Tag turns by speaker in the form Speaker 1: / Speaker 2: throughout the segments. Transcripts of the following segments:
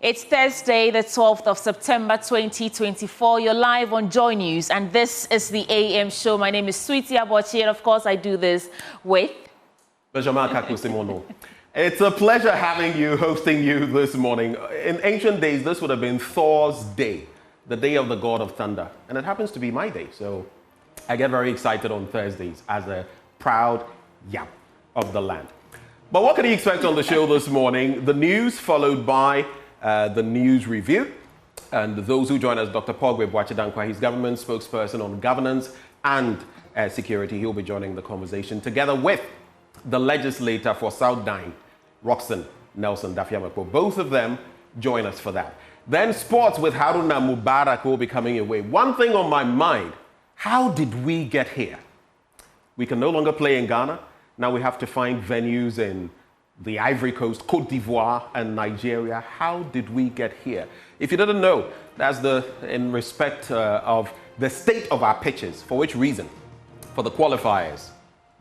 Speaker 1: It's Thursday, the 12th of September, 2024. You're live on Joy News, and this is the AM show. My name is Cynthia Mamle, and of course, I do this with
Speaker 2: Benjamin Kakusimono. It's a pleasure having you, hosting you this morning. In ancient days, this would have been Thor's day, the day of the god of thunder, and it happens to be my day. So I get very excited on Thursdays as a proud yam of the land. But what can you expect on the show this morning? The news followed by the news review. And those who join us, Dr. Pogwe Boachidankwa, he's government spokesperson on governance and security. He'll be joining the conversation together with the legislator for South Dine, Roxanne Nelson Dafiamako. Both of them join us for that. Then sports with Haruna Mubarak will be coming your way. One thing on my mind, how did we get here? We can no longer play in Ghana. Now we have to find venues in the Ivory Coast, Cote d'Ivoire, and Nigeria. How did we get here? If you didn't know, that's in respect of the state of our pitches. For which reason? For the qualifiers,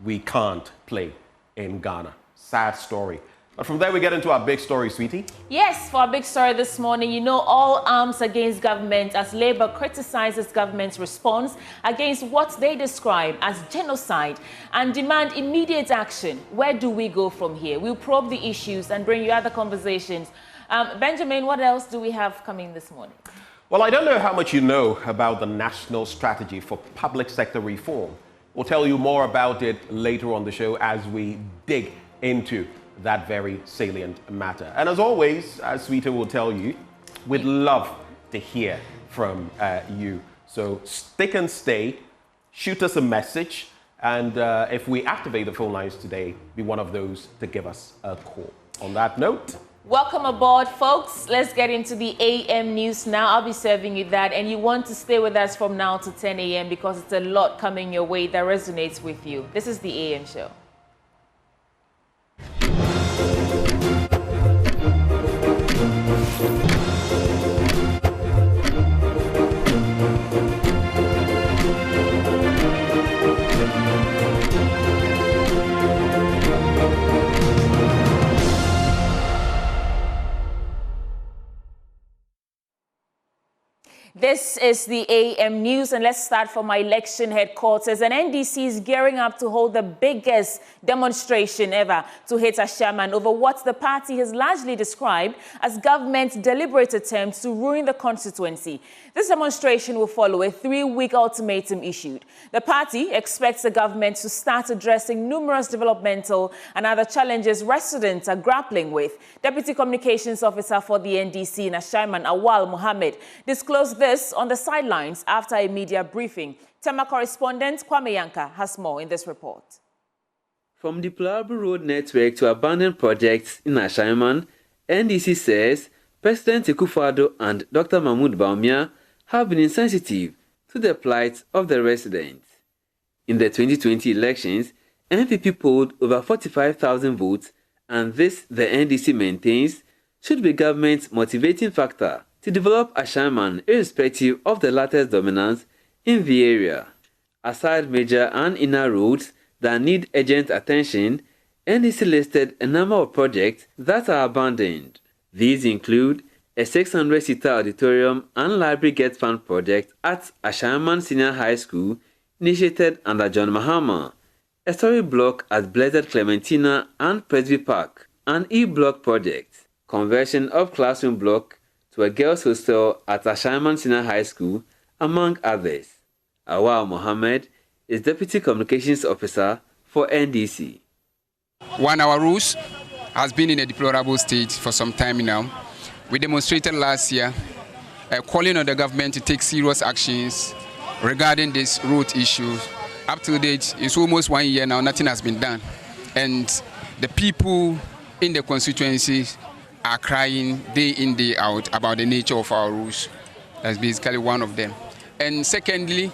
Speaker 2: we can't play in Ghana. Sad story. But from there, we get into our big story, sweetie.
Speaker 1: Yes, for our big story this morning, you know, all arms against government as Labour criticizes government's response against what they describe as genocide and demand immediate action. Where do we go from here? We'll probe the issues and bring you other conversations. Benjamin, what else do we have coming this morning?
Speaker 2: Well, I don't know how much you know about the National Strategy for Public Sector Reform. We'll tell you more about it later on the show as we dig into that very salient matter. And as always, as Sweeta will tell you, we'd love to hear from you. So stick and stay, shoot us a message, and if we activate the phone lines today, be one of those to give us a call. On that note,
Speaker 1: welcome aboard, folks. Let's get into the AM news now. I'll be serving you that, and you want to stay with us from now to 10 a.m. because it's a lot coming your way that resonates with you. This is the AM show. This is the AM News, and let's start from our election headquarters. And NDC is gearing up to hold the biggest demonstration ever to hit Asiman over what the party has largely described as government's deliberate attempts to ruin the constituency. This demonstration will follow a 3-week ultimatum issued. The party expects the government to start addressing numerous developmental and other challenges residents are grappling with. Deputy Communications Officer for the NDC in Asiman, Awal Mohammed, disclosed this on the sidelines after a media briefing. Tema correspondent Kwame Yanka has more in this report.
Speaker 3: From the Plurable Road Network to abandoned projects in Asiman, NDC says President Akufo-Addo and Dr. Mahmoud Bawumia have been insensitive to the plight of the residents. In the 2020 elections, NPP polled over 45,000 votes, and this, the NDC maintains, should be government's motivating factor to develop Asiman irrespective of the latter's dominance in the area. Aside major and inner roads that need urgent attention, NDC listed a number of projects that are abandoned. These include a 600-seater auditorium and library gate fund project at Asiman Senior High School initiated under John Mahama, a story block at Blessed Clementina and Presby Park, an E-block project, conversion of classroom block to a girls' hostel at Asiman Senior High School, among others. Awal Mohammed is Deputy Communications Officer for NDC.
Speaker 4: Our rules has been in a deplorable state for some time now. We demonstrated last year calling on the government to take serious actions regarding this road issue. Up to date, it's almost 1 year now, nothing has been done. And the people in the constituencies are crying day in, day out about the nature of our rules. That's basically one of them. And secondly,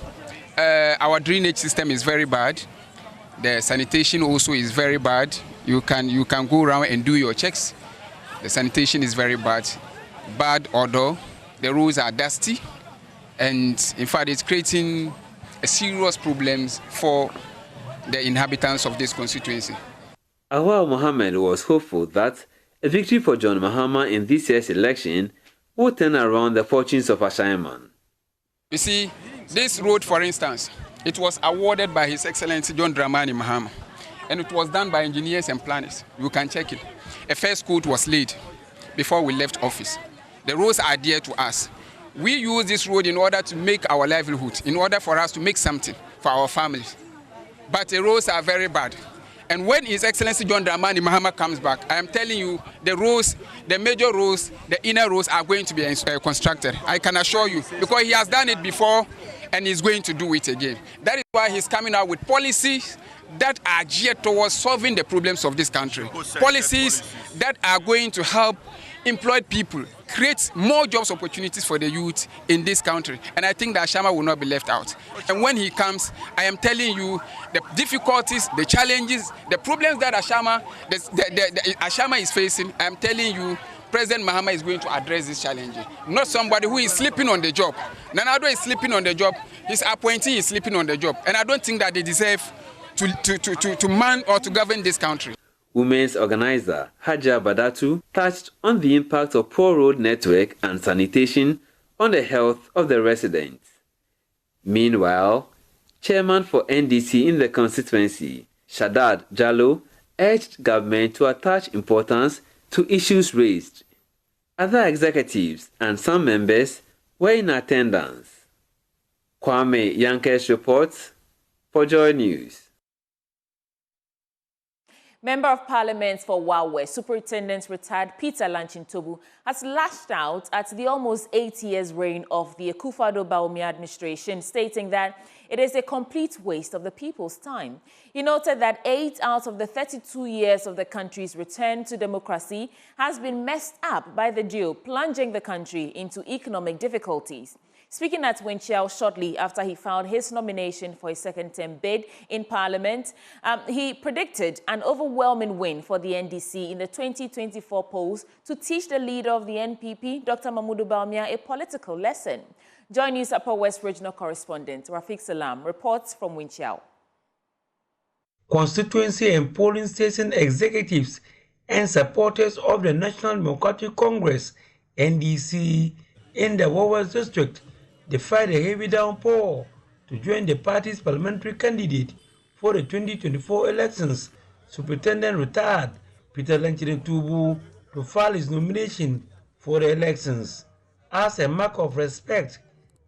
Speaker 4: our drainage system is very bad. The sanitation also is very bad. You can go around and do your checks. The sanitation is very bad. Bad odor. The roads are dusty. And in fact, it's creating serious problems for the inhabitants of this constituency.
Speaker 3: Awal Mohammed was hopeful that A victory for John Mahama in this year's election will turn around the fortunes of Asiman.
Speaker 4: You see, this road, for instance, it was awarded by His Excellency John Dramani Mahama, and it was done by engineers and planners. You can check it. A first quote was laid before we left office. The roads are dear to us. We use this road in order to make our livelihood, in order for us to make something for our families. But the roads are very bad. And when His Excellency John Dramani Mahama comes back, I am telling you, the roads, the major roads, the inner roads are going to be constructed. I can assure you, because he has done it before and he's going to do it again. That is why he's coming out with policies that are geared towards solving the problems of this country. Policies that are going to help employed people, create more jobs opportunities for the youth in this country. And I think that Ashama will not be left out. And when he comes, I am telling you the difficulties, the challenges, the problems that Ashama is facing, I am telling you, President Mahama is going to address these challenges. Not somebody who is sleeping on the job. Nanado is sleeping on the job. His appointee is sleeping on the job. And I don't think that they deserve to man or to govern this country.
Speaker 3: Women's organizer Haja Badatu touched on the impact of poor road network and sanitation on the health of the residents. Meanwhile, chairman for NDC in the constituency, Shaddad Jallo, urged government to attach importance to issues raised. Other executives and some members were in attendance. Kwame Yankes reports for Joy News.
Speaker 1: Member of Parliament for Wwest, Superintendent retired Peter Lanchintobu, has lashed out at the almost 8 years reign of the Akufo-Addo administration, stating that it is a complete waste of the people's time. He noted that 8 out of the 32 years of the country's return to democracy has been messed up by the deal, plunging the country into economic difficulties. Speaking at Winchell shortly after he filed his nomination for his second-term bid in Parliament, he predicted an overwhelming win for the NDC in the 2024 polls to teach the leader of the NPP, Dr. Mamudu Bawumia, a political lesson. Join News Upper West Regional Correspondent Rafiq Salam reports from Winchell.
Speaker 5: Constituency and polling station executives and supporters of the National Democratic Congress, NDC, in the Wwest district defied a heavy downpour to join the party's parliamentary candidate for the 2024 elections, Superintendent retired Peter Lanchintobu, to file his nomination for the elections. As a mark of respect,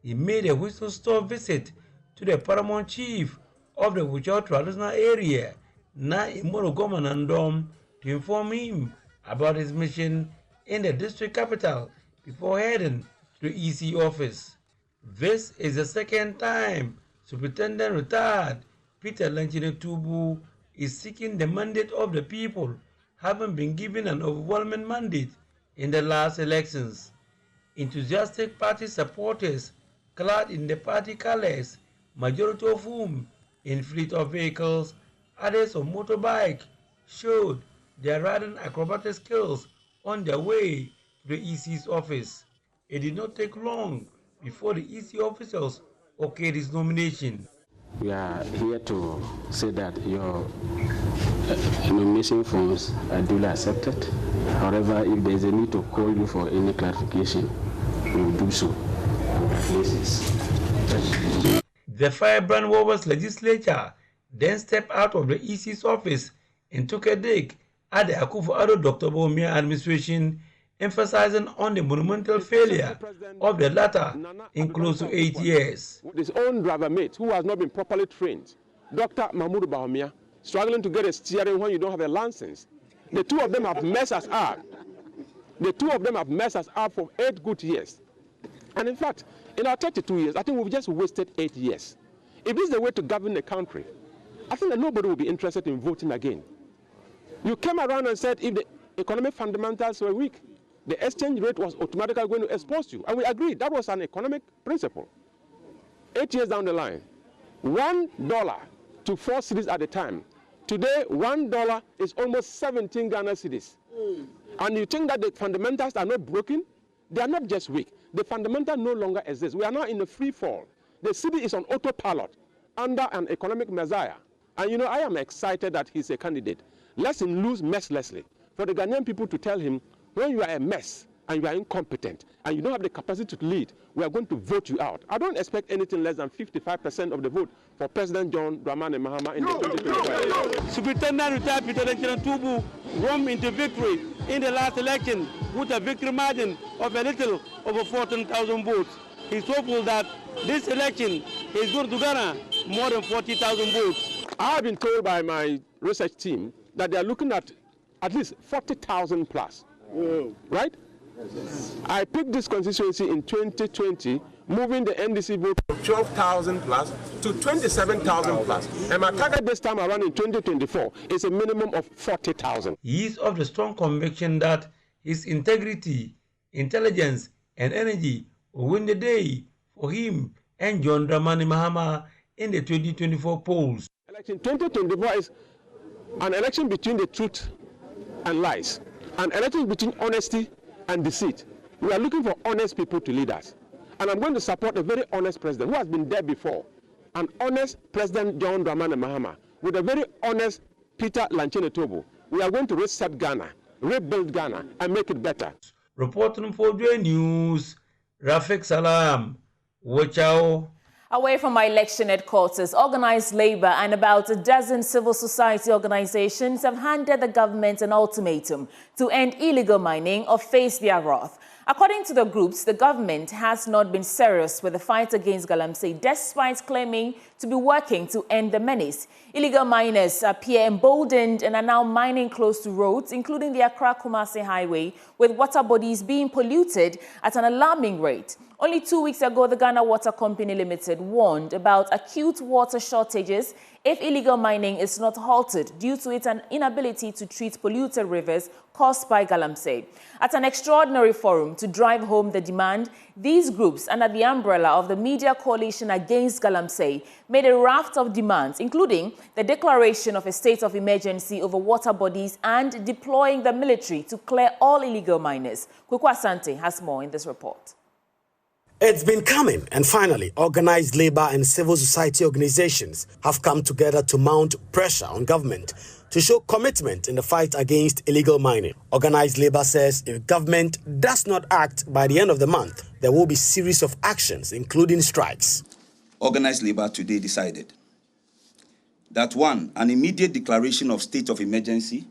Speaker 5: he made a whistle-stop visit to the paramount chief of the Wichita traditional area, Na Imorogomanandom, to inform him about his mission in the district capital before heading to the EC office. This is the second time Superintendent retired Peter Lanchintobu is seeking the mandate of the people, having been given an overwhelming mandate in the last elections. Enthusiastic party supporters, clad in the party colors, majority of whom in fleet of vehicles, others on motorbike, showed their riding acrobatic skills on their way to the EC's office. It did not take long before the EC officials okayed his nomination.
Speaker 6: We are here to say that your nomination forms are duly accepted. However, if there is a need to call you for any clarification, we will do so.
Speaker 5: The firebrand Wwest legislature then stepped out of the EC's office and took a dig at the Akufo-Addo Dr. Bawumia administration, emphasizing on the monumental failure of the latter in close to 8 years.
Speaker 7: His own driver mate, who has not been properly trained, Dr. Mamudu Bawumia, struggling to get a steering when you don't have a license. The two of them have messed us up. The two of them have messed us up for 8 good years. And in fact, in our 32 years, I think we've just wasted 8 years. If this is the way to govern the country, I think that nobody will be interested in voting again. You came around and said if the economic fundamentals were weak, the exchange rate was automatically going to expose you. And we agreed. That was an economic principle. 8 years down the line, $1 to 4 cedis at the time. Today, $1 is almost 17 Ghana cedis. And you think that the fundamentals are not broken? They are not just weak. The fundamental no longer exists. We are now in a free fall. The city is on autopilot under an economic messiah. And you know, I am excited that he's a candidate. Let him lose mercilessly. for the Ghanaian people to tell him, when you are a mess and you are incompetent and you don't have the capacity to lead, we are going to vote you out. I don't expect anything less than 55% of the vote for President John Dramani Mahama in the 2025.
Speaker 8: Superintendent retired Peter Tubu roamed into victory in the last election with a victory margin of a little over 14,000 votes. He's hopeful that this election is going to garner more than 40,000 votes.
Speaker 7: I have been told by my research team that they are looking at least 40,000 plus. Whoa. Right? Yes. I picked this constituency in 2020, moving the NDC vote from 12,000 plus to 27,000 plus. And my target this time around in 2024 is a minimum of 40,000.
Speaker 5: He is of the strong conviction that his integrity, intelligence, and energy will win the day for him and John Dramani Mahama in the 2024 polls.
Speaker 7: Election 2024 is an election between the truth and lies, an election between honesty and deceit. We are looking for honest people to lead us. And I'm going to support a very honest president who has been there before. An honest President John Dramani Mahama with a very honest Peter Lanchene Tobo. We are going to reset Ghana, rebuild Ghana, and make it better.
Speaker 5: Reporting for J News, Rafik Salam, Wachao.
Speaker 1: Away from my election headquarters, organized labor and about a dozen civil society organizations have handed the government an ultimatum to end illegal mining or face their wrath. According to the groups, the government has not been serious with the fight against Galamsey, despite claiming to be working to end the menace. Illegal miners appear emboldened and are now mining close to roads, including the Accra-Kumasi Highway, with water bodies being polluted at an alarming rate. Only 2 weeks ago, the Ghana Water Company Limited warned about acute water shortages if illegal mining is not halted due to its inability to treat polluted rivers caused by Galamsey. At an extraordinary forum to drive home the demand, these groups, under the umbrella of the Media Coalition Against Galamsey, made a raft of demands, including the declaration of a state of emergency over water bodies and deploying the military to clear all illegal miners. Coco Asante has more in this report.
Speaker 9: It's been coming, and finally, organized labor and civil society organizations have come together to mount pressure on government to show commitment in the fight against illegal mining. Organized labor says if government does not act by the end of the month, there will be a series of actions, including strikes.
Speaker 10: Organized labor today decided that 1, an immediate declaration of state of emergency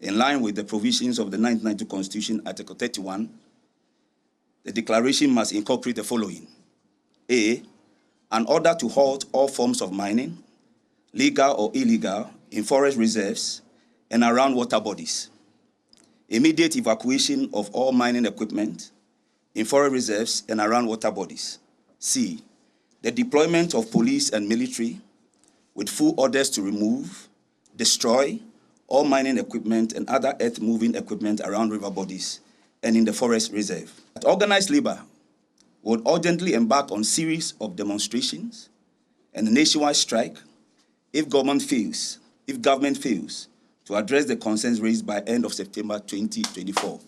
Speaker 10: in line with the provisions of the 1992 Constitution, Article 31, the declaration must incorporate the following. A, an order to halt all forms of mining, legal or illegal, in forest reserves and around water bodies. Immediate evacuation of all mining equipment in forest reserves and around water bodies. C, the deployment of police and military with full orders to remove, destroy all mining equipment and other earth-moving equipment around river bodies and in the forest reserve. Organized labor would urgently embark on a series of demonstrations and a nationwide strike if government fails to address the concerns raised by end of September 2024.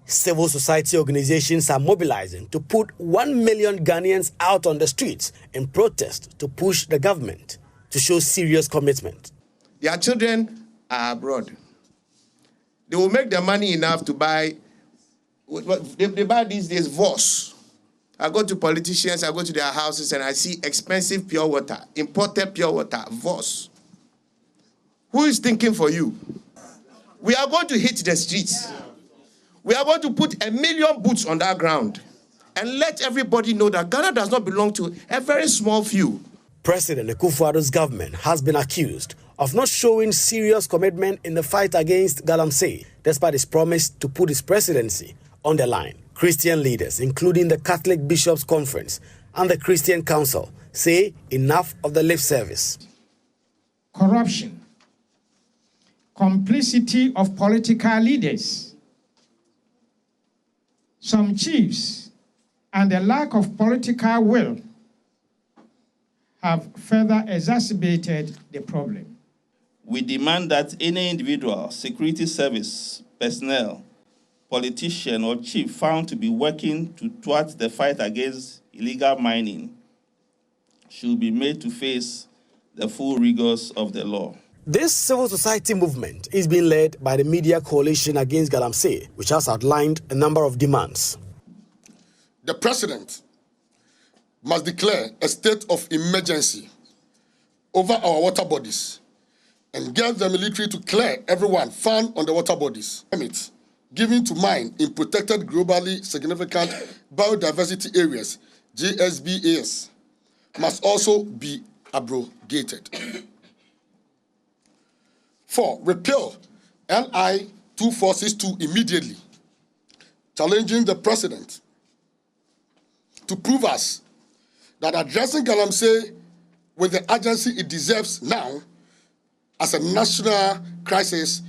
Speaker 9: Civil society organizations are mobilizing to put 1 million Ghanaians out on the streets in protest to push the government to show serious commitment.
Speaker 11: Their children are abroad. They will make their money enough to buy, they buy these days VOS. I go to politicians, I go to their houses and I see expensive pure water, imported pure water, VOS. Who is thinking for you? We are going to hit the streets. We are going to put 1 million boots on that ground and let everybody know that Ghana does not belong to a very small few.
Speaker 9: President Akufo-Addo's government has been accused of not showing serious commitment in the fight against Galamsey, despite his promise to put his presidency on the line. Christian leaders, including the Catholic Bishops' Conference and the Christian Council, say enough of the lip service.
Speaker 12: Corruption, complicity of political leaders, some chiefs, and the lack of political will have further exacerbated the problem.
Speaker 13: We demand that any individual, security service personnel, politician, or chief found to be working towards the fight against illegal mining should be made to face the full rigors of the law.
Speaker 9: This civil society movement is being led by the Media Coalition Against Galamsey, which has outlined a number of demands.
Speaker 14: The president must declare a state of emergency over our water bodies and get the military to clear everyone found on the water bodies. Permits given to mine in protected globally significant biodiversity areas, GSBAs, must also be abrogated. 4. Repeal LI 2462 immediately, challenging the president to prove us that addressing Galamsey with the urgency it deserves now as a national crisis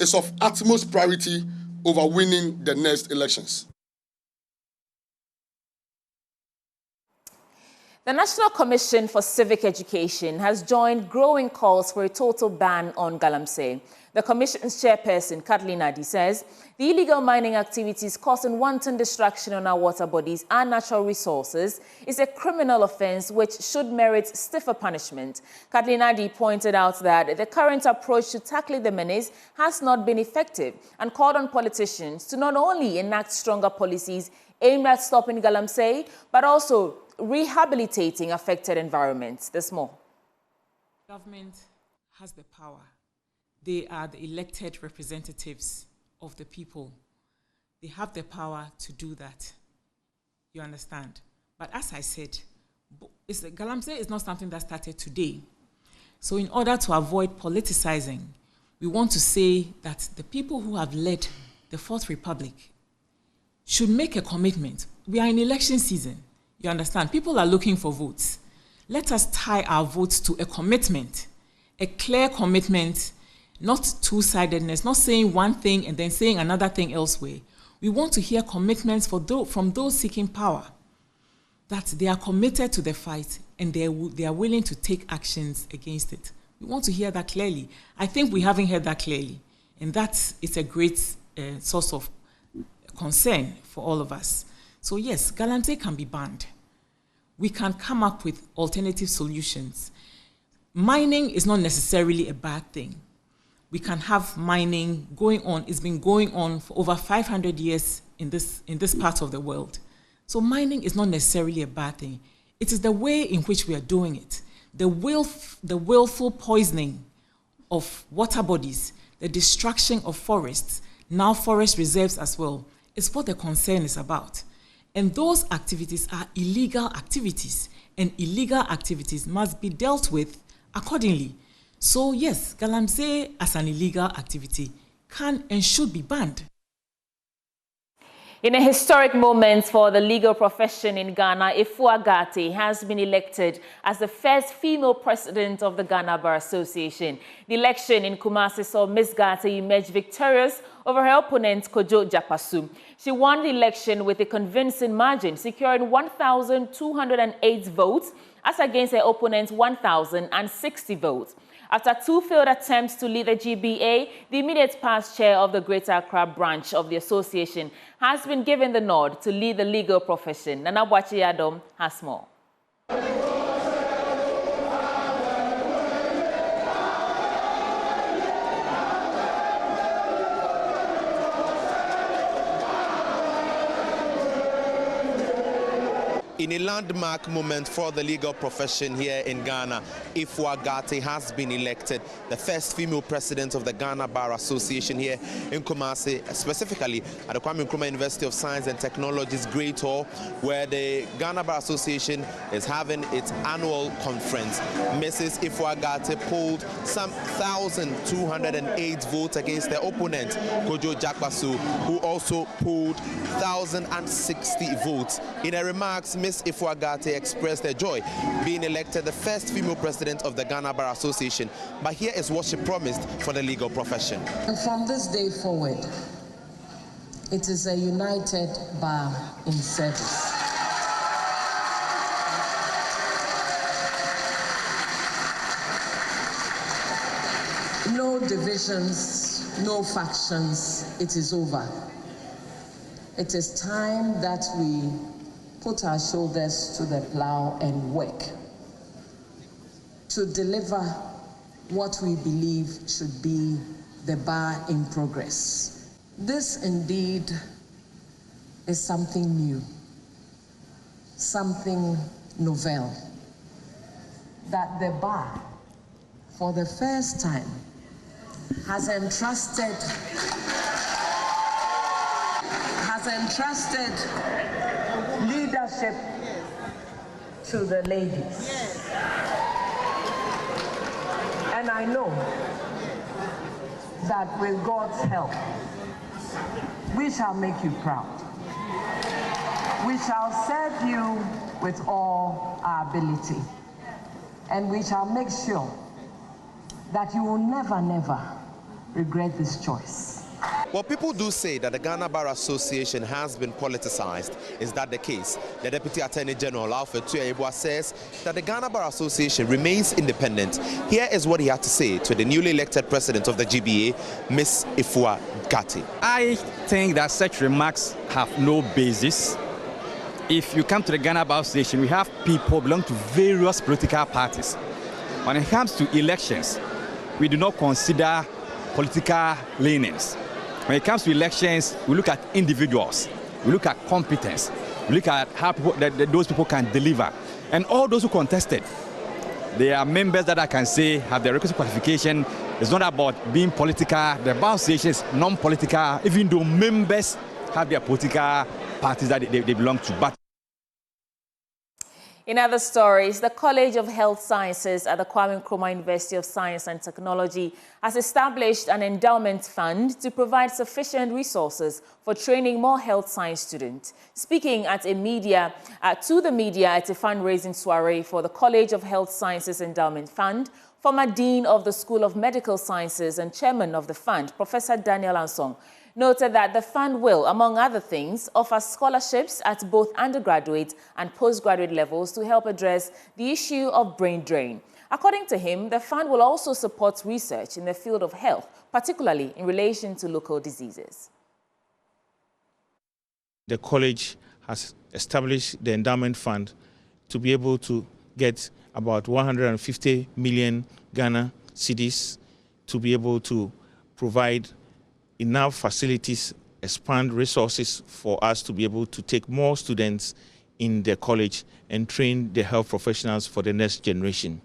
Speaker 14: is of utmost priority over winning the next elections.
Speaker 1: The National Commission for Civic Education has joined growing calls for a total ban on Galamsey. The Commission's chairperson, Kathleen Addy, says the illegal mining activities causing wanton destruction on our water bodies and natural resources is a criminal offense which should merit stiffer punishment. Kathleen Addy pointed out that the current approach to tackling the menace has not been effective and called on politicians to not only enact stronger policies aimed at stopping Galamsey, but also rehabilitating affected environments. There's more.
Speaker 15: Government has the power. They are the elected representatives of the people. They have the power to do that. You understand? But as I said, Galamsey is not something that started today. So in order to avoid politicizing, we want to say that the people who have led the Fourth Republic should make a commitment. We are in election season. You understand? People are looking for votes. Let us tie our votes to a commitment, a clear commitment, not two-sidedness, not saying one thing and then saying another thing elsewhere. We want to hear commitments from those seeking power, that they are committed to the fight and they are willing to take actions against it. We want to hear that clearly. I think we haven't heard that clearly, and that is a great source of concern for all of us. So yes, Galamsey can be banned. We can come up with alternative solutions. Mining is not necessarily a bad thing. We can have mining going on. It's been going on for over 500 years in this part of the world. So mining is not necessarily a bad thing. It is the way in which we are doing it. The willful poisoning of water bodies, the destruction of forests, now forest reserves as well, is what the concern is about. And those activities are illegal activities, and illegal activities must be dealt with accordingly. So yes, Galamsey as an illegal activity can and should be banned.
Speaker 1: In a historic moment for the legal profession in Ghana, Efua Gate has been elected as the first female president of the Ghana Bar Association. The election in Kumasi saw Ms. Gate emerge victorious over her opponent, Kojo Jakpasu. She won the election with a convincing margin, securing 1,208 votes as against her opponent's 1,060 votes. After two failed attempts to lead the GBA, the immediate past chair of the Greater Accra branch of the association has been given the nod to lead the legal profession. Nana Bwachi Adom has more.
Speaker 16: In a landmark moment for the legal profession here in Ghana, Efua Gate has been elected the first female president of the Ghana Bar Association here in Kumasi, specifically at the Kwame Nkrumah University of Science and Technology's Great Hall, where the Ghana Bar Association is having its annual conference. Mrs. Efua Gate polled some 1,208 votes against their opponent, Kojo Jakpasu, who also polled 1,060 votes. In her remarks, Ms. Efua Gate expressed her joy being elected the first female president of the Ghana Bar Association. But here is what she promised for the legal profession.
Speaker 17: And from this day forward, it is a united bar in service. No divisions, no factions, it is over. It is time that we put our shoulders to the plow and work to deliver what we believe should be the bar in progress. This indeed is something new, something novel, that the bar, for the first time, has entrusted leadership to the ladies. And I know that with God's help, we shall make you proud. We shall serve you with all our ability. And we shall make sure that you will never, never regret this choice.
Speaker 16: Well, people do say that the Ghana Bar Association has been politicized. Is that the case? The Deputy Attorney General, Alfred Tuyaibwa, says that the Ghana Bar Association remains independent. Here is what he had to say to the newly elected president of the GBA, Ms. Ifua Gatti.
Speaker 18: I think that such remarks have no basis. If you come to the Ghana Bar Association, we have people belong to various political parties. When it comes to elections, we do not consider political leanings. When it comes to elections, we look at individuals, we look at competence, we look at how those people can deliver. And all those who contested, they are members that I can say have the requisite qualification. It's not about being political. The Bar Association is non-political, even though members have their political parties that they belong to. But
Speaker 1: in other stories, the College of Health Sciences at the Kwame Nkrumah University of Science and Technology has established an endowment fund to provide sufficient resources for training more health science students. Speaking at to the media at a fundraising soiree for the College of Health Sciences Endowment Fund, former Dean of the School of Medical Sciences and Chairman of the fund, Professor Daniel Ansong, noted that the fund will, among other things, offer scholarships at both undergraduate and postgraduate levels to help address the issue of brain drain. According to him, the fund will also support research in the field of health, particularly in relation to local diseases.
Speaker 19: The college has established the endowment fund to be able to get about 150 million Ghana cedis to be able to provide enough facilities, expand resources for us to be able to take more students in the college and train the health professionals for the next generation.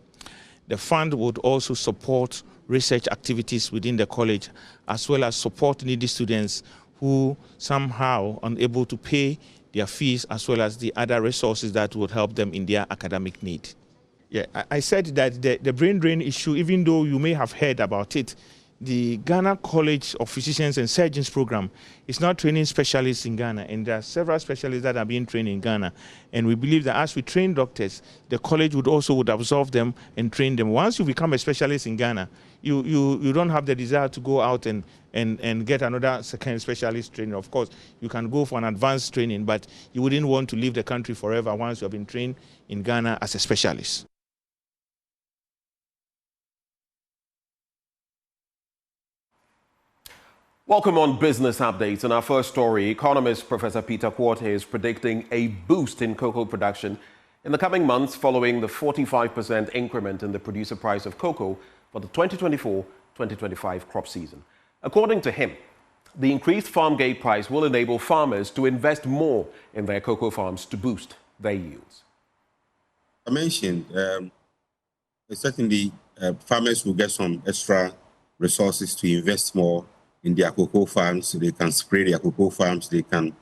Speaker 19: The fund would also support research activities within the college, as well as support needy students who somehow unable to pay their fees, as well as the other resources that would help them in their academic need. Yeah, I said that the brain drain issue, even though you may have heard about it, the Ghana College of Physicians and Surgeons program is now training specialists in Ghana, and there are several specialists that are being trained in Ghana. And we believe that as we train doctors, the college would absorb them and train them. Once you become a specialist in Ghana, you don't have the desire to go out and get another second specialist training. Of course, you can go for an advanced training, but you wouldn't want to leave the country forever once you have been trained in Ghana as a specialist.
Speaker 2: Welcome on Business Updates. In our first story, Economist Professor Peter Quarter is predicting a boost in cocoa production in the coming months following the 45% increment in the producer price of cocoa for the 2024-2025 crop season. According to him, the increased farm gate price will enable farmers to invest more in their cocoa farms to boost their yields.
Speaker 20: I mentioned certainly farmers will get some extra resources to invest more in their cocoa farms. They can spray their cocoa farms, they can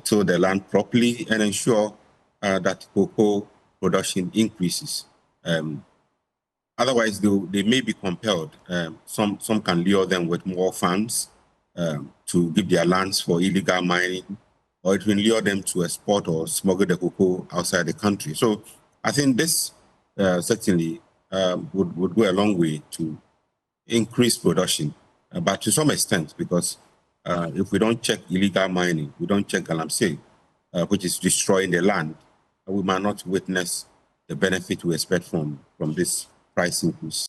Speaker 20: till the land properly and ensure that cocoa production increases. Otherwise, they may be compelled. Some can lure them with more funds to give their lands for illegal mining, or it will lure them to export or smuggle the cocoa outside the country. So I think this certainly would go a long way to increase production. But to some extent, because if we don't check illegal mining, we don't check galamsey, which is destroying the land, we might not witness the benefit we expect from this price increase.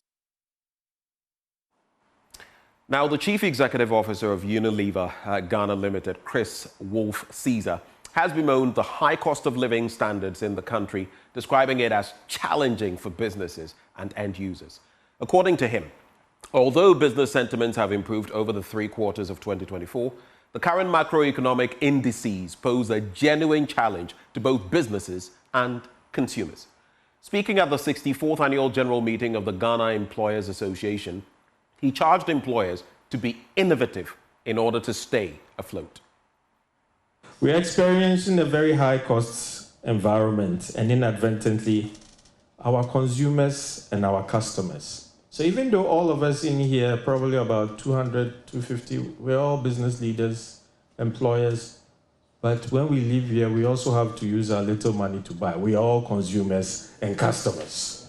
Speaker 2: Now, the Chief Executive Officer of Unila Ghana Limited, Chris Wolf Caesar, has bemoaned the high cost of living standards in the country, describing it as challenging for businesses and end users. According to him, although business sentiments have improved over the 3 quarters of 2024, the current macroeconomic indices pose a genuine challenge to both businesses and consumers. Speaking at the 64th Annual General Meeting of the Ghana Employers Association, he charged employers to be innovative in order to stay afloat.
Speaker 21: We are experiencing a very high costs environment, and inadvertently, our consumers and our customers. So even though all of us in here, probably about 200, 250, we're all business leaders, employers, but when we live here, we also have to use our little money to buy. We are all consumers and customers.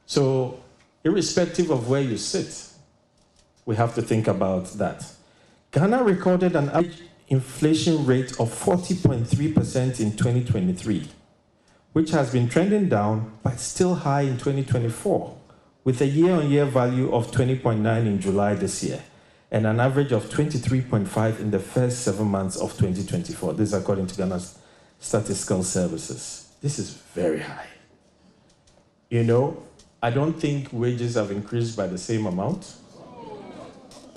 Speaker 21: So irrespective of where you sit, we have to think about that. Ghana recorded an average inflation rate of 40.3% in 2023, which has been trending down, but still high in 2024, with a year-on-year value of 20.9 in July this year, and an average of 23.5 in the first 7 months of 2024. This is according to Ghana's Statistical Services. This is very high. You know, I don't think wages have increased by the same amount.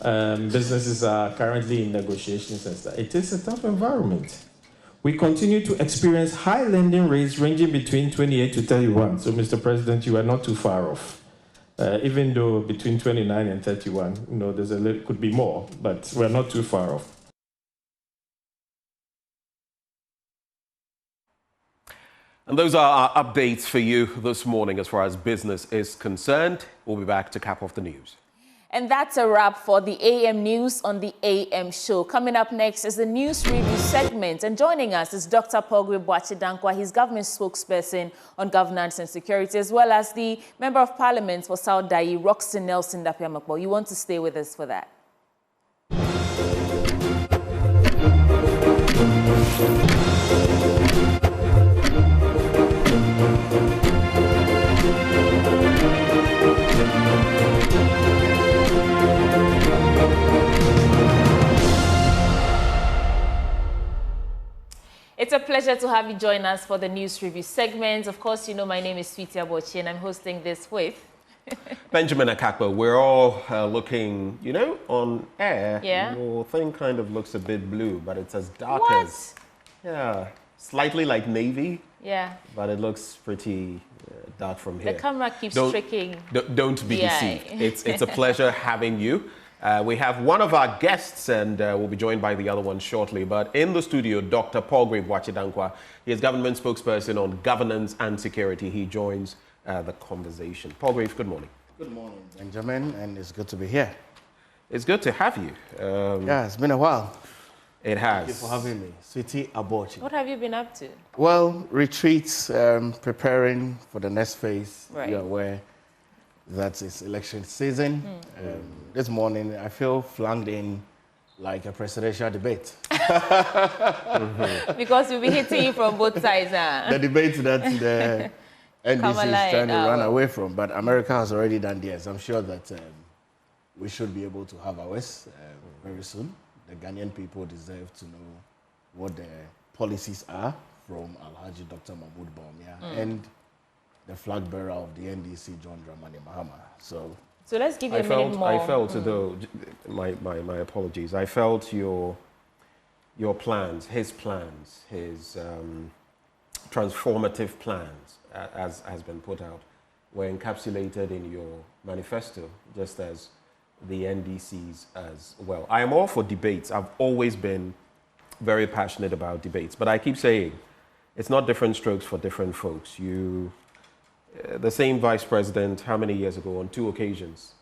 Speaker 21: Businesses are currently in negotiations and stuff. It is a tough environment. We continue to experience high lending rates ranging between 28 to 31. So, Mr. President, you are not too far off. Even though between 29 and 31, you know, could be more, but we're not too far off.
Speaker 2: And those are our updates for you this morning as far as business is concerned. We'll be back to cap off the news.
Speaker 1: And that's a wrap for the AM News on the AM Show. Coming up next is the News Review segment. And joining us is Dr. Pogwe Boachidankwa, his government spokesperson on governance and security, as well as the Member of Parliament for South Dai, Roxton Nelson Dapiamakbo. You want to stay with us for that. It's a pleasure to have you join us for the News Review segment. Of course, you know my name is Cynthia Mamle, and I'm hosting this with
Speaker 2: Benjamin Akakpo. We're all looking, you know, on air.
Speaker 1: Yeah.
Speaker 2: Your thing kind of looks a bit blue, but it's as dark
Speaker 1: What?
Speaker 2: as, yeah, slightly like navy.
Speaker 1: Yeah.
Speaker 2: But it looks pretty dark from here.
Speaker 1: The camera keeps tricking.
Speaker 2: Don't be
Speaker 1: the
Speaker 2: deceived.
Speaker 1: eye.
Speaker 2: It's a pleasure having you. We have one of our guests, and we'll be joined by the other one shortly. But in the studio, Dr. Pogwe Boachidankwa. He is government spokesperson on governance and security. He joins the conversation. Pogwe, good morning.
Speaker 22: Good morning, Benjamin, and it's good to be here.
Speaker 2: It's good to have you.
Speaker 22: Yeah, it's been a while.
Speaker 2: It has.
Speaker 22: Thank you for having me. Sweetie Abochi.
Speaker 1: What have you been up to?
Speaker 22: Well, retreats, preparing for the next phase.
Speaker 1: Right.
Speaker 22: You're aware that it's election season. This morning, I feel flanked in like a presidential debate.
Speaker 1: Because we'll be hitting you from both sides.
Speaker 22: The debate that the NDC is trying to run away from, but America has already done theirs. I'm sure that we should be able to have ours very soon. The Ghanaian people deserve to know what the policies are from Alhaji Dr. Mahmoud Bawumia and the flag bearer of the NDC, John Dramani Mahama. So
Speaker 1: let's give you a minute more.
Speaker 2: I felt, though, my apologies. I felt your plans, his transformative plans, as has been put out, were encapsulated in your manifesto, just as the NDC's as well. I am all for debates. I've always been very passionate about debates, but I keep saying it's not different strokes for different folks. The same vice president, how many years ago, on 2 occasions,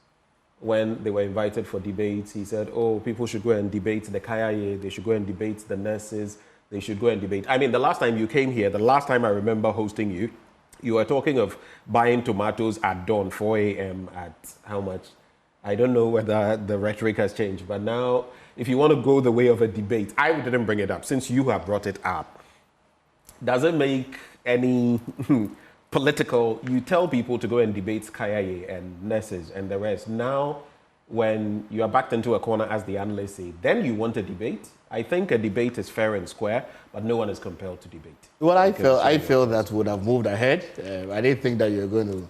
Speaker 2: when they were invited for debates, he said, oh, people should go and debate the KIA, they should go and debate the nurses, they should go and debate. I mean, the last time you came here, the last time I remember hosting you, you were talking of buying tomatoes at dawn, 4 a.m. at how much? I don't know whether the rhetoric has changed, but now, if you want to go the way of a debate, I didn't bring it up, since you have brought it up. Does it make any political, you tell people to go and debate KIA and nurses and the rest. Now, when you are backed into a corner, as the analysts say, then you want a debate. I think a debate is fair and square, but no one is compelled to debate.
Speaker 22: Well, I feel that would have moved ahead. I didn't think that you're going to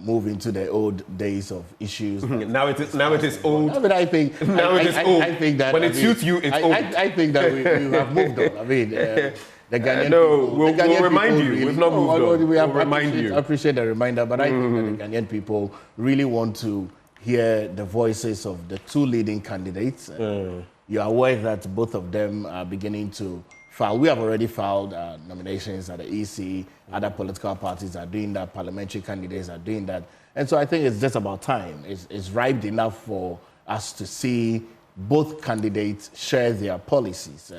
Speaker 22: move into the old days of issues.
Speaker 2: Now it is old.
Speaker 22: I mean, I think
Speaker 2: now it is old.
Speaker 22: I think that
Speaker 2: when it suits you, it's old.
Speaker 22: I think that we have moved on. I mean, the Ghanaian
Speaker 2: we'll remind you. We've not moved on. We'll remind you.
Speaker 22: I appreciate the reminder, but I think that the Ghanaian people really want to hear the voices of the two leading candidates. You are aware that both of them are beginning to file. We have already filed nominations at the EC. Other political parties are doing that. Parliamentary candidates are doing that. And so I think it's just about time. It's ripe enough for us to see both candidates share their policies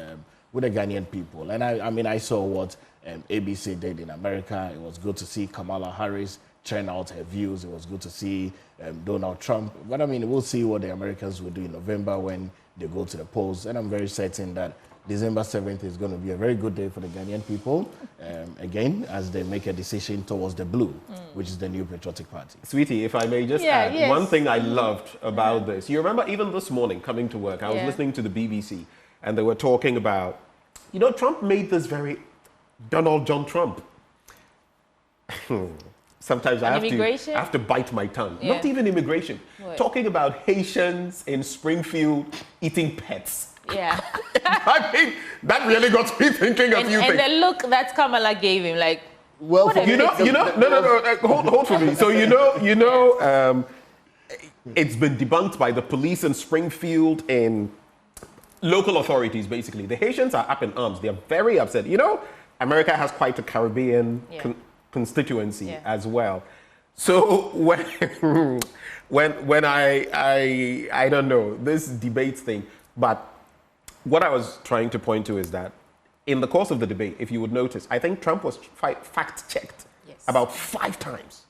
Speaker 22: with the Ghanaian people. And I mean, I saw what ABC did in America. It was good to see Kamala Harris churn out her views. It was good to see Donald Trump. But I mean, we'll see what the Americans will do in November when they go to the polls. And I'm very certain that December 7th is going to be a very good day for the Ghanaian people, again, as they make a decision towards the blue, which is the new patriotic party.
Speaker 2: Sweetie, if I may just add, one thing I loved about this. You remember even this morning coming to work, I was listening to the BBC, and they were talking about, you know, Trump made this very Donald John Trump. Sometimes I have to bite my tongue. Yeah. Not even immigration. What? Talking about Haitians in Springfield eating pets.
Speaker 1: Yeah.
Speaker 2: I mean, that really got me thinking of you.
Speaker 1: And the look that Kamala gave him, like,
Speaker 2: well, no, hold for me. So it's been debunked by the police in Springfield and local authorities. Basically, the Haitians are up in arms. They are very upset. You know, America has quite a Caribbean constituency as well. So when I don't know this debate thing, but what I was trying to point to is that in the course of the debate, if you would notice, I think Trump was fact-checked about 5 times.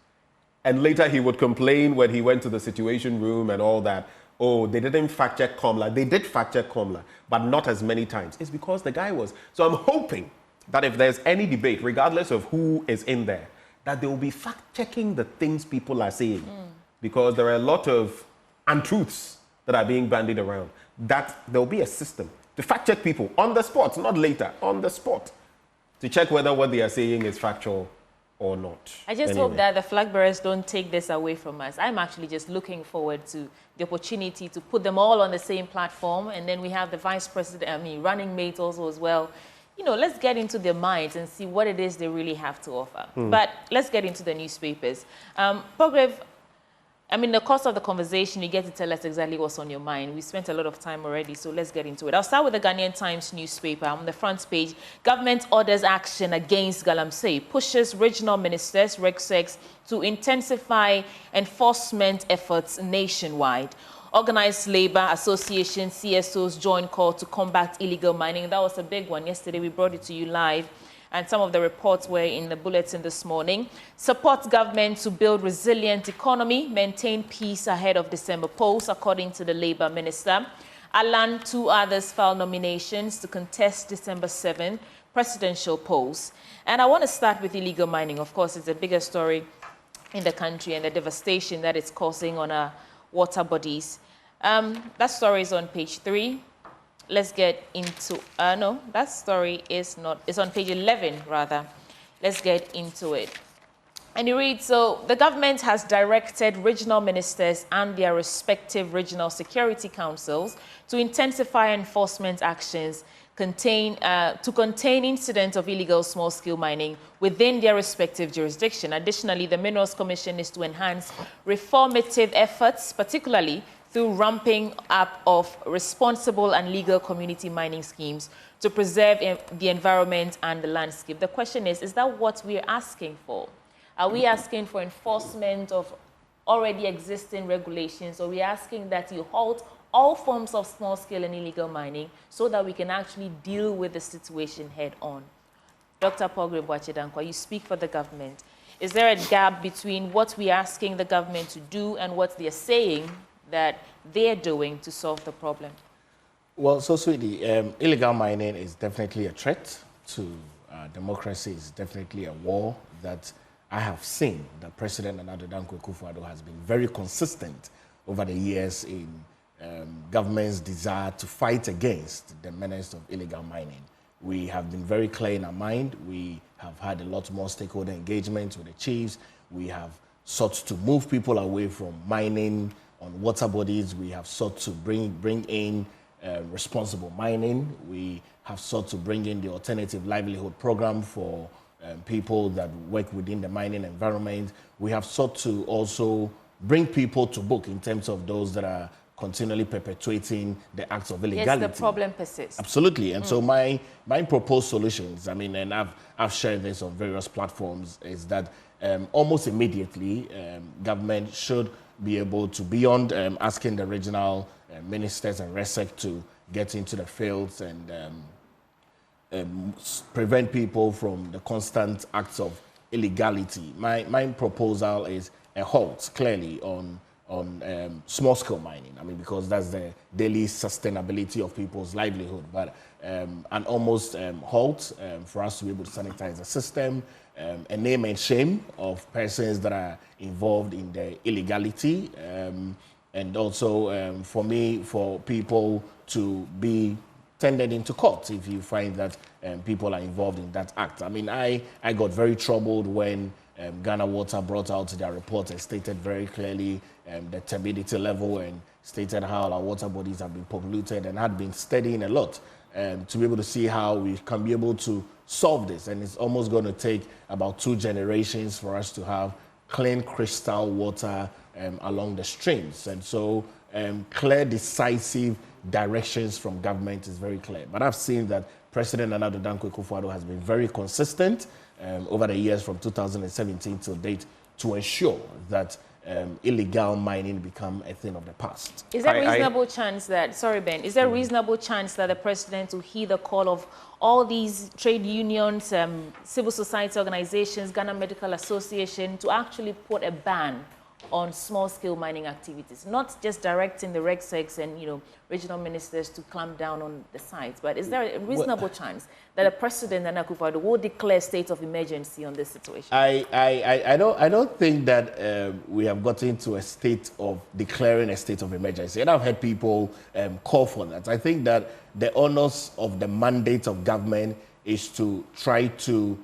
Speaker 2: And later he would complain when he went to the Situation Room and all that, oh, they didn't fact-check Kamala. They did fact-check Kamala, but not as many times. It's because the guy was. So I'm hoping that if there's any debate, regardless of who is in there, that they will be fact-checking the things people are saying. Because there are a lot of untruths that are being bandied around. That there will be a system to fact-check people on the spot, not later, on the spot, to check whether what they are saying is factual or not.
Speaker 1: I just hope that the flag bearers don't take this away from us. I'm actually just looking forward to the opportunity to put them all on the same platform, and then we have the vice president, running mate also as well. You know, let's get into their minds and see what it is they really have to offer. But let's get into the newspapers. Pogrev, I mean, the course of the conversation, you get to tell us exactly what's on your mind. We spent a lot of time already, so let's get into it. I'll start with the Ghanaian Times newspaper. On the front page, government orders action against Galamsey, pushes regional ministers, RegSecs, to intensify enforcement efforts nationwide. Organized Labor Association, CSOs, join call to combat illegal mining. That was a big one. Yesterday, we brought it to you live. And some of the reports were in the bulletin this morning. Support government to build resilient economy, maintain peace ahead of December polls, according to the Labour Minister. Alan, 2 others filed nominations to contest December 7 presidential polls. And I want to start with illegal mining. Of course, it's the biggest story in the country and the devastation that it's causing on our water bodies. That story is on page 3. Let's get into, no, that story is not, it's on page 11 rather. Let's get into it. And you read, so the government has directed regional ministers and their respective regional security councils to intensify enforcement actions to contain incidents of illegal small-scale mining within their respective jurisdiction. Additionally, the Minerals Commission is to enhance reformative efforts, particularly through ramping up of responsible and legal community mining schemes to preserve the environment and the landscape. The question is that what we're asking for? Are we asking for enforcement of already existing regulations, or are we asking that you halt all forms of small-scale and illegal mining so that we can actually deal with the situation head-on? Dr. Pogre Boachidankwa, you speak for the government. Is there a gap between what we're asking the government to do and what they're saying that they're doing to solve the problem?
Speaker 22: Well, so sweetie, illegal mining is definitely a threat to democracy. It's definitely a war that I have seen that President Nana Danko Akufo-Addo has been very consistent over the years in government's desire to fight against the menace of illegal mining. We have been very clear in our mind. We have had a lot more stakeholder engagement with the chiefs. We have sought to move people away from mining on water bodies. We have sought to bring in responsible mining. We have sought to bring in the alternative livelihood program for people that work within the mining environment. We have sought to also bring people to book in terms of those that are continually perpetuating the acts of illegality.
Speaker 1: Yes, the problem persists.
Speaker 22: Absolutely. And so my proposed solutions, I mean, and I've shared this on various platforms, is that almost immediately government should be able to, beyond asking the regional ministers and RESEC to get into the fields and prevent people from the constant acts of illegality. My proposal is a halt, clearly, on small-scale mining. I mean, because that's the daily sustainability of people's livelihood. But an almost halt for us to be able to sanitize the system, a name and shame of persons that are involved in the illegality, and also for people to be tendered into court if you find that people are involved in that act. I mean, I got very troubled when Ghana Water brought out their report and stated very clearly the turbidity level and stated how our water bodies have been polluted, and had been studying a lot to be able to see how we can be able to solve this. And it's almost going to take about 2 generations for us to have clean crystal water along the streams. And so clear, decisive directions from government is very clear. But I've seen that President Nana Addo Dankwa Akufo-Addo has been very consistent over the years from 2017 till date to ensure that illegal mining become a thing of the past.
Speaker 1: Is there a reasonable chance that, sorry Ben, is there a reasonable chance that the president will heed the call of all these trade unions, civil society organizations, Ghana Medical Association, to actually put a ban on small-scale mining activities, not just directing the REGSECs and regional ministers to clamp down on the sites, but is there a reasonable chance that the president Nana Akufo-Addo will declare state of emergency on this situation?
Speaker 22: I don't think that we have gotten to a state of declaring a state of emergency, and I've heard people call for that. I think that the onus of the mandate of government is to try to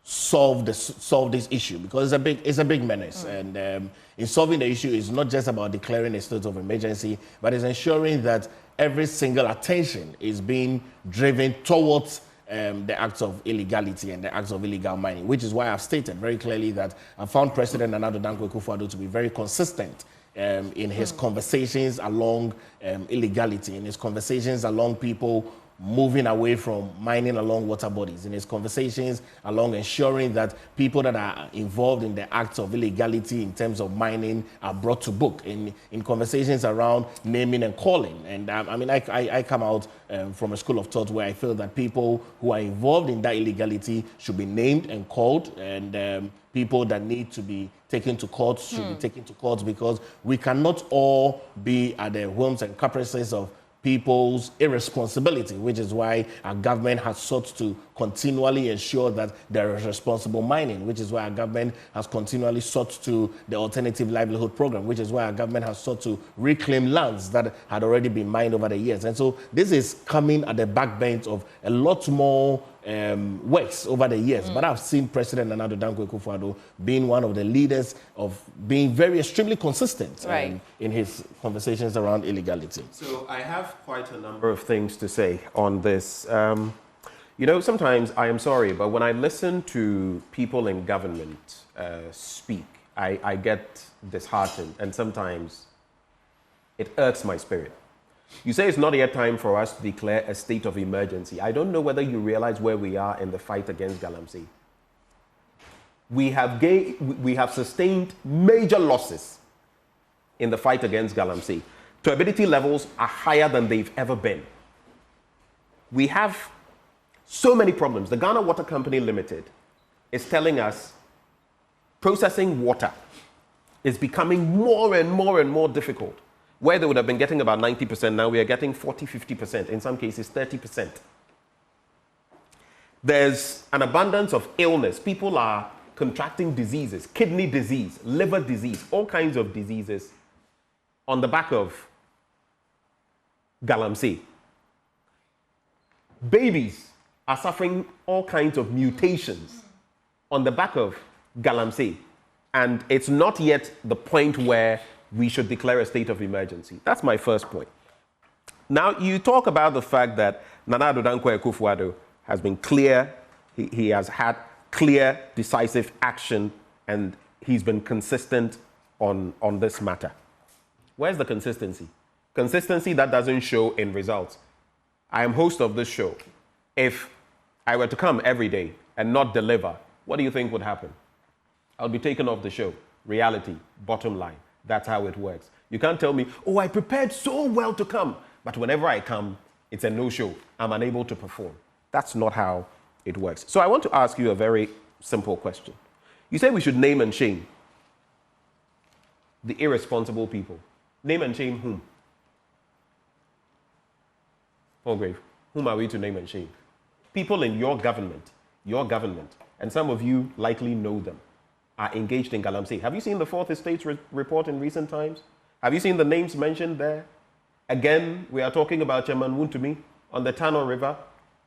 Speaker 22: solve this issue, because it's a big menace. And in solving the issue, it's not just about declaring a state of emergency, but it's ensuring that every single attention is being driven towards the acts of illegality and the acts of illegal mining, which is why I've stated very clearly that I found President Nana Addo Dankwa Akufo-Addo to be very consistent in his conversations along illegality, in his conversations along people moving away from mining along water bodies, in his conversations along ensuring that people that are involved in the acts of illegality in terms of mining are brought to book, in conversations around naming and calling. And I mean, I come out from a school of thought where I feel that people who are involved in that illegality should be named and called, and people that need to be taken to court should be taken to court, because we cannot all be at the whims and caprices of people's irresponsibility, which is why our government has sought to continually ensure that there is responsible mining, which is why our government has continually sought to the alternative livelihood program, which is why our government has sought to reclaim lands that had already been mined over the years. And so this is coming at the backbench of a lot more works over the years. But I've seen President Nana Addo Dankwa Akufo-Addo being one of the leaders of being very extremely consistent in his conversations around illegality.
Speaker 2: So I have quite a number of things to say on this. Sometimes I am sorry, but when I listen to people in government speak, I get disheartened, and sometimes it irks my spirit. You say it's not yet time for us to declare a state of emergency. I don't know whether you realize where we are in the fight against Galamsey. We have sustained major losses in the fight against Galamsey. Turbidity levels are higher than they've ever been. We have so many problems. The Ghana Water Company Limited is telling us processing water is becoming more and more and more difficult. Where they would have been getting about 90%, now we are getting 40, 50%, in some cases 30%. There's an abundance of illness. People are contracting diseases, kidney disease, liver disease, all kinds of diseases on the back of Galamsey. Babies are suffering all kinds of mutations on the back of Galamsey. And it's not yet the point where we should declare a state of emergency. That's my first point. Now, you talk about the fact that Nana Addo Dankwa Akufo-Addo has been clear, he has had clear, decisive action, and he's been consistent on this matter. Where's the consistency? Consistency that doesn't show in results. I am host of this show. If I were to come every day and not deliver, what do you think would happen? I'll be taken off the show. Reality, bottom line. That's how it works. You can't tell me, oh, I prepared so well to come, but whenever I come, it's a no-show. I'm unable to perform. That's not how it works. So I want to ask you a very simple question. You say we should name and shame the irresponsible people. Name and shame whom? Paul Grave, whom are we to name and shame? People in your government, and some of you likely know them, are engaged in galamsey. Have you seen the Fourth Estate report in recent times? Have you seen the names mentioned there? Again, we are talking about Chairman Wuntumi on the Tano River.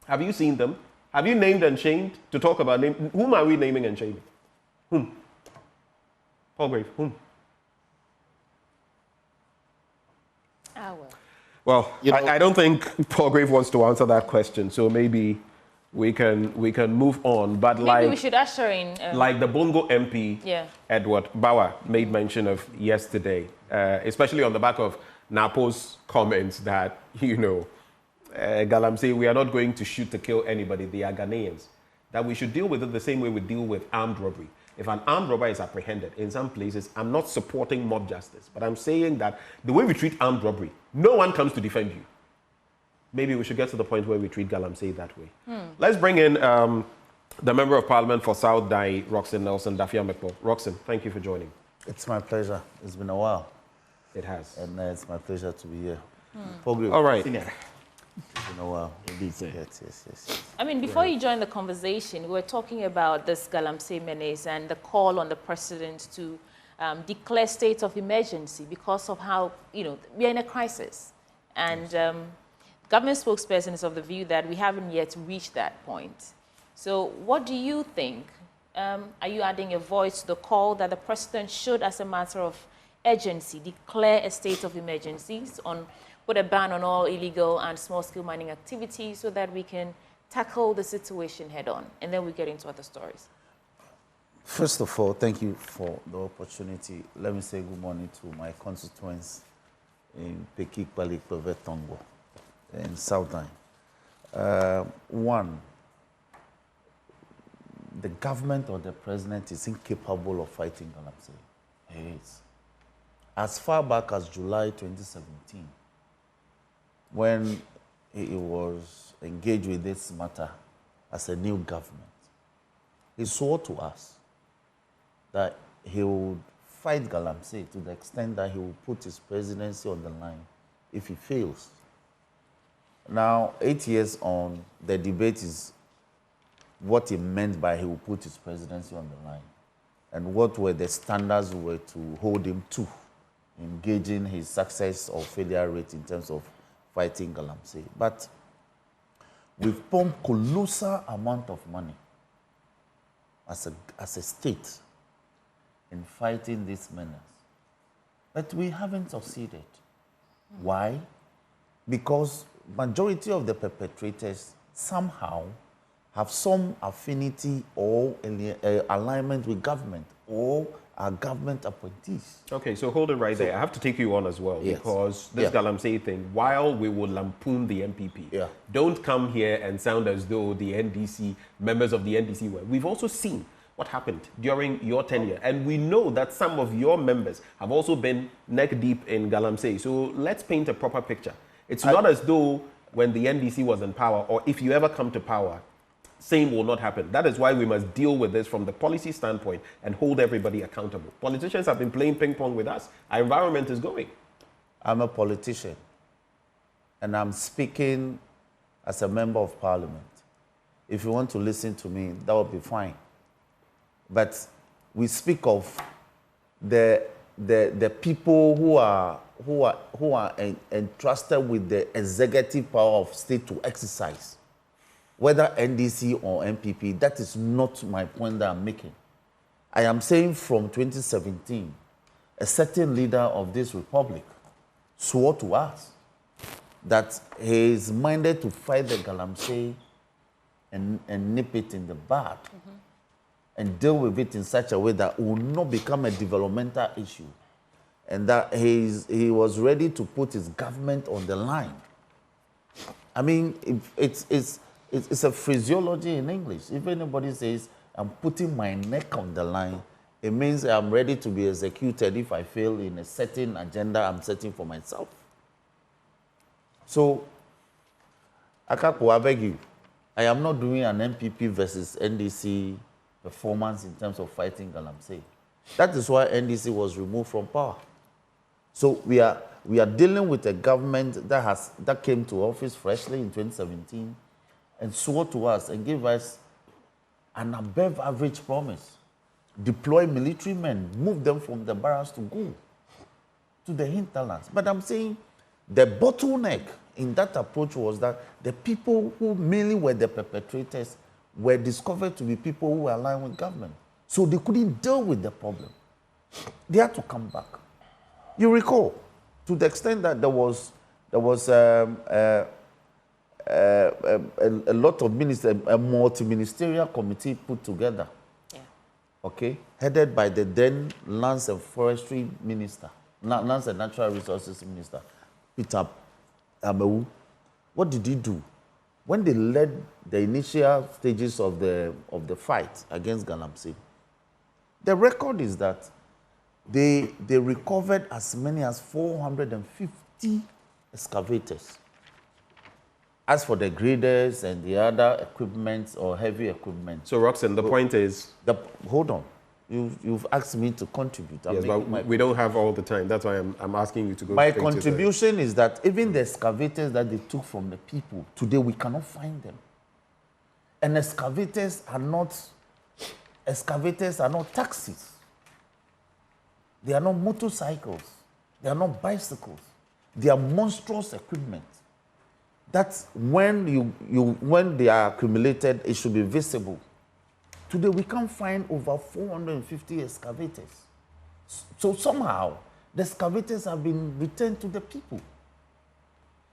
Speaker 2: Have you seen them? Have you named and shamed to talk about name? Whom are we naming and shaming? Whom? Paul Grave, whom? Well, I don't think Paul Grave wants to answer that question, so maybe we can move on. But
Speaker 1: maybe we should usher in
Speaker 2: like the Bongo MP, Edward Bauer made mention of yesterday, especially on the back of Napo's comments that, you know, Galamsey, we are not going to shoot to kill anybody, they are Ghanaians. That we should deal with it the same way we deal with armed robbery. If an armed robber is apprehended in some places, I'm not supporting mob justice, but I'm saying that the way we treat armed robbery, no one comes to defend you. Maybe we should get to the point where we treat Galamsey that way. Let's bring in the Member of Parliament for South Dai, Roxanne Nelson Dafia-Mekpo. Roxanne, thank you for joining.
Speaker 3: It's my pleasure. It's been a while.
Speaker 2: It has.
Speaker 3: And it's my pleasure to be here.
Speaker 2: All right.
Speaker 3: It's been a while. Yes.
Speaker 1: I mean, before you join the conversation, we were talking about this Galamsey menace and the call on the president to declare state of emergency because of how, you know, we are in a crisis. And government spokesperson is of the view that we haven't yet reached that point. So what do you think? Are you adding a voice to the call that the president should, as a matter of urgency, declare a state of emergencies, put a ban on all illegal and small-scale mining activities so that we can tackle the situation head-on? And then we get into other stories.
Speaker 3: First of all, thank you for the opportunity. Let me say good morning to my constituents in Pekik, Palik, Peve, Tongo, in South Dai. One, the government or the president is incapable of fighting Galamsey. It is. As far back as July 2017, when he was engaged with this matter as a new government, he swore to us that he would fight Galamsey to the extent that he would put his presidency on the line if he fails. Now, 8 years on, the debate is what he meant by he would put his presidency on the line and what were the standards we were to hold him to in gauging his success or failure rate in terms of fighting Galamsey. But we've pumped colossal amount of money as a state in fighting this menace. But we haven't succeeded. Why? Because majority of the perpetrators somehow have some affinity or alignment with government or are government appointees.
Speaker 2: Okay, so hold it right there. I have to take you on as well, because this Galamsey thing, while we will lampoon the MPP, don't come here and sound as though the NDC, members of the NDC were. We've also seen what happened during your tenure, and we know that some of your members have also been neck deep in Galamsey. So let's paint a proper picture. It's not as though when the NDC was in power, or if you ever come to power, same will not happen. That is why we must deal with this from the policy standpoint and hold everybody accountable. Politicians have been playing ping pong with us. Our environment is going.
Speaker 3: I'm a politician, and I'm speaking as a member of parliament. If you want to listen to me, that would be fine. But we speak of the people who are entrusted with the executive power of state to exercise, whether NDC or MPP. That is not my point that I'm making. I am saying from 2017, a certain leader of this republic swore to us that he is minded to fight the galamsey and nip it in the bud and deal with it in such a way that it will not become a developmental issue, and that he was ready to put his government on the line. I mean, it's a phraseology in English. If anybody says, I'm putting my neck on the line, it means I'm ready to be executed if I fail in a certain agenda I'm setting for myself. So, Akapo, I beg you, I am not doing an MPP versus NDC performance in terms of fighting galamsey. That is why NDC was removed from power. So we are dealing with a government that came to office freshly in 2017 and swore to us and gave us an above average promise. Deploy military men, move them from the barracks to go to the hinterlands. But I'm saying the bottleneck in that approach was that the people who mainly were the perpetrators were discovered to be people who were aligned with government. So they couldn't deal with the problem. They had to come back. You recall, to the extent that there was a lot of ministers, a multi-ministerial committee put together, okay, headed by the then Lands and Forestry Minister, Lands and Natural Resources Minister, Peter Amewu. What did he do? When they led the initial stages of the fight against galamsey, the record is that they recovered as many as 450 excavators. As for the graders and the other equipment or heavy equipment.
Speaker 2: So, Roxanne, the point is...
Speaker 3: Hold on. You've asked me to contribute.
Speaker 2: Yes, but we don't have all the time. That's why I'm asking you to go
Speaker 3: My contribution is that even the excavators that they took from the people, today we cannot find them. And excavators are not taxis. They are not motorcycles. They are not bicycles. They are monstrous equipment. That's when they are accumulated, it should be visible. Today, we can't find over 450 excavators. So somehow, the excavators have been returned to the people.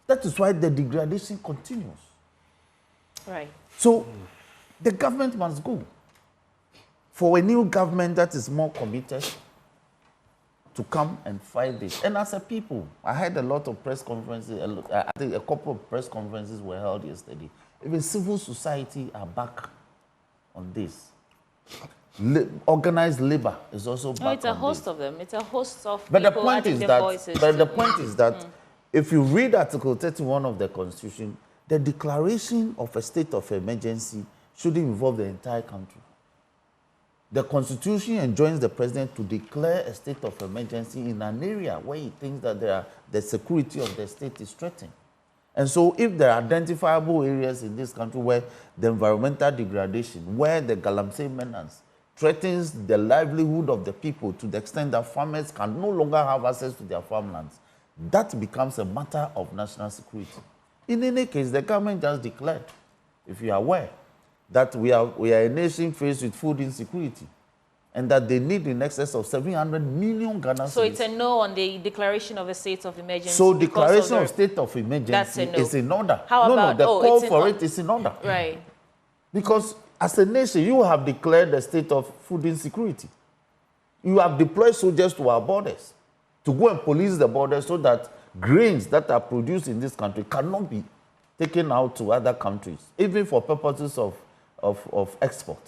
Speaker 3: That is why the degradation continues.
Speaker 1: Right.
Speaker 3: So the government must go. For a new government that is more committed to come and fight this. And as a people, I had a lot of press conferences. I think a couple of press conferences were held yesterday. Even civil society are back on this. Organized labor is also back on this.
Speaker 1: It's a host of them. It's a host of
Speaker 3: but
Speaker 1: people
Speaker 3: the point
Speaker 1: adding
Speaker 3: is
Speaker 1: their
Speaker 3: that,
Speaker 1: voices.
Speaker 3: But the point is that if you read Article 31 of the Constitution, the declaration of a state of emergency shouldn't involve the entire country. The Constitution enjoins the president to declare a state of emergency in an area where he thinks that the security of the state is threatened. And so if there are identifiable areas in this country where the environmental degradation, where the galamsey menace threatens the livelihood of the people to the extent that farmers can no longer have access to their farmlands, that becomes a matter of national security. In any case, the government just declared, if you are aware, that we are a nation faced with food insecurity and that they need in excess of 700 million Ghana cedis.
Speaker 1: So it's a no on the declaration of a state of emergency.
Speaker 3: So declaration of state of emergency is in order.
Speaker 1: How about
Speaker 3: the call for it is in order.
Speaker 1: Right.
Speaker 3: Because as a nation, you have declared a state of food insecurity. You have deployed soldiers to our borders to go and police the borders so that grains that are produced in this country cannot be taken out to other countries, even for purposes of export.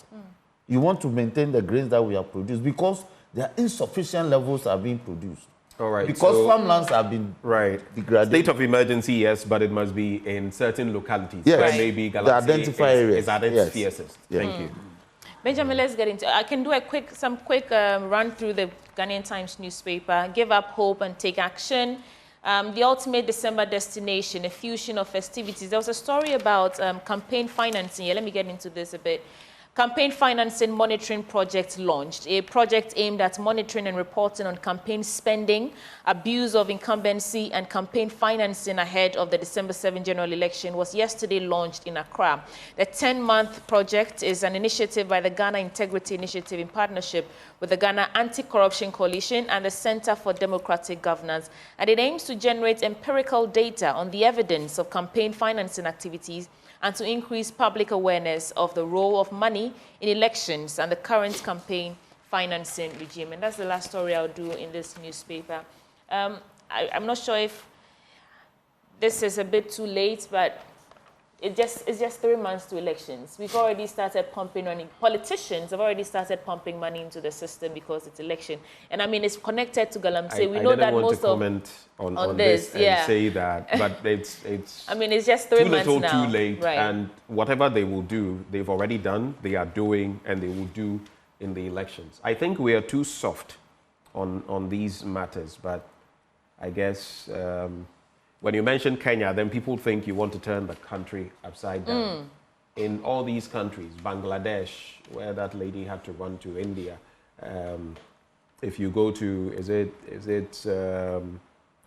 Speaker 3: You want to maintain the grains that we have produced because there are insufficient levels are being produced.
Speaker 2: All right.
Speaker 3: Because farmlands have been degraded.
Speaker 2: State of emergency, yes, but it must be in certain localities where maybe
Speaker 3: the identified areas
Speaker 2: is at its fiercest. Thank you.
Speaker 1: Benjamin, let's get into it. I can do some quick run through the Ghanaian Times newspaper. Give up hope and take action. The ultimate December destination, a fusion of festivities. There was a story about campaign financing. Let me get into this a bit. Campaign Financing Monitoring Project launched. A project aimed at monitoring and reporting on campaign spending, abuse of incumbency, and campaign financing ahead of the December 7 general election was yesterday launched in Accra. The 10-month project is an initiative by the Ghana Integrity Initiative in partnership with the Ghana Anti-Corruption Coalition and the Center for Democratic Governance, and it aims to generate empirical data on the evidence of campaign financing activities and to increase public awareness of the role of money in elections and the current campaign financing regime. And that's the last story I'll do in this newspaper. I'm not sure if this is a bit too late, but it's just 3 months to elections. We've already started pumping money. Politicians have already started pumping money into the system because it's election. And I mean, it's connected to Galamsey. We know that most of...
Speaker 2: I didn't want to comment on this and say that, but it's
Speaker 1: I mean, it's just 3 months now.
Speaker 2: Too little, too late.
Speaker 1: Right.
Speaker 2: And whatever they will do, they've already done, they are doing, and they will do in the elections. I think we are too soft on these matters, but I guess... when you mention Kenya, then people think you want to turn the country upside down. In all these countries, Bangladesh, where that lady had to run to, India. If you go to, is it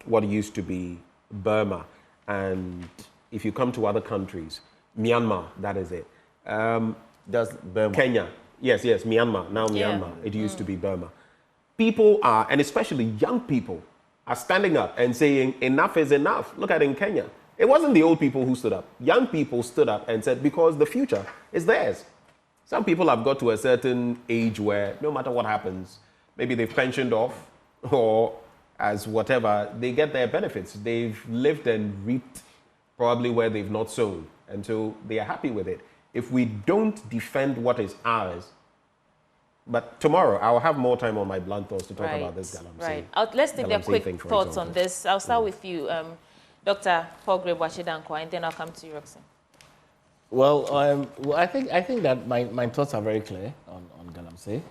Speaker 2: what used to be Burma? And if you come to other countries, Myanmar, that is it.
Speaker 3: That's Burma.
Speaker 2: Kenya, yes, Myanmar, now Myanmar. Yeah. It used to be Burma. People are, and especially young people, are standing up and saying, enough is enough. Look at in Kenya. It wasn't the old people who stood up. Young people stood up and said, because the future is theirs. Some people have got to a certain age where no matter what happens, maybe they've pensioned off or as whatever, they get their benefits. They've lived and reaped probably where they've not sown. And so they are happy with it. If we don't defend what is ours, but tomorrow, I'll have more time on my blunt thoughts to talk about this Galamsey.
Speaker 1: Right. Let's take their quick thoughts on this. I'll start with you, Dr. Paul Grebe-Washidankwa, and then I'll come to you, Roxanne.
Speaker 22: Well, I think that my thoughts are very clear on Galamsey.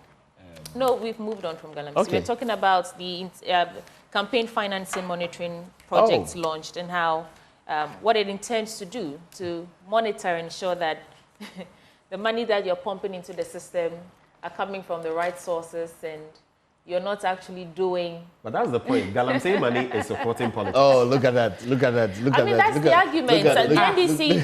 Speaker 1: No, we've moved on from Galamsey.
Speaker 22: Okay.
Speaker 1: We're talking about the campaign financing monitoring project launched and how what it intends to do to monitor and ensure that the money that you're pumping into the system are coming from the right sources and you're not actually doing...
Speaker 2: But that's the point. Galamsey money is supporting politics.
Speaker 22: Oh, look at that. Look at that. Look at that.
Speaker 1: That's the argument. And the NDC, will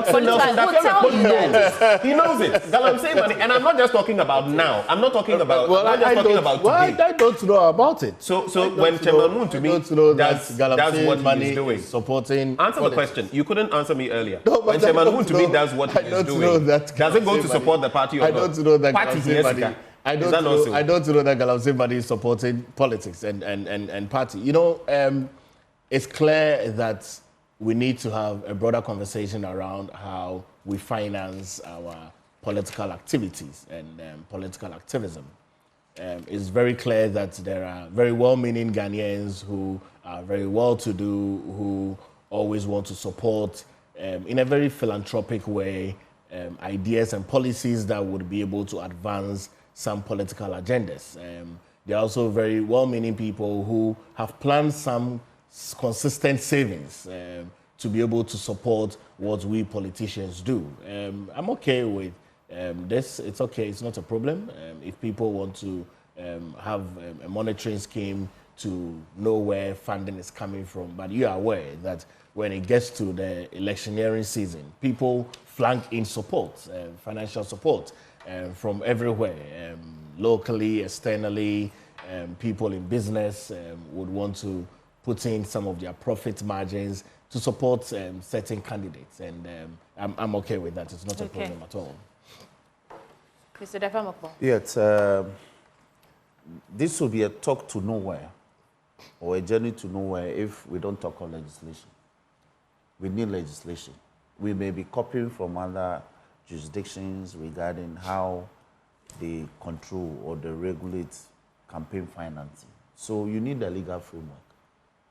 Speaker 1: tell you that.
Speaker 2: He knows it. Galamsey money. And I'm not just talking about now. I'm not talking about...
Speaker 22: Well,
Speaker 2: I'm not just talking about today.
Speaker 22: I don't know about it.
Speaker 2: So when Chairman Moon to me that's what
Speaker 22: money
Speaker 2: he's doing.
Speaker 22: Supporting
Speaker 2: answer the question. You couldn't answer me earlier.
Speaker 22: No,
Speaker 2: when Chairman Moon to me does what he's doing, does it go to support the party or not?
Speaker 22: I don't know that
Speaker 2: Galamsey money. I don't
Speaker 22: know that Galamsey money is supporting politics and party. You know, it's clear that we need to have a broader conversation around how we finance our political activities and political activism. It's very clear that there are very well-meaning Ghanaians who are very well-to-do, who always want to support, in a very philanthropic way, ideas and policies that would be able to advance some political agendas. There are also very well-meaning people who have planned some consistent savings to be able to support what we politicians do. I'm okay with this. It's okay. It's not a problem. If people want to have a monitoring scheme to know where funding is coming from, but you are aware that when it gets to the electioneering season, people flank in support, financial support, from everywhere, locally, externally, people in business would want to put in some of their profit margins to support certain candidates, and I'm okay with that. It's not a problem at all.
Speaker 1: Mr. Dafamokpo.
Speaker 3: Yes, this will be a talk to nowhere or a journey to nowhere if we don't talk on legislation. We need legislation. We may be copying from other jurisdictions regarding how they control or they regulate campaign financing. So you need a legal framework.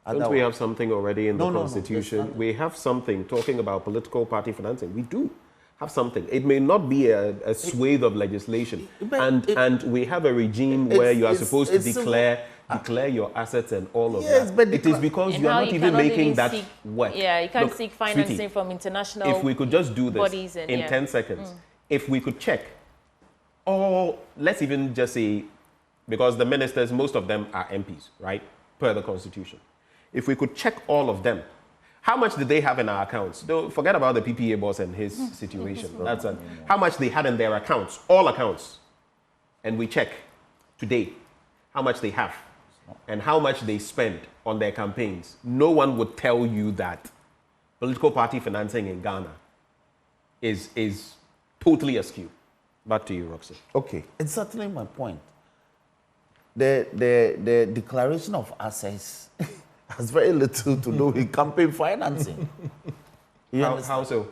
Speaker 2: Don't we have something already in the Constitution? We have something talking about political party financing. We do have something. It may not be a swathe of legislation. And we have a regime where you are supposed to declare your assets and all of that. But it is because you are not even making that work.
Speaker 1: Yeah, you can't seek financing from international
Speaker 2: if we could just do this
Speaker 1: bodies
Speaker 2: in 10 seconds. if we could check all, let's even just say, because the ministers, most of them are MPs, right, per the Constitution. If we could check all of them, how much did they have in our accounts? Don't forget about the PPA boss and his situation. That's how much they had in their accounts, all accounts. And we check today how much they have and how much they spend on their campaigns. No one would tell you that political party financing in Ghana is totally askew. Back to you, Roxy.
Speaker 3: Okay, it's certainly my point. The declaration of assets has very little to do with campaign financing.
Speaker 2: How so?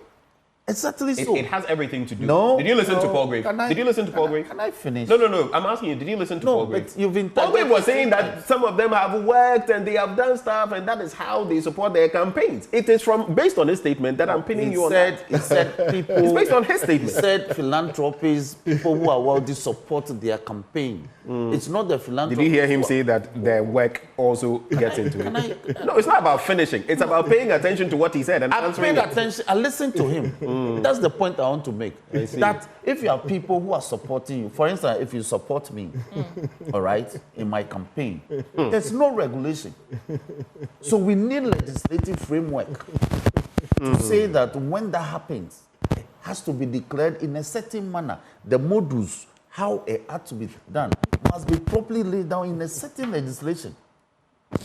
Speaker 3: It's certainly so.
Speaker 2: It has everything to do.
Speaker 3: No.
Speaker 2: Did you listen to Paul Grave? Did you listen to Paul Grave?
Speaker 3: Can I finish?
Speaker 2: No. I'm asking you, did you listen to Paul Grave?
Speaker 3: But you've been
Speaker 2: Paul Grave was saying that some of them have worked and they have done stuff, and that is how they support their campaigns. It is based on his statement that I'm pinning you on that.
Speaker 3: He said people...
Speaker 2: It's based on his statement.
Speaker 3: He said philanthropies, people who are wealthy support their campaign. It's not the philanthropy.
Speaker 2: Did you hear him say that their work also gets into it? No, it's not about finishing. It's about paying attention to what he said and answering.
Speaker 3: I paid attention. I listened to him. That's the point I want to make. That if you have people who are supporting you, for instance, if you support me, all right, in my campaign, there's no regulation. So we need legislative framework to say that when that happens, it has to be declared in a certain manner. The modus, how it had to be done, must be properly laid down in a certain legislation.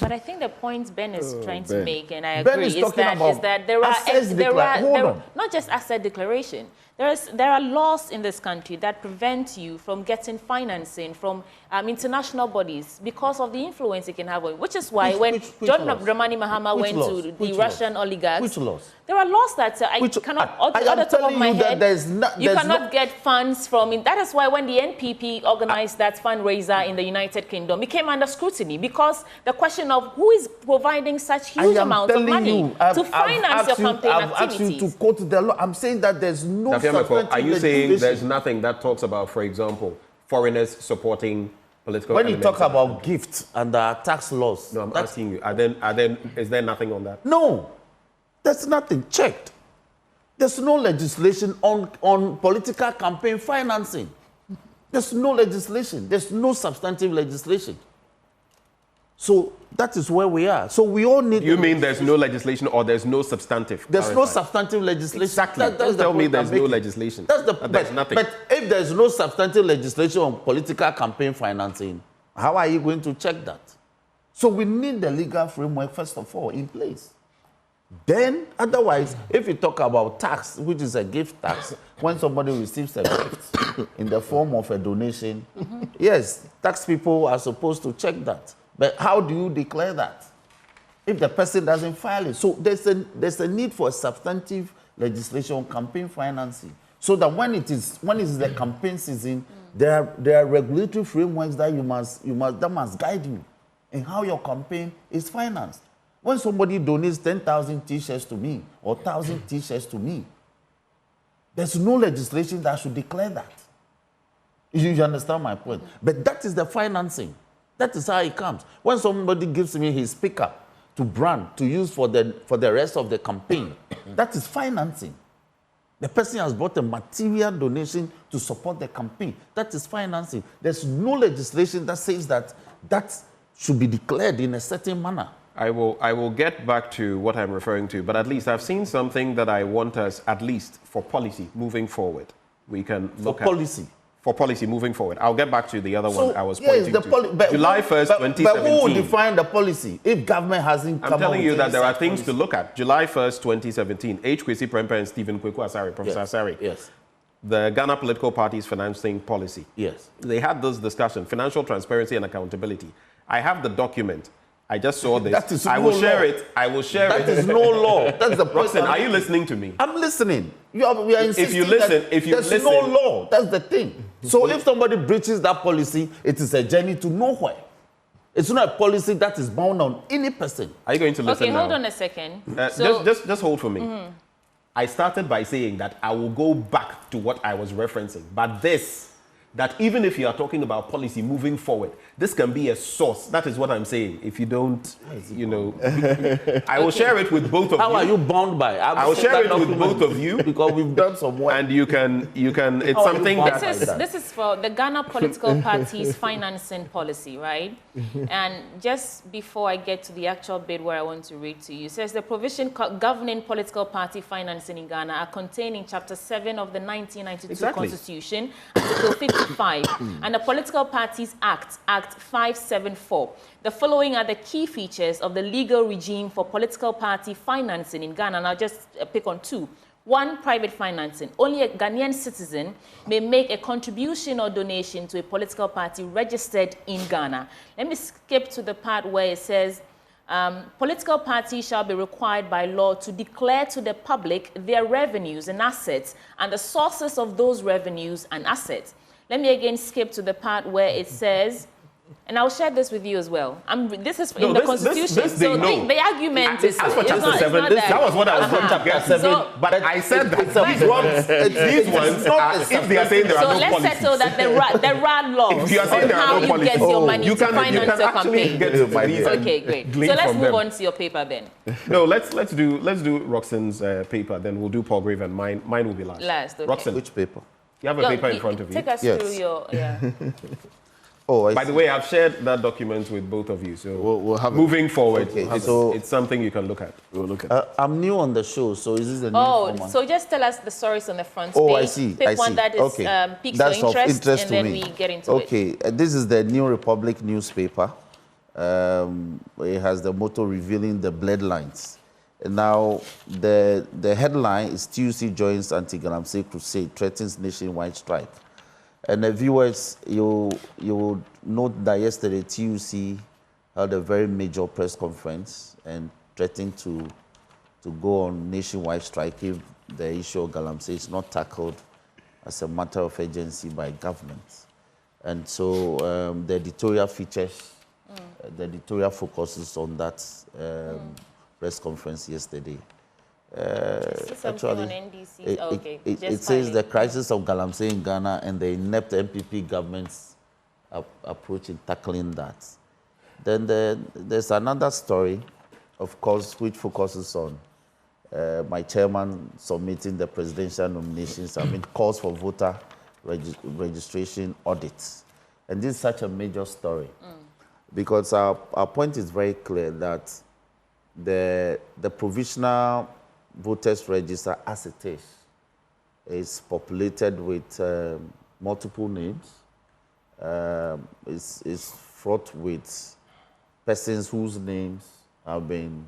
Speaker 1: But I think the point Ben is trying to make, and I
Speaker 3: Ben
Speaker 1: agree, is that there are not just asset declaration. There are laws in this country that prevent you from getting financing from international bodies because of the influence it can have on, which is why when John Dramani Mahama went to the Russian oligarchs,
Speaker 3: which laws?
Speaker 1: There are laws that I cannot, on the top of my head, you cannot get funds from it. That is why when the NPP organized that fundraiser in the United Kingdom, it came under scrutiny because the question of who is providing such huge amounts of money to finance your campaign activities.
Speaker 3: I've asked you to quote the law. I'm saying that there's no substantive
Speaker 2: Are you saying there's nothing that talks about, for example, foreigners supporting political
Speaker 3: when you talk about gifts and tax laws?
Speaker 2: No, I'm asking you, is there nothing on that?
Speaker 3: No. There's nothing checked. There's no legislation on political campaign financing. There's no legislation. There's no substantive legislation. So that is where we are. So we all need...
Speaker 2: You mean there's no legislation or there's no substantive?
Speaker 3: There's no substantive legislation.
Speaker 2: Exactly. Don't tell me there's no legislation. There's nothing.
Speaker 3: But if there's no substantive legislation on political campaign financing, how are you going to check that? So we need the legal framework, first of all, in place. Then, otherwise, if you talk about tax, which is a gift tax, when somebody receives a gift in the form of a donation, yes, tax people are supposed to check that. But how do you declare that if the person doesn't file it? So there's a need for a substantive legislation on campaign financing, so that when it is the campaign season, there are regulatory frameworks that must guide you in how your campaign is financed. When somebody donates 10,000 T-shirts to me or 1,000 T-shirts to me, there's no legislation that should declare that. You understand my point? But that is the financing. That is how it comes. When somebody gives me his speaker to brand, to use for the rest of the campaign, that is financing. The person has brought a material donation to support the campaign. That is financing. There's no legislation that says that should be declared in a certain manner.
Speaker 2: I will get back to what I'm referring to, but at least I've seen something that I want us, at least for policy moving forward, we can look at. For policy moving forward. I'll get back to the other one I was pointing to. July 1st, 2017.
Speaker 3: But who will define the policy if government hasn't come up with...
Speaker 2: I'm telling you that there are things to look at. July 1st, 2017, H. Kwesi Prempeh and Stephen Kweku Asare, Professor Asare.
Speaker 3: Yes.
Speaker 2: The Ghana political parties financing policy.
Speaker 3: Yes.
Speaker 2: They had this discussion, financial transparency and accountability. I have the document. I just saw this. I will share it.
Speaker 3: That is no law. That's the
Speaker 2: Roxanne, are you listening to me?
Speaker 3: I'm listening. We are insisting
Speaker 2: if you listen,
Speaker 3: there's no law. That's the thing. So if somebody breaches that policy, it is a journey to nowhere. It's not a policy that is bound on any person.
Speaker 2: Are you going to listen now?
Speaker 1: Okay, hold on a second.
Speaker 2: Just hold for me. I started by saying that I will go back to what I was referencing. But this that even if you are talking about policy moving forward, this can be a source. That is what I'm saying. If you don't, you know, I will share it with both of you.
Speaker 3: How are you bound by?
Speaker 2: I will share it with both of you
Speaker 3: because we've done some work.
Speaker 2: And you can. It's something that
Speaker 1: this is for the Ghana political parties financing policy, right? And just before I get to the actual bit where I want to read to you, it says the provision governing political party financing in Ghana are contained in Chapter 7 of the 1992 Constitution, Article 55, and the Political Parties Act, Act 574. The following are the key features of the legal regime for political party financing in Ghana, and I'll just pick on two. One, private financing. Only a Ghanaian citizen may make a contribution or donation to a political party registered in Ghana. Let me skip to the part where it says, political parties shall be required by law to declare to the public their revenues and assets and the sources of those revenues and assets. Let me again skip to the part where it says, and I'll share this with you as well. This is in the Constitution. So the argument is
Speaker 2: as for Chapter 7. That was what I was going to get. So, but I said that these ones, if they are saying there are no policies.
Speaker 1: So let's settle that there are laws
Speaker 2: if you are saying there
Speaker 1: on
Speaker 2: are
Speaker 1: how
Speaker 2: no
Speaker 1: you get your money to finance your campaign. Okay, great. So let's move on to your paper then.
Speaker 2: No, let's do Roxanne's paper. Then we'll do Paul Grave, and mine will be last.
Speaker 1: Okay.
Speaker 2: Roxanne,
Speaker 3: which paper?
Speaker 2: You have a paper in front of you.
Speaker 1: Take us through your
Speaker 3: Oh,
Speaker 2: by the way, I've shared that document with both of you, so we'll have moving forward, it's something you can look at.
Speaker 22: We'll look at.
Speaker 3: I'm new on the show, so is this the new format?
Speaker 1: So just tell us the stories on the front page.
Speaker 3: Oh, I see.
Speaker 1: Pick one that is piques your interest, and then we get into it.
Speaker 3: Okay, this is the New Republic newspaper. It has the motto revealing the bloodlines. Now, the headline is TUC joins anti-Galamsey crusade, threatens nationwide strike. And the viewers, you will note that yesterday TUC held a very major press conference and threatened to go on nationwide strike if the issue of Galamsey is not tackled as a matter of urgency by government. And so the editorial features, the editorial focuses on that press conference yesterday.
Speaker 1: Actually, on NDC?
Speaker 3: It says the crisis of Galamsey in Ghana and the inept MPP government's approach in tackling that. Then there's another story, of course, which focuses on my chairman submitting the presidential nominations. Calls for voter registration audits. And this is such a major story because our point is very clear that the provisional voters register as it is populated with multiple names. It's fraught with persons whose names have been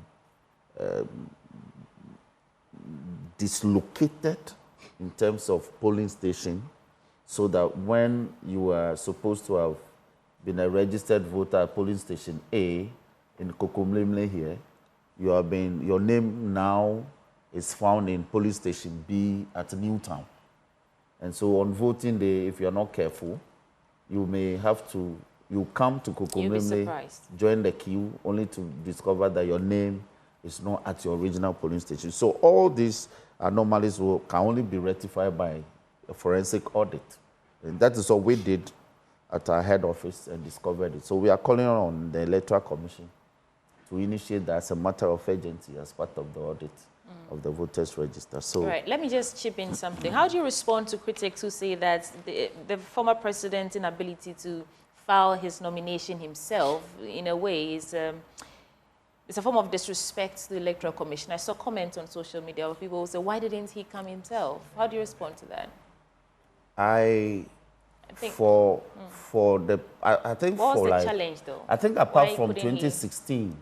Speaker 3: dislocated in terms of polling station, so that when you are supposed to have been a registered voter at polling station A in Coco here, your name now is found in police station B at Newtown. And so on voting day, if you're not careful, you may have to, you come to Kokomlemle, join the queue, only to discover that your name is not at your original polling station. So all these anomalies can only be rectified by a forensic audit. And that is what we did at our head office and discovered it. So we are calling on the Electoral Commission to initiate that as a matter of urgency as part of the audit of the voters register. So,
Speaker 1: right, let me just chip in something. How do you respond to critics who say that the former president's inability to file his nomination himself, in a way, is it's a form of disrespect to the Electoral Commission? I saw comments on social media where people say, why didn't he come himself? How do you respond to that?
Speaker 3: I think what was the challenge, though? I think apart from 2016,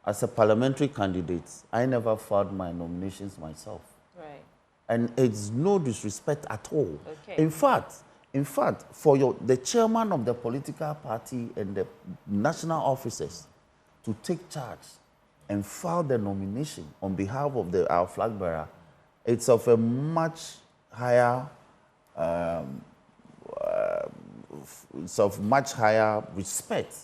Speaker 3: as a parliamentary candidate, I never filed my nominations myself.
Speaker 1: Right.
Speaker 3: And it's no disrespect at all.
Speaker 1: Okay.
Speaker 3: In fact, for the chairman of the political party and the national officers to take charge and file the nomination on behalf of our flag bearer, it's of a much higher respect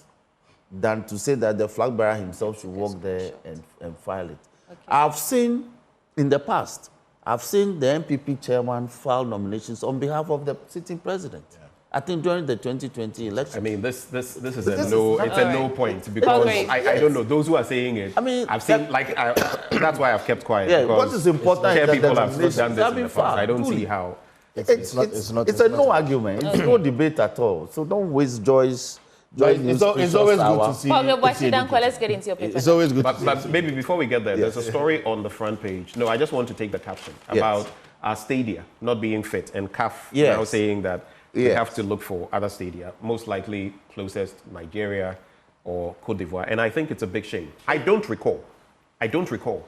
Speaker 3: than to say that the flag bearer himself should walk there and file it. Okay. I've seen, in the past, the MPP chairman file nominations on behalf of the sitting president. Yeah. I think during the 2020 election.
Speaker 2: I mean, this is a no. It's a no point because I don't know those who are saying it. I mean, I've seen that's why I've kept quiet.
Speaker 3: Yeah, what is important is that
Speaker 2: people have done this in the
Speaker 3: been
Speaker 2: past. I don't see how.
Speaker 3: It's a no argument. It's no debate at all. So don't waste Joy's.
Speaker 22: It's always good to see.
Speaker 1: Let's get into your paper.
Speaker 22: It's always good.
Speaker 2: But maybe before we get there, there's a story on the front page. No, I just want to take the caption about our stadia not being fit, and CAF now saying that we have to look for other stadia, most likely closest Nigeria or Cote d'Ivoire. And I think it's a big shame. I don't recall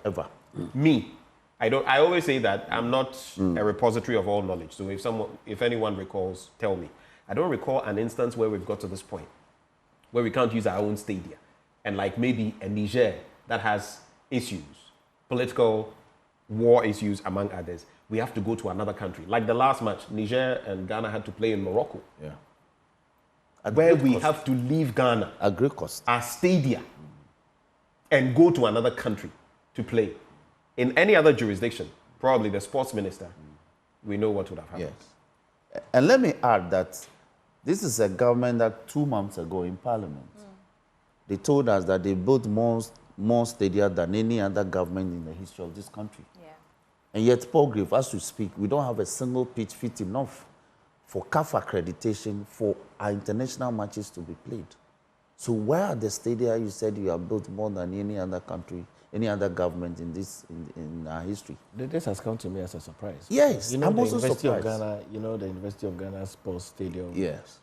Speaker 3: ever.
Speaker 2: Me. I always say that I'm not a repository of all knowledge. So if anyone recalls, tell me. I don't recall an instance where we've got to this point where we can't use our own stadia. And like maybe a Niger that has issues, political war issues among others, we have to go to another country. Like the last match, Niger and Ghana had to play in Morocco.
Speaker 3: Yeah.
Speaker 2: Where we have to leave Ghana,
Speaker 3: at great cost,
Speaker 2: our stadia, and go to another country to play. In any other jurisdiction, probably the sports minister, we know what would have happened.
Speaker 3: Yes. And let me add that this is a government that 2 months ago in Parliament, they told us that they built more stadia than any other government in the history of this country. Yeah. And yet, Paul Grave, as we speak, we don't have a single pitch fit enough for CAF accreditation for our international matches to be played. So where are the stadia you said you have built more than any other country, any other government in our history?
Speaker 22: This has come to me as a surprise.
Speaker 3: Yes, I'm also surprised.
Speaker 22: The University of Ghana Sports Stadium.
Speaker 3: Yes.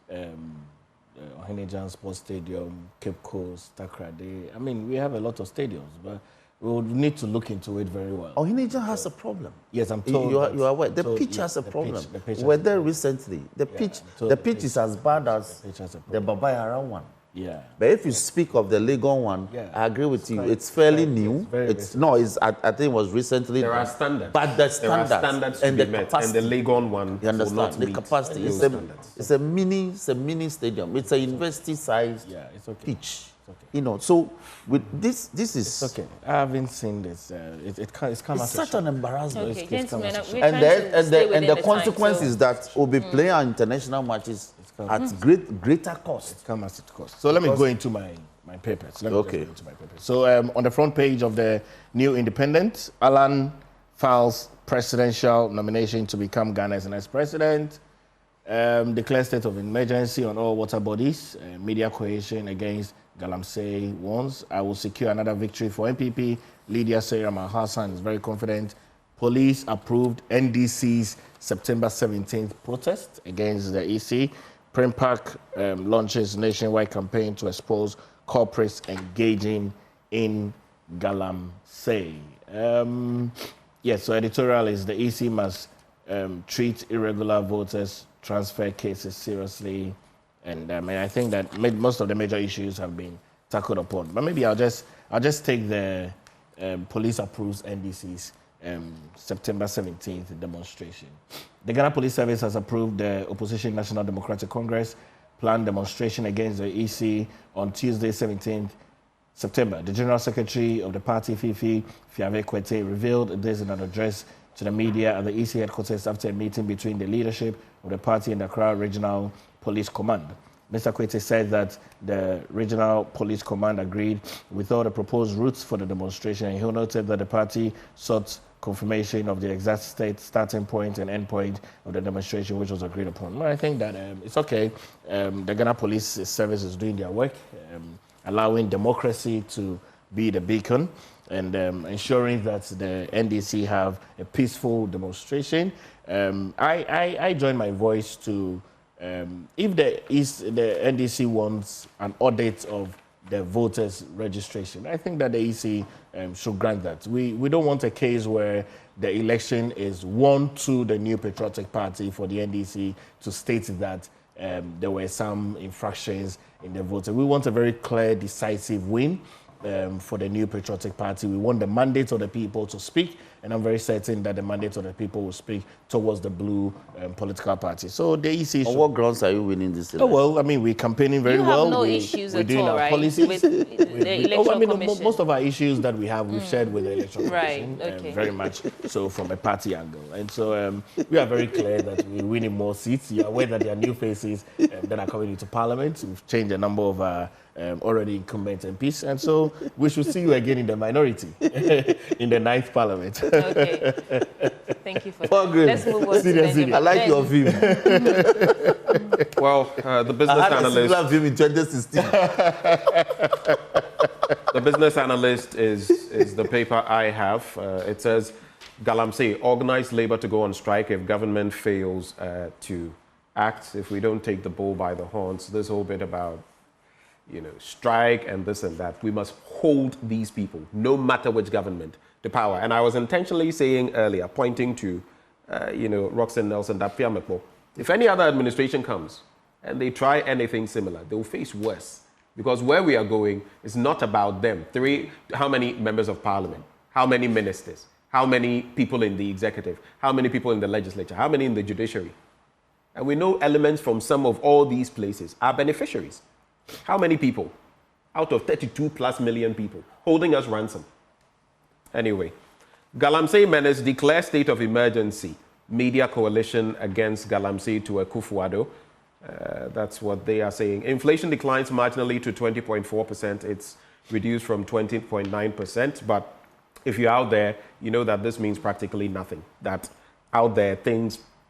Speaker 22: Ohenijan Sports Stadium, Cape Coast, Takrade. I mean, we have a lot of stadiums, but we would need to look into it very well.
Speaker 3: Ohenijan has a problem.
Speaker 22: Yes, I'm told.
Speaker 3: You are aware. The pitch has a problem. We were there recently. The pitch is as bad as the Babayara one.
Speaker 22: Yeah.
Speaker 3: But if you speak of the Legon one, I agree with you. It's fairly new. I think it was recently.
Speaker 2: There are standards.
Speaker 3: But the standards
Speaker 2: and the capacity. And the Legon one.
Speaker 3: You understand? The capacity. It's a mini stadium. It's a university-sized pitch. Okay. So with this is...
Speaker 22: It's okay. I haven't seen this. It's come
Speaker 3: as such an embarrassment.
Speaker 1: Okay, gentlemen,
Speaker 3: and the consequence is that we'll be playing our international matches at greater cost.
Speaker 22: It's come as it costs. So let me go into my papers. So on the front page of the New Independent, Alan files presidential nomination to become Ghana's next president. Declares state of emergency on all water bodies. Media coalition against Galamsey warns, I will secure another victory for MPP. Lydia Sarah Hassan is very confident. Police approved NDC's September 17th protest against the EC. Prem Park launches nationwide campaign to expose corporates engaging in Galamsey. So editorial is the EC must treat irregular voters transfer cases seriously. And I think that most of the major issues have been tackled upon. But maybe I'll just take the police approves NDC's September 17th demonstration. The Ghana Police Service has approved the Opposition National Democratic Congress planned demonstration against the EC on Tuesday, 17th September. The General Secretary of the party, Fifi Fiave Kwete, revealed this in an address to the media at the EC headquarters after a meeting between the leadership of the party and the Accra Regional Police Command. Mr. Kwete said that the Regional Police Command agreed with all the proposed routes for the demonstration, and he noted that the party sought confirmation of the exact starting point and end point of the demonstration, which was agreed upon. Well, I think that it's okay. The Ghana Police Service is doing their work, allowing democracy to be the beacon and ensuring that the NDC have a peaceful demonstration. I join my voice to if the NDC wants an audit of the voters' registration, I think that the EC should grant that. We don't want a case where the election is won to the New Patriotic Party for the NDC to state that there were some infractions in the voter. We want a very clear, decisive win for the New Patriotic Party. We want the mandate of the people to speak and I'm very certain that the mandate of the people will speak towards the blue political party. So the EC...
Speaker 3: On what grounds are you winning this election?
Speaker 22: Oh, well, I mean, we're campaigning very well.
Speaker 1: You have no issues
Speaker 22: we're
Speaker 1: at
Speaker 22: doing
Speaker 1: all,
Speaker 22: our
Speaker 1: right?
Speaker 22: policies.
Speaker 1: With the Electoral Commission.
Speaker 22: Most of our issues that we have, we've shared with the Electoral Commission.
Speaker 1: Right, okay.
Speaker 22: Very much so from a party angle. And so we are very clear that we're winning more seats. You're aware that there are new faces that are coming into Parliament. We've changed a number of already incumbent MPs. And so we should see you again in the minority in the 9th Parliament.
Speaker 1: Okay. Thank you for that. Let's move on to the
Speaker 3: I like your view.
Speaker 2: Well, the business analyst...
Speaker 3: I view in 2016.
Speaker 2: The business analyst is the paper I have. It says, Galamsey, organized labor to go on strike if government fails to act, if we don't take the bull by the horns. This whole bit about, strike and this and that. We must hold these people, no matter which government, to power. And I was intentionally saying earlier, pointing to, Roxanne Nelson, Dapia Mekmo. If any other administration comes and they try anything similar, they will face worse. Because where we are going is not about them. How many members of parliament? How many ministers? How many people in the executive? How many people in the legislature? How many in the judiciary? And we know elements from some of all these places are beneficiaries. How many people out of 32 plus million people holding us ransom? Anyway, Galamsey menace declares state of emergency. Media coalition against Galamsey to Akufo-Addo. That's what they are saying. Inflation declines marginally to 20.4%. It's reduced from 20.9%. But if you're out there, you know that this means practically nothing. That out there,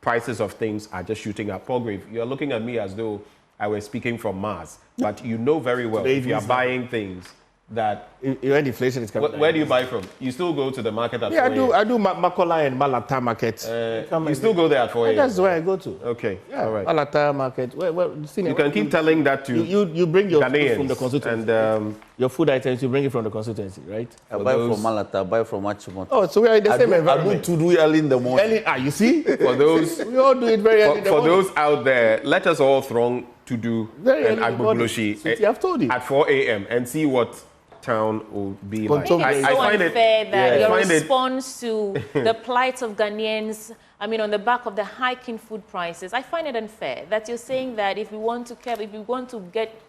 Speaker 2: prices of things are just shooting up. Paul Grave, you're looking at me as though I was speaking from Mars. But you know very well if you're buying things that...
Speaker 22: When inflation is coming...
Speaker 2: Where do you buy from? You still go to the market at 4
Speaker 22: a.m.? I do Makola and Malata market.
Speaker 2: You still go there at 4 a.m.?
Speaker 22: That's where I go to.
Speaker 2: Okay,
Speaker 22: yeah,
Speaker 2: all right.
Speaker 22: Malata market.
Speaker 2: You can keep telling that to
Speaker 22: you bring your
Speaker 2: Ghanaians
Speaker 22: food from the constituency. And your food items, you bring it from the constituency, right?
Speaker 3: I buy from Malata, I buy from Achimota.
Speaker 22: Oh, so we are in the same environment.
Speaker 3: I do early in the morning.
Speaker 22: You see?
Speaker 2: For those...
Speaker 22: we all do it very early in the morning.
Speaker 2: For those out there, let us all throng to do an Agbogloshi at 4 a.m. and see what town will be like.
Speaker 1: I find it unfair that your response to the plight of Ghanaians, on the back of the hike in food prices, I find it unfair that you're saying that if we want to get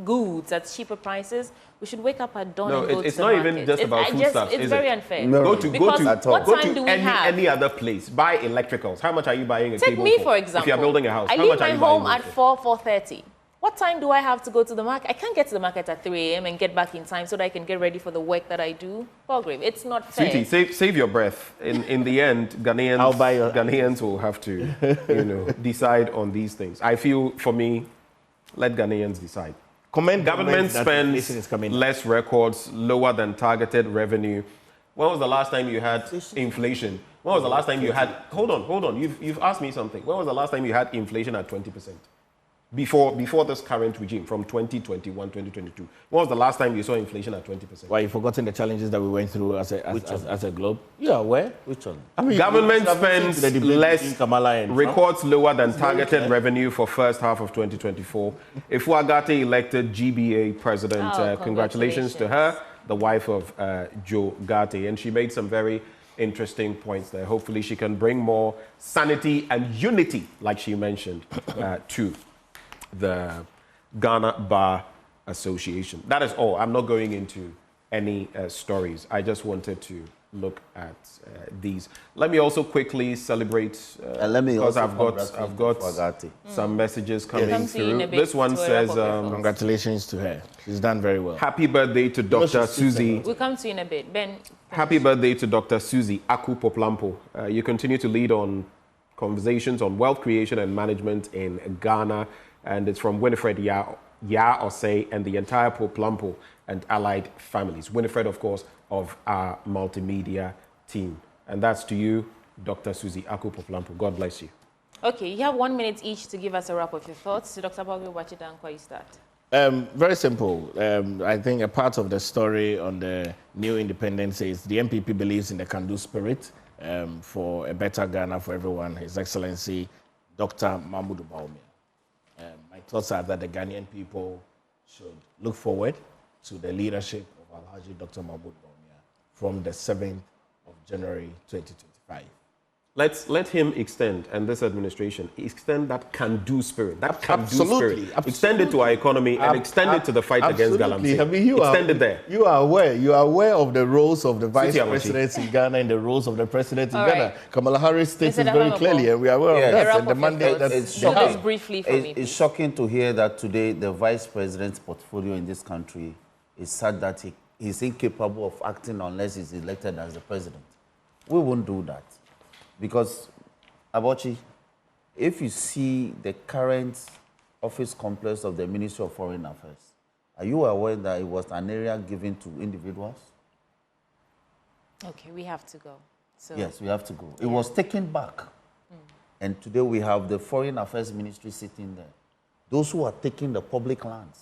Speaker 1: goods at cheaper prices, we should wake up at dawn and go to the market.
Speaker 2: It's not even just about foodstuffs,
Speaker 1: It's very unfair.
Speaker 2: Go to
Speaker 1: have?
Speaker 2: any other place. Buy electricals. How much are you buying a cable
Speaker 1: Take me, for example.
Speaker 2: If you're building a house,
Speaker 1: I leave my home at 4:30. What time do I have to go to the market? I can't get to the market at 3 a.m. and get back in time so that I can get ready for the work that I do. Paul Grave, it's not fair.
Speaker 2: Sweetie, save your breath. In the end, Ghanaians will have to, decide on these things. I feel, for me, let Ghanaians decide. Government spends less records, lower than targeted revenue. When was the last time you had inflation? When was the last time you had... Hold on. You've asked me something. When was the last time you had inflation at 20%? Before this current regime, from 2021, 2022. When was the last time you saw inflation at 20%?
Speaker 22: Why, you've forgotten the challenges that we went through as a globe? You are aware?
Speaker 3: Which one?
Speaker 2: Government spends less, records lower than targeted revenue for first half of 2024. Ifuagate elected GBA president. Congratulations to her, the wife of Joe Gate. And she made some very interesting points there. Hopefully she can bring more sanity and unity, like she mentioned, to the Ghana Bar Association. That is all. I'm not going into any stories. I just wanted to look at these. Let me also quickly celebrate because I've got some messages coming through. This one says,
Speaker 22: congratulations to her. She's done very well.
Speaker 2: Happy birthday to Dr. Susie.
Speaker 1: We'll come to you in a bit. Ben.
Speaker 2: Happy birthday to Dr. Susie Akufo-Addo. You continue to lead on conversations on wealth creation and management in Ghana. And it's from Winifred Ya Osei and the entire Poplampo and allied families. Winifred, of course, of our multimedia team. And that's to you, Dr. Susie Akufo-Addo. God bless you.
Speaker 1: Okay, you have 1 minute each to give us a wrap of your thoughts. So Dr. Bagwe, watch it down before you start.
Speaker 22: Very simple. I think a part of the story on the new independence is the MPP believes in the can-do spirit for a better Ghana for everyone. His Excellency, Dr. Mahmoud Bawumia. My thoughts are that the Ghanaian people should look forward to the leadership of Alhaji Dr. Mahmoud Bawumia from the 7th of January 2025.
Speaker 2: Let him extend, and this administration, extend that can-do spirit. That can-do
Speaker 22: Absolutely,
Speaker 2: spirit. Extend it to our economy and extend it to the fight against galamsey.
Speaker 22: I mean, extend
Speaker 2: it there.
Speaker 22: You are aware of the roles of the vice presidents in Ghana and the roles of the president in Ghana. Kamala Harris states it very clearly, and we are aware of that. And the mandate that
Speaker 1: it's shocking. Briefly for me.
Speaker 3: It's shocking to hear that today the vice president's portfolio in this country is such that he's incapable of acting unless he's elected as the president. We won't do that. Because, Abochi, if you see the current office complex of the Ministry of Foreign Affairs, are you aware that it was an area given to individuals?
Speaker 1: Okay, we have to go. So,
Speaker 3: yes, we have to go. It was taken back. And today we have the Foreign Affairs Ministry sitting there. Those who are taking the public lands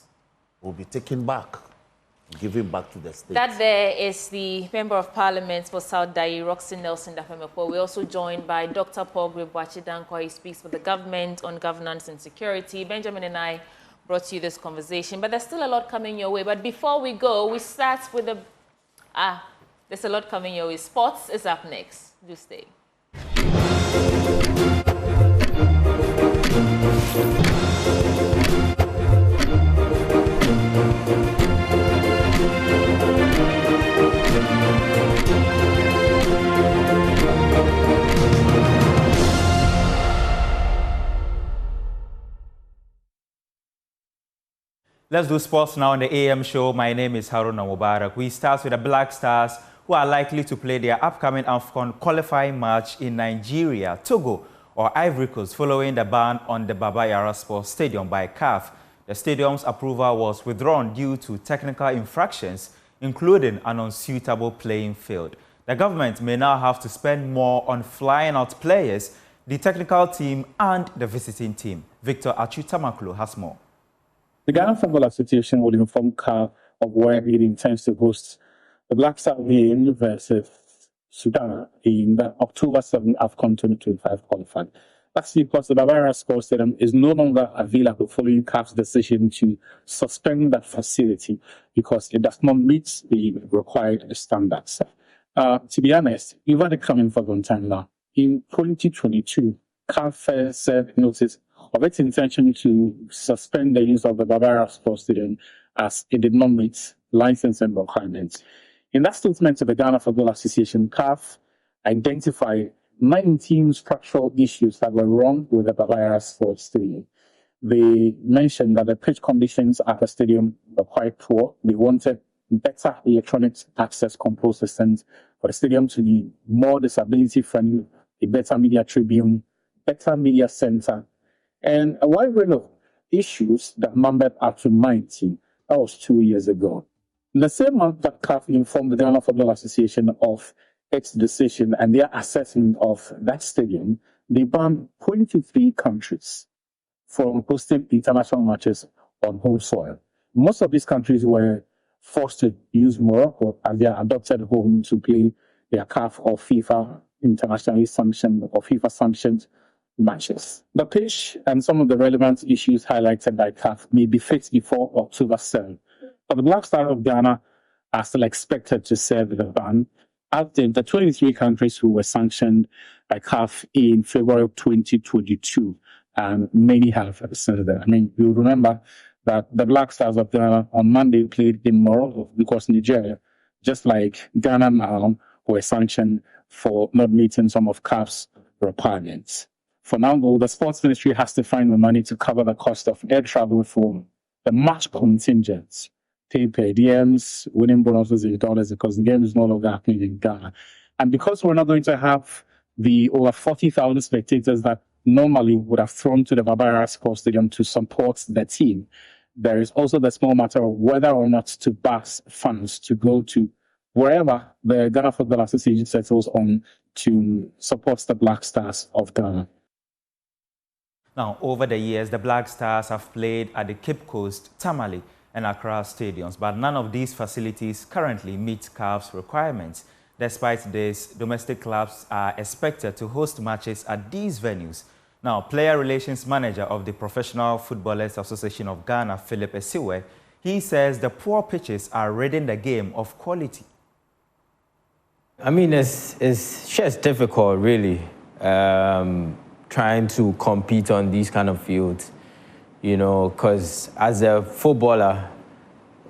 Speaker 3: will be taken back. Giving back to the state.
Speaker 1: That there is the Member of Parliament for South Dai, Roxy Nelson Dafemepo. We're also joined by Dr. Paul Gribuachidankwa. He speaks for the government on governance and security. Benjamin and I brought you this conversation, but there's still a lot coming your way. But before we go, we start with the... there's a lot coming your way. Sports is up next. Do stay.
Speaker 4: Let's do sports now on the AM show. My name is Haruna Mubarak. We start with the Black Stars, who are likely to play their upcoming AFCON qualifying match in Nigeria, Togo, or Ivory Coast, following the ban on the Baba Yara Sports Stadium by CAF. The stadium's approval was withdrawn due to technical infractions, including an unsuitable playing field. The government may now have to spend more on flying out players, the technical team, and the visiting team. Victor Achutamaklu has more.
Speaker 6: The Ghana Football Association will inform CAF of where it intends to host the Black Star game versus Sudan in the October 7 AFCON 2025 qualifying. That's because the Bavaria Sports Stadium is no longer available following CAF's decision to suspend that facility because it does not meet the required standards. To be honest, we've had it coming for a long time now. In 2022, CAF served notice of its intention to suspend the use of the Bavaria Sports Stadium as it did not meet licensing requirements. In that statement to the Ghana Football Association, CAF identified 19 structural issues that were wrong with the Bavaria Sports Stadium. They mentioned that the pitch conditions at the stadium were quite poor. They wanted better electronic access control systems for the stadium to be more disability friendly, a better media tribune, better media center, and a wide range of issues that numbered up to 19. That was 2 years ago. In the same month that CAF informed the Ghana Football Association of its decision and their assessment of that stadium, they banned 23 countries from hosting international matches on home soil. Most of these countries were forced to use Morocco as their adopted home to play their CAF or FIFA internationally sanctioned or FIFA sanctioned matches. The pitch and some of the relevant issues highlighted by CAF may be fixed before October 7. But the Black Stars of Ghana are still expected to serve the ban, as did the 23 countries who were sanctioned by CAF in February of 2022, and many have since then. I mean, you'll remember that the Black Stars of Ghana on Monday played in Morocco because Nigeria, just like Ghana now, were sanctioned for not meeting some of CAF's requirements. For now, though, the sports ministry has to find the money to cover the cost of air travel for the match contingents, pay per diems, winning bonuses in dollars because the game is no longer happening in Ghana. And because we're not going to have the over 40,000 spectators that normally would have thrown to the Bavaria Sports Stadium to support the team, there is also the small matter of whether or not to bus funds to go to wherever the Ghana Football Association settles on to support the Black Stars of Ghana.
Speaker 4: Now, over the years, the Black Stars have played at the Cape Coast, Tamale, and Accra stadiums, but none of these facilities currently meet CAF's requirements. Despite this, domestic clubs are expected to host matches at these venues. Now, Player Relations Manager of the Professional Footballers Association of Ghana, Philip Esiwe, he says the poor pitches are ridding the game of quality.
Speaker 7: I mean, it's just difficult, really, trying to compete on these kind of fields, you know, because as a footballer,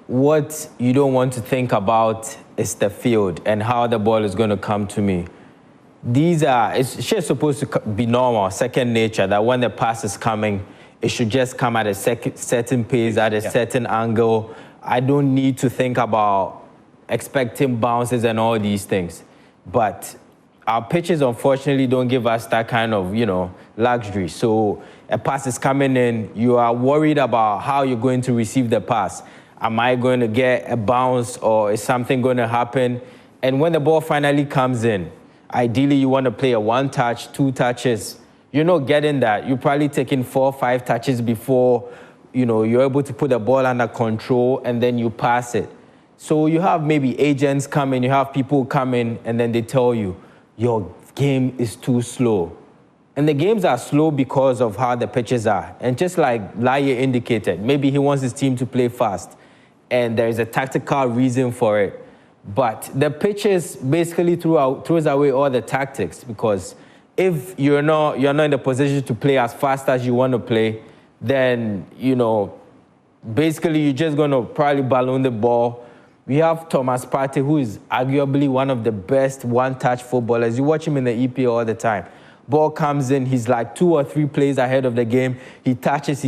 Speaker 7: what you don't want to think about is the field and how the ball is going to come to me. It's just supposed to be normal, second nature, that when the pass is coming, it should just come at a certain pace, at a certain angle. I don't need to think about expecting bounces and all these things. But our pitches, unfortunately, don't give us that kind of, you know, luxury. So a pass is coming in, you are worried about how you're going to receive the pass. Am I going to get a bounce or is something going to happen? And when the ball finally comes in, ideally you want to play a 1 touch, 2 touches. You're not getting that. You're probably taking 4 or 5 touches before, you know, you're able to put the ball under control and then you pass it. So you have maybe agents come in, you have people come in and then they tell you, your game is too slow. And the games are slow because of how the pitches are. And just like Laye indicated, maybe he wants his team to play fast. And there is a tactical reason for it. But the pitches basically throws away all the tactics, because if you're not in the position to play as fast as you want to play, then, you know, basically you're just going to probably balloon the ball. We have Thomas Partey, who is arguably one of the best one-touch footballers. You watch him in the EPL all the time. Ball comes in, he's like 2 or 3 plays ahead of the game. He touches,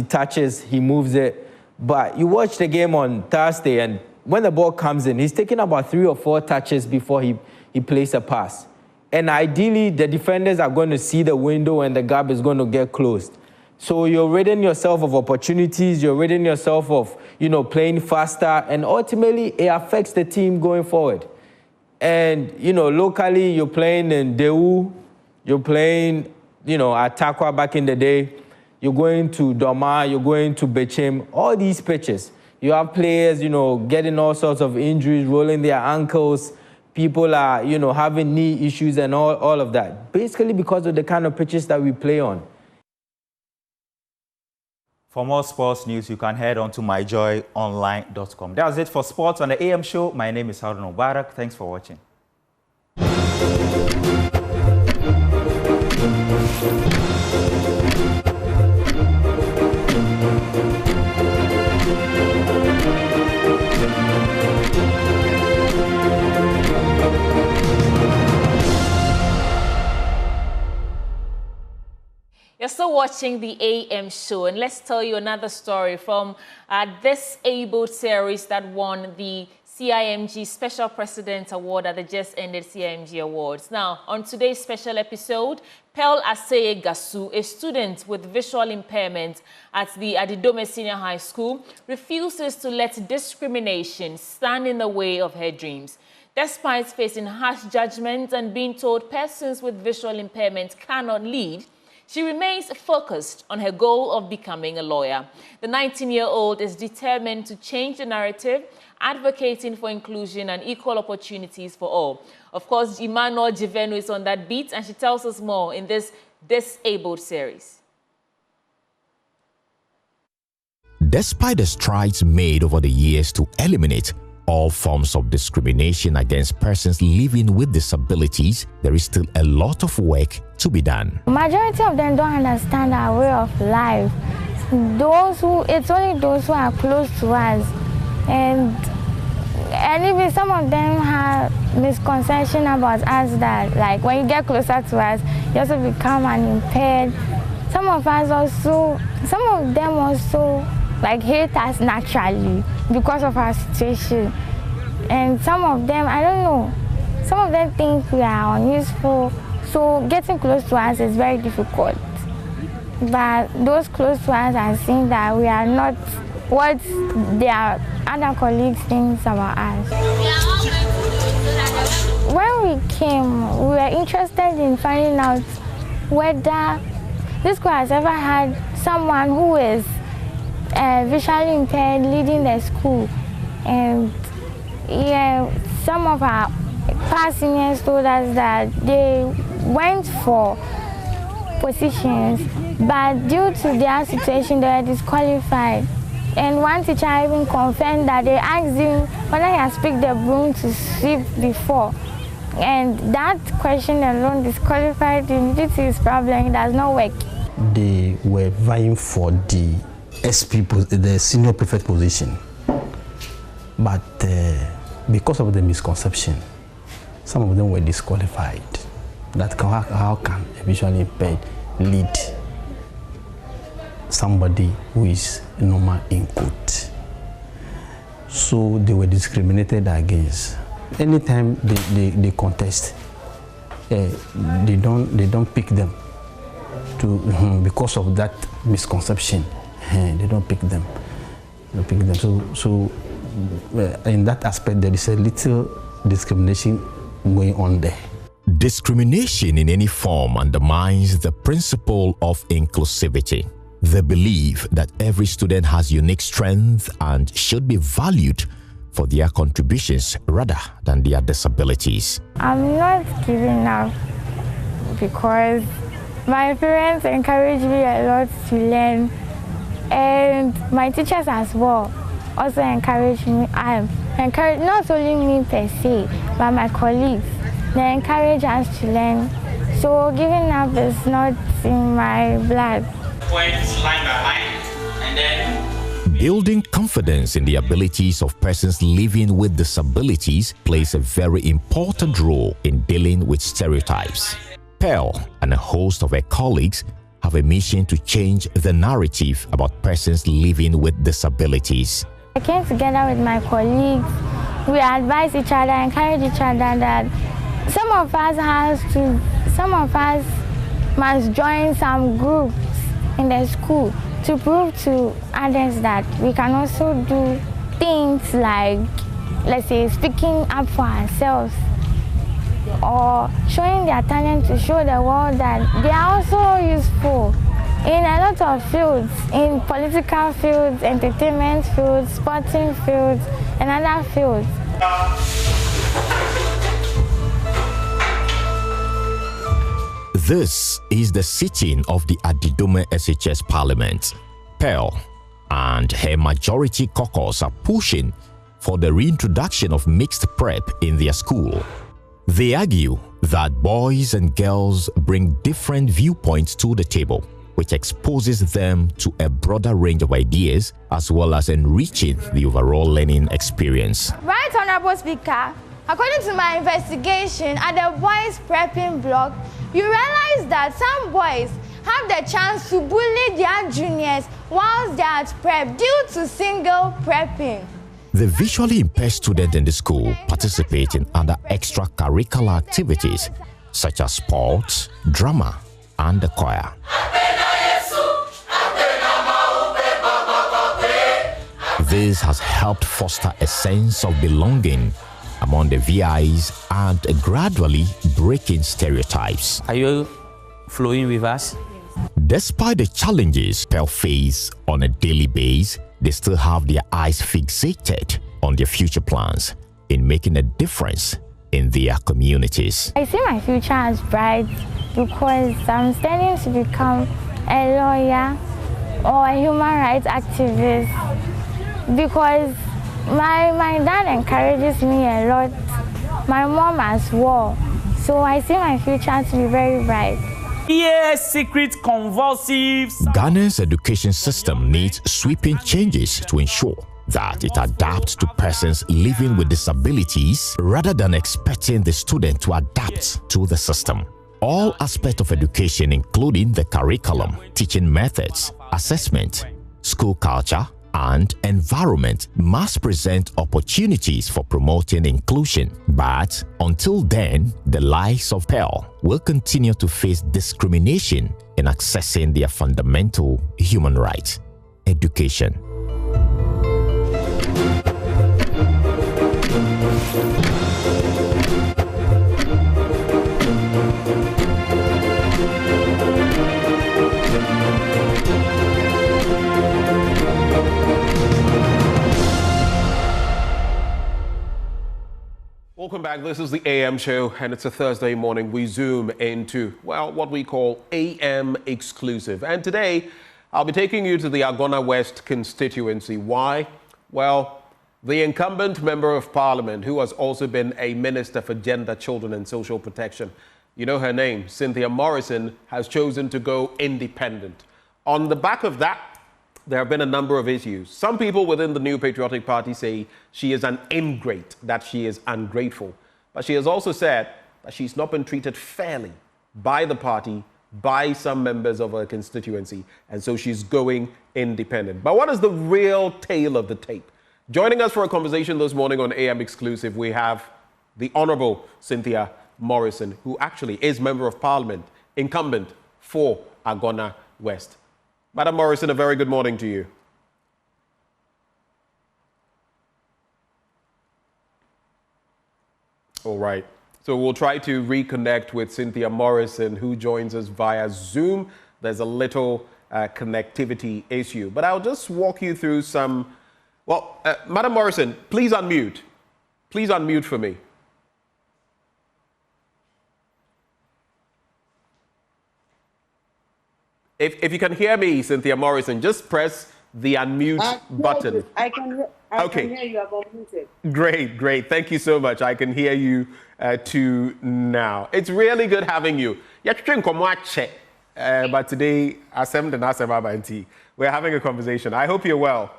Speaker 7: he moves it. But you watch the game on Thursday, and when the ball comes in, he's taking about 3 or 4 touches before he plays a pass. And ideally, the defenders are going to see the window and the gap is going to get closed. So you're ridding yourself of opportunities, you're ridding yourself of, you know, playing faster, and ultimately it affects the team going forward. And, you know, locally, you're playing in Daewoo, you're playing, you know, at Takwa back in the day, you're going to Doma, you're going to Bechim, all these pitches. You have players, you know, getting all sorts of injuries, rolling their ankles. People are, you know, having knee issues and all of that. Basically because of the kind of pitches that we play on.
Speaker 4: For more sports news, you can head on to myjoyonline.com. That's it for sports on the AM show. My name is Haruna Mubarak. Thanks for watching.
Speaker 1: You're still watching the AM show, and let's tell you another story from this able series that won the CIMG Special President Award at the just ended CIMG Awards. Now, on today's special episode, Pearl Aseye Gasu, a student with visual impairment at the Adidome Senior High School, refuses to let discrimination stand in the way of her dreams. Despite facing harsh judgment and being told persons with visual impairment cannot lead, she remains focused on her goal of becoming a lawyer. The 19-year-old is determined to change the narrative, advocating for inclusion and equal opportunities for all. Of course, Emmanuel Jivenu is on that beat, and she tells us more in this Disabled series.
Speaker 8: Despite the strides made over the years to eliminate all forms of discrimination against persons living with disabilities, there is still a lot of work to be done.
Speaker 23: Majority of them don't understand our way of life. It's only those who are close to us, and even some of them have misconception about us that, like, when you get closer to us, you also become unimpaired. Some of them also like hate us naturally because of our situation. And some of them, I don't know, some of them think we are unuseful, so getting close to us is very difficult. But those close to us are seeing that we are not what their other colleagues think about us. When we came, we were interested in finding out whether this school has ever had someone who is visually impaired leading the school. And yeah, some of our past seniors told us that they went for positions, but due to their situation, they were disqualified. And one teacher even confirmed that they asked him whether he has picked the broom to sweep before. And that question alone disqualified him due to his problem. He does not work.
Speaker 5: They were vying for the the senior prefect position. But because of the misconception, some of them were disqualified. That how can a visually impaired lead somebody who is normal input? So they were discriminated against. Anytime they contest, they don't pick them because of that misconception. They don't pick them. So in that aspect, there is a little discrimination going on there.
Speaker 8: Discrimination in any form undermines the principle of inclusivity, the belief that every student has unique strength and should be valued for their contributions rather than their disabilities.
Speaker 23: I'm not giving up because my parents encourage me a lot to learn, and my teachers as well also encourage me. Encourage not only me per se, but my colleagues. They encourage us to learn. So giving up is not in my blood.
Speaker 4: Points line by line, and then
Speaker 8: Building confidence in the abilities of persons living with disabilities plays a very important role in dealing with stereotypes. Pearl and a host of her colleagues have a mission to change the narrative about persons living with disabilities.
Speaker 23: I came together with my colleagues. We advise each other, encourage each other that some of us must join some groups in the school to prove to others that we can also do things like, let's say, speaking up for ourselves or showing their talent to show the world that they are also useful in a lot of fields, in political fields, entertainment fields, sporting fields, and other fields.
Speaker 8: This is the sitting of the Adidome SHS Parliament. Pearl and her majority caucus are pushing for the reintroduction of mixed prep in their school. They argue that boys and girls bring different viewpoints to the table, which exposes them to a broader range of ideas as well as enriching the overall learning experience.
Speaker 23: Right, Honorable Speaker, according to my investigation at the boys prepping block, you realize that some boys have the chance to bully their juniors whilst they are at prep due to single prepping.
Speaker 8: The visually impaired students in the school participate in other extracurricular activities such as sports, drama, and the choir. This has helped foster a sense of belonging among the VIs and gradually breaking stereotypes.
Speaker 4: Are you flowing with us?
Speaker 8: Despite the challenges people face on a daily basis, they still have their eyes fixated on their future plans in making a difference in their communities.
Speaker 23: I see my future as bright because I'm studying to become a lawyer or a human rights activist, because my dad encourages me a lot, my mom as well. So I see my future to be very bright.
Speaker 4: Yes, secret convulsives.
Speaker 8: Ghana's education system needs sweeping changes to ensure that it adapts to persons living with disabilities rather than expecting the student to adapt to the system. All aspects of education, including the curriculum, teaching methods, assessment, school culture, and environment, must present opportunities for promoting inclusion. But until then, the likes of Pearl will continue to face discrimination in accessing their fundamental human right, education.
Speaker 2: Welcome back. This is the AM show, and it's a Thursday morning. We zoom into, well, what we call AM exclusive. And today, I'll be taking you to the Wwest constituency. Why? Well, The incumbent member of parliament, who has also been a minister for gender, children and social protection, you know her name, Cynthia Morrison, has chosen to go independent. On the back of that, there have been a number of issues. Some people within the New Patriotic Party say she is an ingrate, that she is ungrateful. But she has also said that she's not been treated fairly by the party, by some members of her constituency, and so she's going independent. But what is the real tale of the tape? Joining us for a conversation this morning on AM Exclusive, we have the Honourable Cynthia Morrison, who actually is Member of Parliament, incumbent for Agona West. Madam Morrison, a very good morning to you. All right. So we'll try to reconnect with Cynthia Morrison, who joins us via Zoom. There's a little connectivity issue, but I'll just walk you through some. Well, Madam Morrison, please unmute. Please unmute for me. If you can hear me, Cynthia Morrison, just press the unmute button.
Speaker 10: I can hear you. I've unmuted.
Speaker 2: Great. Thank you so much. I can hear you too now. It's really good having you. But today, we're having a conversation. I hope you're well.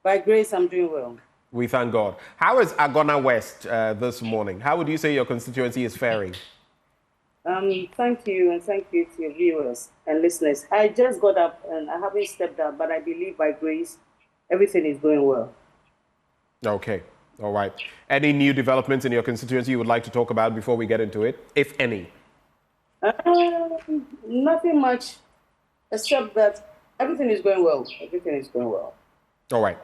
Speaker 10: By grace, I'm doing well.
Speaker 2: We thank God. How is Agona West this morning? How would you say your constituency is faring?
Speaker 10: Thank you, and thank you to your viewers and listeners. I just got up and I haven't stepped up, but I believe by grace, everything is going well.
Speaker 2: Okay, all right. Any new developments in your constituency you would like to talk about before we get into it, if any?
Speaker 10: Nothing much, except that everything is going well. Everything is going well.
Speaker 2: All right.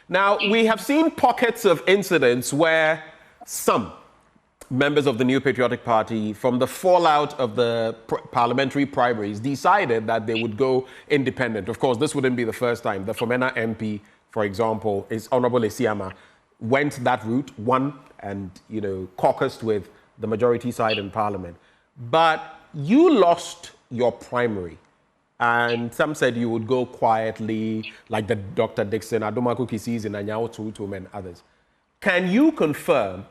Speaker 2: Now, we have seen pockets of incidents where some members of the New Patriotic Party, from the fallout of the parliamentary primaries, decided that they would go independent. Of course, this wouldn't be the first time. The Fomena MP, for example, is Honorable Asiman, went that route, won, and caucused with the majority side in Parliament. But you lost your primary, and some said you would go quietly, like the Dr. Dixon, Adomaku Kisis, and Anyao Tutum, and others. Can you confirm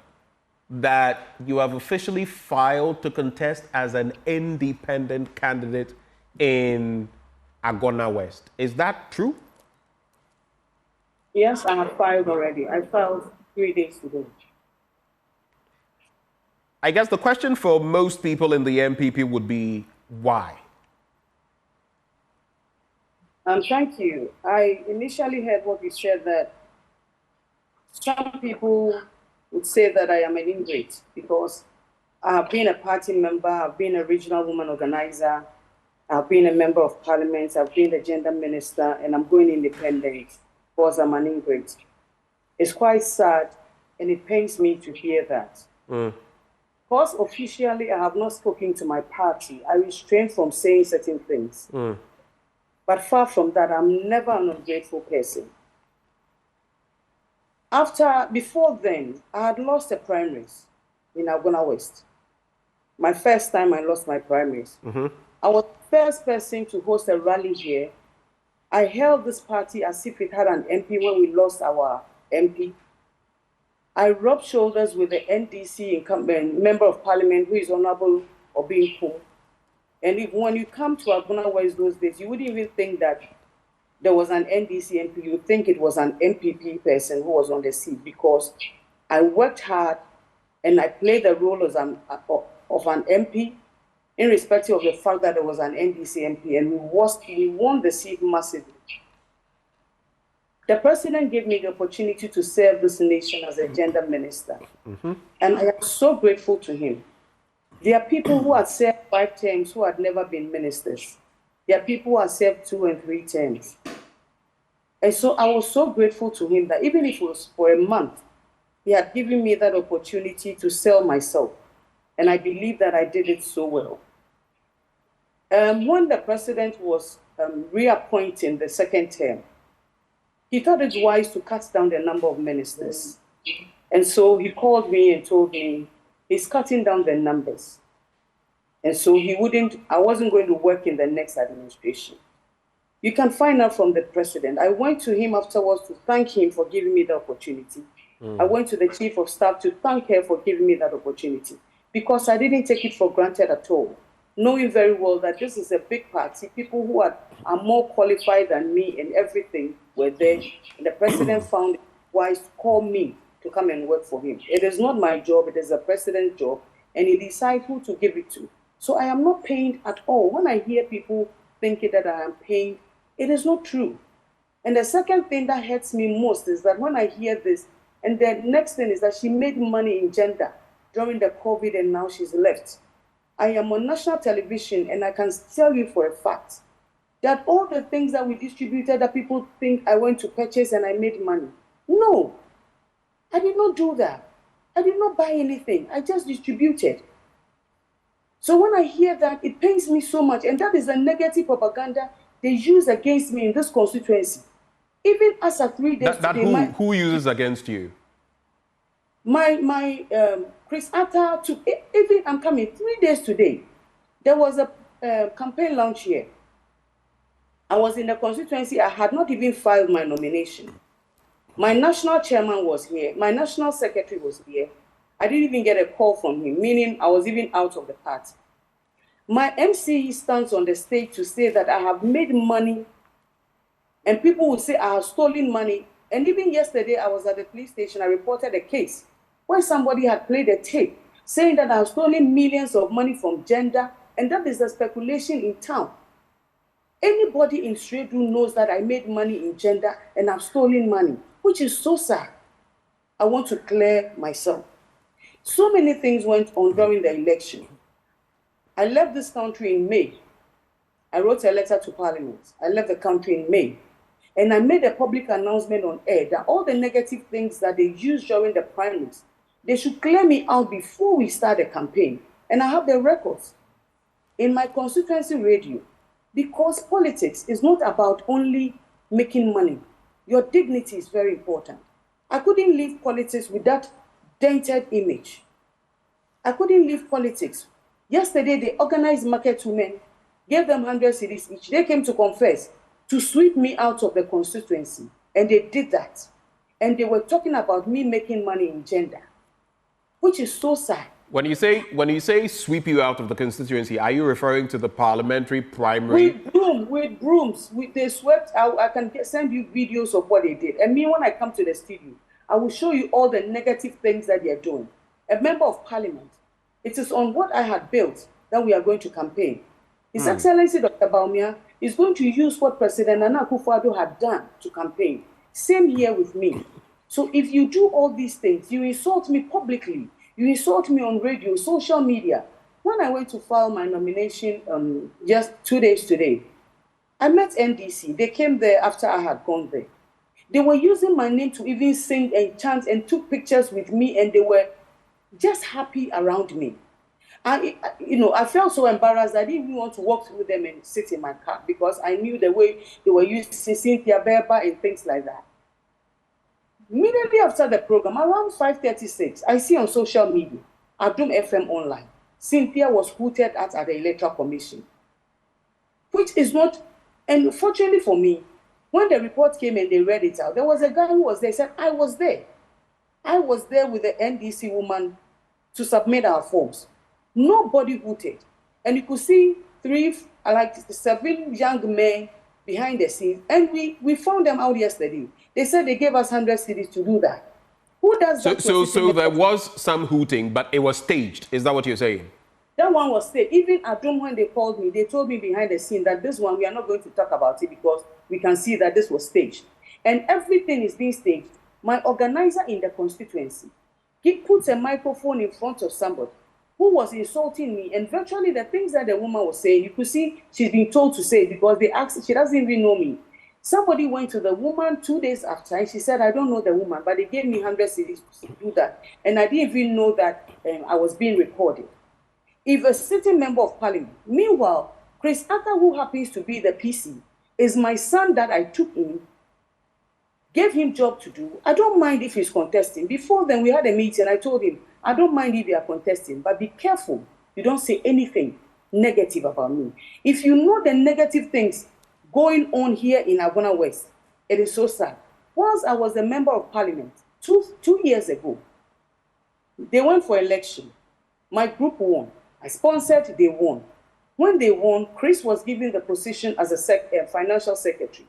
Speaker 2: that you have officially filed to contest as an independent candidate in Agona West? Is that true?
Speaker 10: Yes, I have filed already. I filed 3 days ago.
Speaker 2: I guess the question for most people in the MPP would be, why?
Speaker 10: Thank you. I initially heard what you said, that some people would say that I am an ingrate because I have been a party member, I've been a regional woman organizer, I've been a member of parliament, I've been a gender minister, and I'm going independent because I'm an ingrate. It's quite sad, and it pains me to hear that. Because officially I have not spoken to my party, I restrain from saying certain things. But far from that, I'm never an ungrateful person. Before then, I had lost the primaries in Agona West. My first time I lost my primaries. I was the first person to host a rally here. I held this party as if it had an MP when we lost our MP. I rubbed shoulders with the NDC incumbent member of parliament, who is Honorable Obinpo. And when you come to Agona West those days, you wouldn't even think that there was an NDC MP. You would think it was an MPP person who was on the seat, because I worked hard and I played the role of an MP, irrespective of the fact that there was an NDC MP, and we won the seat massively. The president gave me the opportunity to serve this nation as a gender minister, and I am so grateful to him. There are people who had served 5 terms who had never been ministers. There are people who have served 2 and 3 terms. And so I was so grateful to him that even if it was for a month, he had given me that opportunity to sell myself. And I believe that I did it so well. When the president was reappointing the 2nd term, he thought it wise to cut down the number of ministers. And so he called me and told me he's cutting down the numbers. And so I wasn't going to work in the next administration. You can find out from the president. I went to him afterwards to thank him for giving me the opportunity. I went to the chief of staff to thank her for giving me that opportunity, because I didn't take it for granted at all, knowing very well that this is a big party. People who are more qualified than me and everything were there. And the president found it wise to call me to come and work for him. It is not my job, it is the president's job, and he decides who to give it to. So I am not pained at all. When I hear people thinking that I am pained, it is not true. And the second thing that hurts me most is that when I hear this, and the next thing is that she made money in gender during the COVID and now she's left. I am on national television and I can tell you for a fact that all the things that we distributed that people think I went to purchase and I made money. No, I did not do that. I did not buy anything. I just distributed. So when I hear that, it pains me so much. And that is the negative propaganda they use against me in this constituency. Even as a 3 days today,
Speaker 2: who uses against you?
Speaker 10: Chris Atta, even I'm coming 3 days today. There was a campaign launch here. I was in the constituency. I had not even filed my nomination. My national chairman was here. My national secretary was here. I didn't even get a call from him, meaning I was even out of the party. My MCE stands on the stage to say that I have made money, and people would say I have stolen money. And even yesterday, I was at the police station. I reported a case where somebody had played a tape saying that I have stolen millions of money from gender, and that is the speculation in town. Anybody in Stredu knows that I made money in gender and I've stolen money, which is so sad. I want to clear myself. So many things went on during the election. I left this country in May. I wrote a letter to Parliament. I left the country in May. And I made a public announcement on air that all the negative things that they used during the primaries, they should clear me out before we start the campaign. And I have the records in my constituency radio, because politics is not about only making money. Your dignity is very important. I couldn't leave politics with that dented image. I couldn't leave politics. Yesterday, they organized market women, gave them 100 cedis each. They came to confess to sweep me out of the constituency. And they did that. And they were talking about me making money in gender, which is so sad.
Speaker 2: When you say sweep you out of the constituency, are you referring to the parliamentary primary?
Speaker 10: With brooms. They swept out. I can send you videos of what they did. And me, when I come to the studio, I will show you all the negative things that they are doing. A member of parliament, it is on what I had built that we are going to campaign. His Excellency Dr. Baumia is going to use what President Nana Akufo-Addo had done to campaign. Same here with me. So if you do all these things, you insult me publicly, you insult me on radio, social media. When I went to file my nomination just 2 days today, I met NDC. They came there after I had gone there. They were using my name to even sing and chant and took pictures with me, and they were just happy around me. I felt so embarrassed. I didn't even want to walk through them and sit in my car, because I knew the way they were using Cynthia Mamle and things like that. Immediately after the program, around 5:36, I see on social media, Adum FM online, Cynthia was hooted at the Electoral Commission, which is not, and fortunately for me, when the report came and they read it out, there was a guy who was there, said, I was there. I was there with the NDC woman to submit our forms. Nobody hooted. And you could see 7 young men behind the scenes. And we found them out yesterday. They said they gave us 100 cities to do that. Who does that?
Speaker 2: So there was some hooting, but it was staged. Is that what you're saying?
Speaker 10: That one was staged. Even at home, when they called me, they told me behind the scene that this one, we are not going to talk about it because we can see that this was staged. And everything is being staged. My organizer in the constituency, he puts a microphone in front of somebody who was insulting me, and virtually the things that the woman was saying, you could see she's been told to say because they asked, she doesn't even know me. Somebody went to the woman 2 days after, and she said, I don't know the woman, but they gave me 100 cedis to do that. And I didn't even know that I was being recorded. If a sitting member of parliament, meanwhile, Chris Atta, who happens to be the PC, is my son that I took in, gave him job to do. I don't mind if he's contesting. Before then, we had a meeting. I told him, I don't mind if you are contesting, but be careful. You don't say anything negative about me. If you know the negative things going on here in Wwest. It is so sad. Once I was a member of parliament, two years ago, they went for election. My group won. I sponsored, they won. When they won, Chris was given the position as a financial secretary.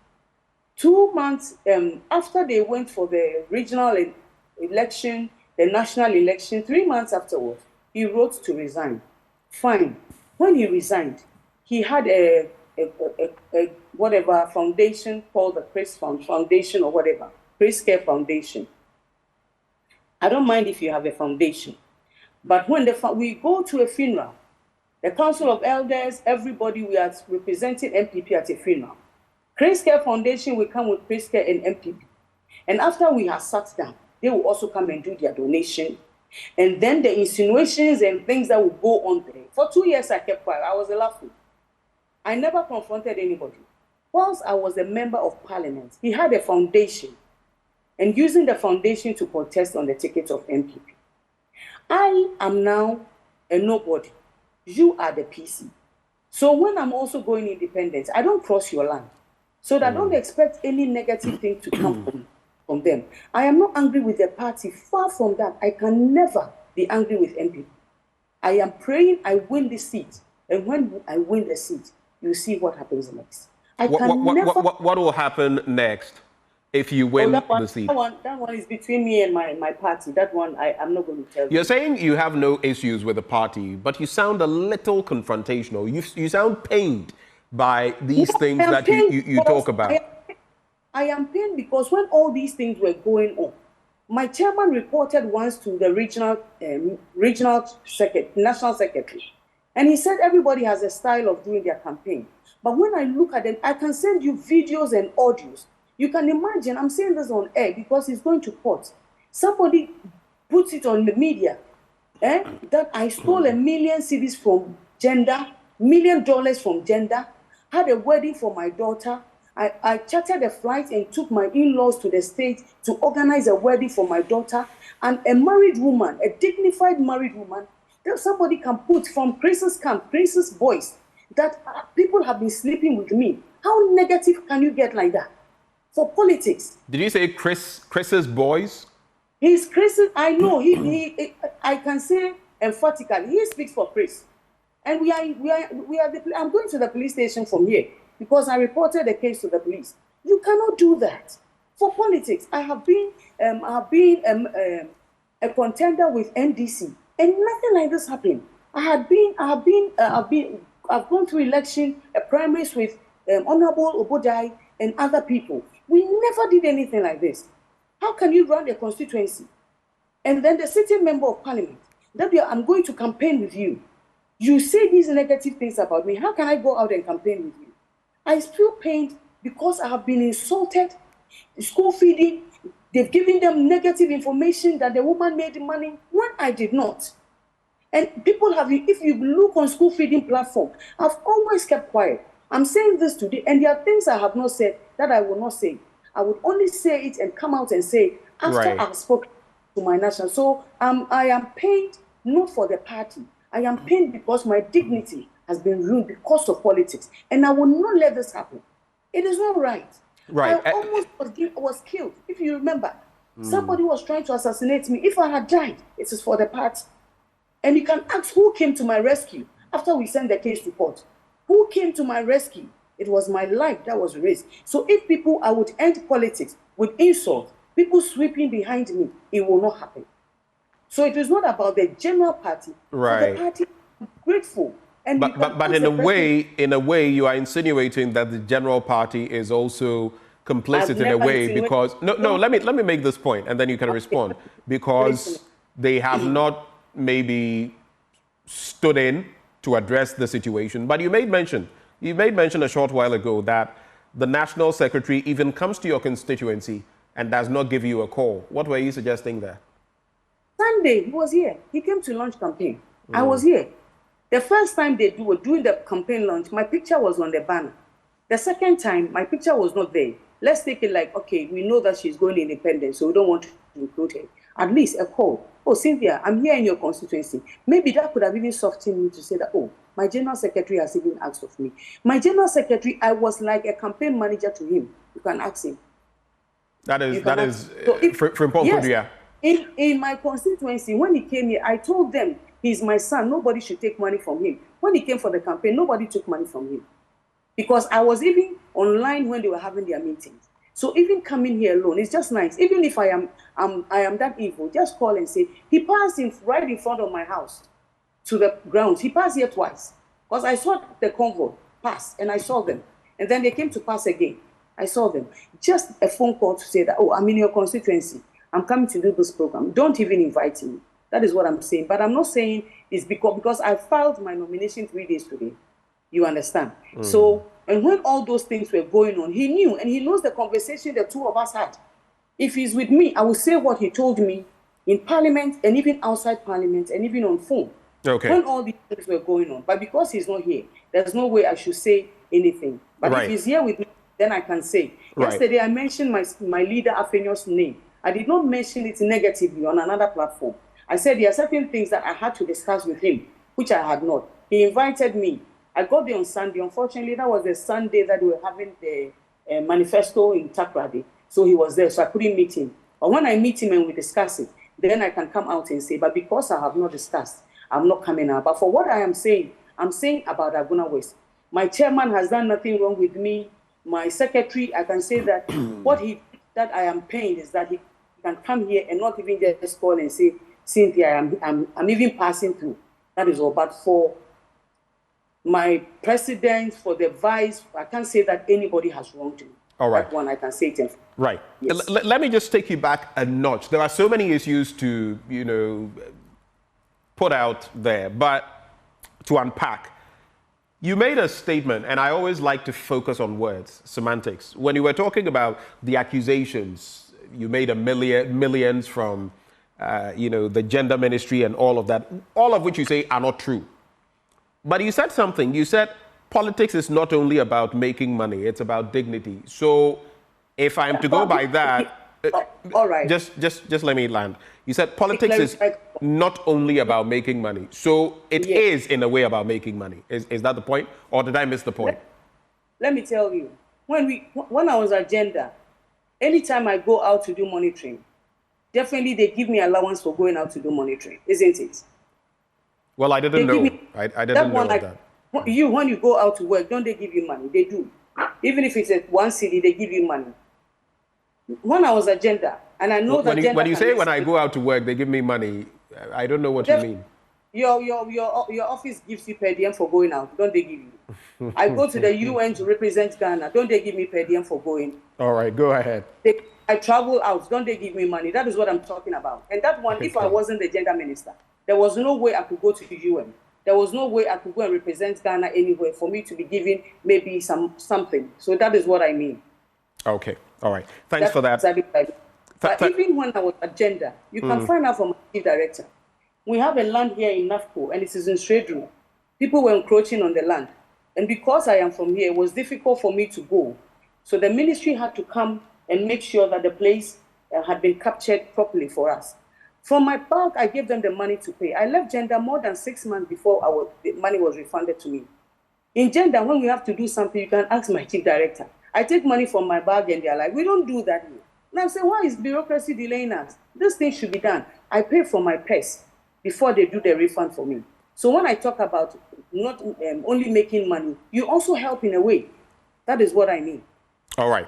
Speaker 10: 2 months after they went for the regional election, the national election, 3 months afterwards, he wrote to resign. Fine. When he resigned, he had a whatever foundation called the Chris Foundation or whatever, Chris Care Foundation. I don't mind if you have a foundation, but when we go to a funeral, the Council of Elders, everybody, we are representing MPP at a funeral. Chris Care Foundation will come with Chris Care and MPP. And after we have sat down, they will also come and do their donation. And then the insinuations and things that will go on there. For 2 years, I kept quiet. I was laughing. I never confronted anybody. Whilst I was a member of parliament, he had a foundation and using the foundation to contest on the ticket of MPP. I am now a nobody. You are the PC. So when I'm also going independent, I don't cross your line. So that I don't expect any negative thing to come from them. I am not angry with the party. Far from that. I can never be angry with MPP. I am praying I win this seat. And when I win the seat, you see what happens next.
Speaker 2: What will happen next if you win the seat?
Speaker 10: That one is between me and my party. That one, I'm not going to tell you.
Speaker 2: You're saying you have no issues with the party, but you sound a little confrontational. You sound pained by these things that you talk about.
Speaker 10: I am pained because when all these things were going on, my chairman reported once to the national secretary, and he said everybody has a style of doing their campaign. But when I look at them, I can send you videos and audios. You can imagine, I'm saying this on air because it's going to court. Somebody puts it on the media that I stole $1 million cedis from gender, $1 million from gender, had a wedding for my daughter. I chartered a flight and took my in-laws to the States to organize a wedding for my daughter. And a married woman, a dignified married woman, that somebody can put from Chris's camp, Chris's boys, that people have been sleeping with me. How negative can you get like that? For politics.
Speaker 2: Did you say Chris's boys?
Speaker 10: He's Chris. I know. I can say emphatically, he speaks for Chris. And I'm going to the police station from here because I reported the case to the police. You cannot do that for politics. I have been a contender with NDC, and nothing like this happened. I've gone through election, primaries with Honorable Obodai and other people. We never did anything like this. How can you run a constituency and then the sitting member of parliament, I'm going to campaign with you. You say these negative things about me. How can I go out and campaign with you? I feel pained because I have been insulted, school feeding. They've given them negative information that the woman made money when I did not. And people have, if you look on school feeding platform, I've always kept quiet. I'm saying this today, and there are things I have not said that I will not say. I would only say it and come out and say after I've spoken to my national. So I am pained not for the party. I am pained because my dignity has been ruined because of politics. And I will not let this happen. It is not right. I almost was killed. If you remember, somebody was trying to assassinate me. If I had died, it is for the party. And you can ask who came to my rescue after we sent the case to court. Who came to my rescue? It was my life that was raised. So if I would end politics with insult, people sweeping behind me, it will not happen. So it is not about the general party.
Speaker 2: Right.
Speaker 10: The party is grateful. And
Speaker 2: but in a way, you are insinuating that the general party is also complicit in a way because let me make this point and then you can respond, because they have not maybe stood in to address the situation. But you made mention a short while ago that the national secretary even comes to your constituency and does not give you a call. What were you suggesting there?
Speaker 10: Sunday, he was here. He came to launch campaign. I was here. The first time they were doing the campaign launch, my picture was on the banner. The second time, my picture was not there. Let's take it like, okay, we know that she's going independent, so we don't want to include her. At least a call. Oh, Cynthia, I'm here in your constituency. Maybe that could have even softened me to say that, oh, My general secretary has even asked of me. My general secretary, I was like a campaign manager to him. You can ask him.
Speaker 2: That is
Speaker 10: yes, in my constituency, when he came here, I told them he's my son. Nobody should take money from him. When he came for the campaign, nobody took money from him. Because I was even online when they were having their meetings. So even coming here alone, it's just nice. Even if I am that evil, just call and say, he passed right in front of my house to the grounds. He passed here twice. Because I saw the convoy pass, and I saw them. And then they came to pass again. I saw them. Just a phone call to say that, oh, I'm in your constituency. I'm coming to do this program. Don't even invite me. That is what I'm saying. But I'm not saying it's because I filed my nomination 3 days today. You understand? So, and when all those things were going on, he knew, and he knows the conversation the two of us had. If he's with me, I will say what he told me in Parliament and even outside Parliament and even on phone.
Speaker 2: Okay.
Speaker 10: When all these things were going on. But because he's not here, there's no way I should say anything. But if he's here with me, then I can say. Yesterday, I mentioned my leader, Afenyo's name. I did not mention it negatively on another platform. I said there are certain things that I had to discuss with him, which I had not. He invited me. I got there on Sunday. Unfortunately, that was the Sunday that we were having the manifesto in Takrady. So he was there, so I couldn't meet him. But when I meet him and we discuss it, then I can come out and say, but because I have not discussed, I'm not coming out. But for what I am saying, I'm saying about Wwest. My chairman has done nothing wrong with me. My secretary, I can say that that I am paying is that he can come here and not even just call and say, Cynthia, I'm even passing through. That is all. But for my president, for the vice, I can't say that anybody has wronged me.
Speaker 2: All right.
Speaker 10: That one I can say it.
Speaker 2: Right.
Speaker 10: Yes.
Speaker 2: Let me just take you back a notch. There are so many issues to, put out there, but to unpack. You made a statement, and I always like to focus on words, semantics. When you were talking about the accusations, you made millions from, the gender ministry and all of that, all of which you say are not true. But you said something. You said politics is not only about making money; it's about dignity. So, if I'm to go by that,
Speaker 10: all right.
Speaker 2: Just let me land. You said politics is not only about making money. So it is in a way about making money. Is that the point, or did I miss the point?
Speaker 10: Let me tell you. When I was at gender, anytime I go out to do monitoring, definitely they give me allowance for going out to do monitoring, isn't it?
Speaker 2: Well, I didn't know. I didn't know that.
Speaker 10: When you go out to work, don't they give you money? They do. Even if it's at one city, they give you money. When I was at gender, and I know that
Speaker 2: when you say when I go out to work, they give me money, I don't know what you mean.
Speaker 10: Your office gives you per diem for going out, don't they give you? I go to the UN to represent Ghana, don't they give me per diem for going?
Speaker 2: All right, go ahead.
Speaker 10: I travel out, don't they give me money? That is what I'm talking about. And that one, if I wasn't the gender minister, there was no way I could go to the UN. There was no way I could go and represent Ghana anywhere for me to be given maybe something. So that is what I mean.
Speaker 2: Okay, all right. Thanks for that.
Speaker 10: Exactly. But even when I was at gender, you can find out from my chief director. We have a land here in NAFCO, and it is in Shredru. People were encroaching on the land. And because I am from here, it was difficult for me to go. So the ministry had to come and make sure that the place had been captured properly for us. From my bank, I gave them the money to pay. I left gender more than 6 months before the money was refunded to me. In gender, when we have to do something, you can ask my chief director. I take money from my bag and they're like, we don't do that here. And I'm saying, why is bureaucracy delaying us? This thing should be done. I pay for my purse before they do the refund for me. So when I talk about not only making money, you also help in a way. That is what I mean.
Speaker 2: All right.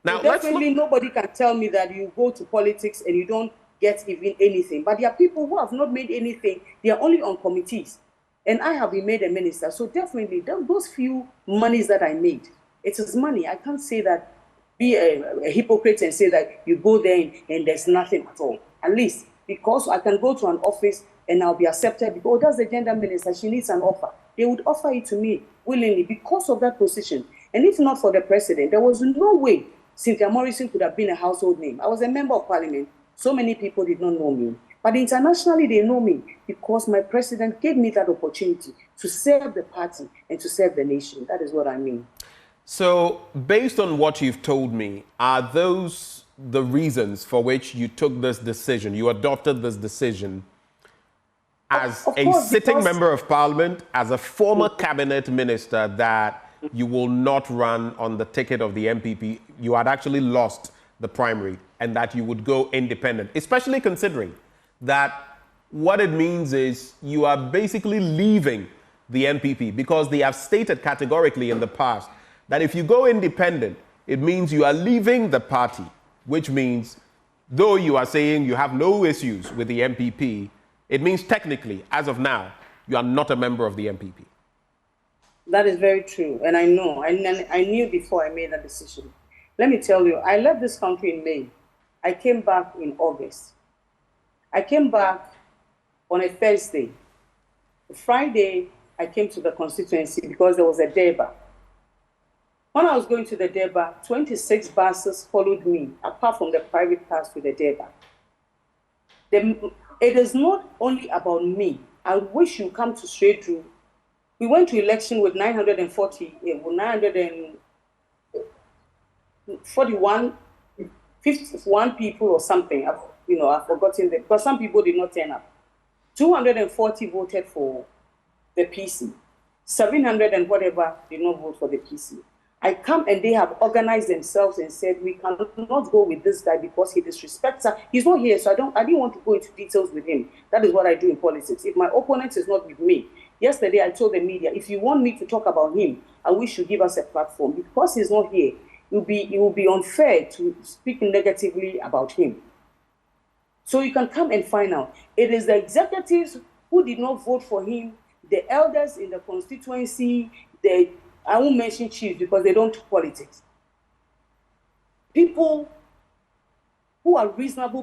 Speaker 2: Now,
Speaker 10: definitely nobody can tell me that you go to politics and you don't get even anything. But there are people who have not made anything. They are only on committees. And I have been made a minister. So definitely those few monies that I made, it is money. I can't say that, be a hypocrite and say that you go there and there's nothing at all. At least because I can go to an office and I'll be accepted because, oh, that's the gender minister, she needs an offer. They would offer it to me willingly because of that position. And if not for the president, there was no way Cynthia Morrison could have been a household name. I was a member of parliament. So many people did not know me. But internationally, they know me because my president gave me that opportunity to serve the party and to serve the nation. That is what I mean.
Speaker 2: So, based on what you've told me, are those the reasons for which you took this decision, you adopted this decision as
Speaker 10: Of
Speaker 2: a
Speaker 10: course,
Speaker 2: sitting
Speaker 10: because-
Speaker 2: member of parliament, as a former cabinet minister, that you will not run on the ticket of the MPP. You had actually lost the primary and that you would go independent, especially considering that what it means is you are basically leaving the MPP because they have stated categorically in the past that if you go independent, it means you are leaving the party, which means though you are saying you have no issues with the MPP, it means technically, as of now, you are not a member of the MPP.
Speaker 10: That is very true, and I know. I knew before I made that decision. Let me tell you, I left this country in May. I came back in August. I came back on a Thursday. Friday, I came to the constituency because there was a Deba. When I was going to the Deba, 26 buses followed me, apart from the private cars to the Deba. It is not only about me. I wish you come to straight through. We went to election with 51 people or something. I've forgotten them because some people did not turn up. 240 voted for the PC. 700 and whatever did not vote for the PC. I come and they have organized themselves and said, we cannot go with this guy because he disrespects her. He's not here, so I didn't want to go into details with him. That is what I do in politics. If my opponent is not with me, yesterday I told the media, if you want me to talk about him, I wish you give us a platform. Because he's not here, it will be unfair to speak negatively about him. So you can come and find out. It is the executives who did not vote for him, the elders in the constituency, I won't mention chiefs because they don't do politics. People who are reasonable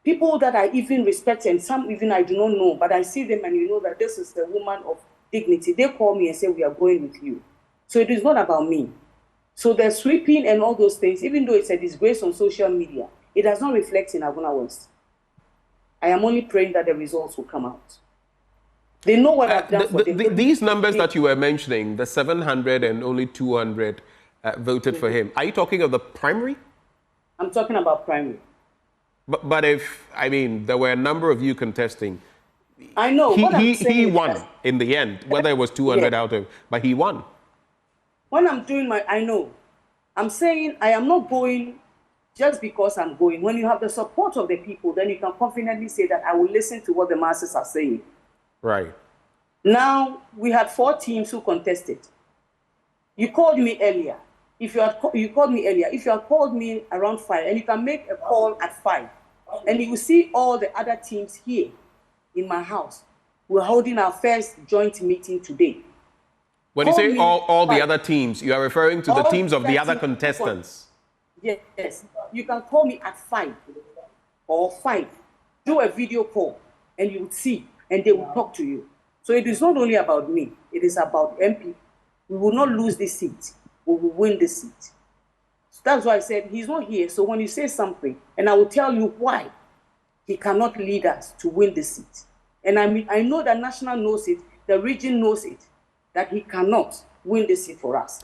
Speaker 10: people that I even respect and some even I do not know, but I see them and you know that this is a woman of dignity. They call me and say, we are going with you. So it is not about me. So the sweeping and all those things, even though it's a disgrace on social media, it does not reflect in Wwest. I am only praying that the results will come out. They know what I've done for them.
Speaker 2: These numbers that you were mentioning, the 700 and only 200 voted for him, are you talking of the primary?
Speaker 10: I'm talking about primary.
Speaker 2: But there were a number of you contesting.
Speaker 10: I know.
Speaker 2: He won in the end, whether it was 200 out of, but he won.
Speaker 10: When I'm doing I know. I'm saying I am not going just because I'm going. When you have the support of the people, then you can confidently say that I will listen to what the masses are saying.
Speaker 2: Right.
Speaker 10: Now, we had 4 teams who contested. You called me earlier. If you had called me around 5, and you can make a call at 5, and you will see all the other teams here in my house. We're holding our first joint meeting today.
Speaker 2: When you say all the other teams, you are referring to the teams of the other contestants.
Speaker 10: Yes. You can call me at 5 or 5. Do a video call, and you would see. And they will talk to you. So it is not only about me, it is about MP. We will not lose this seat, we will win this seat. So that's why I said he's not here. So when you say something, and I will tell you why he cannot lead us to win this seat. And I know the national knows it, the region knows it, that he cannot win this seat for us.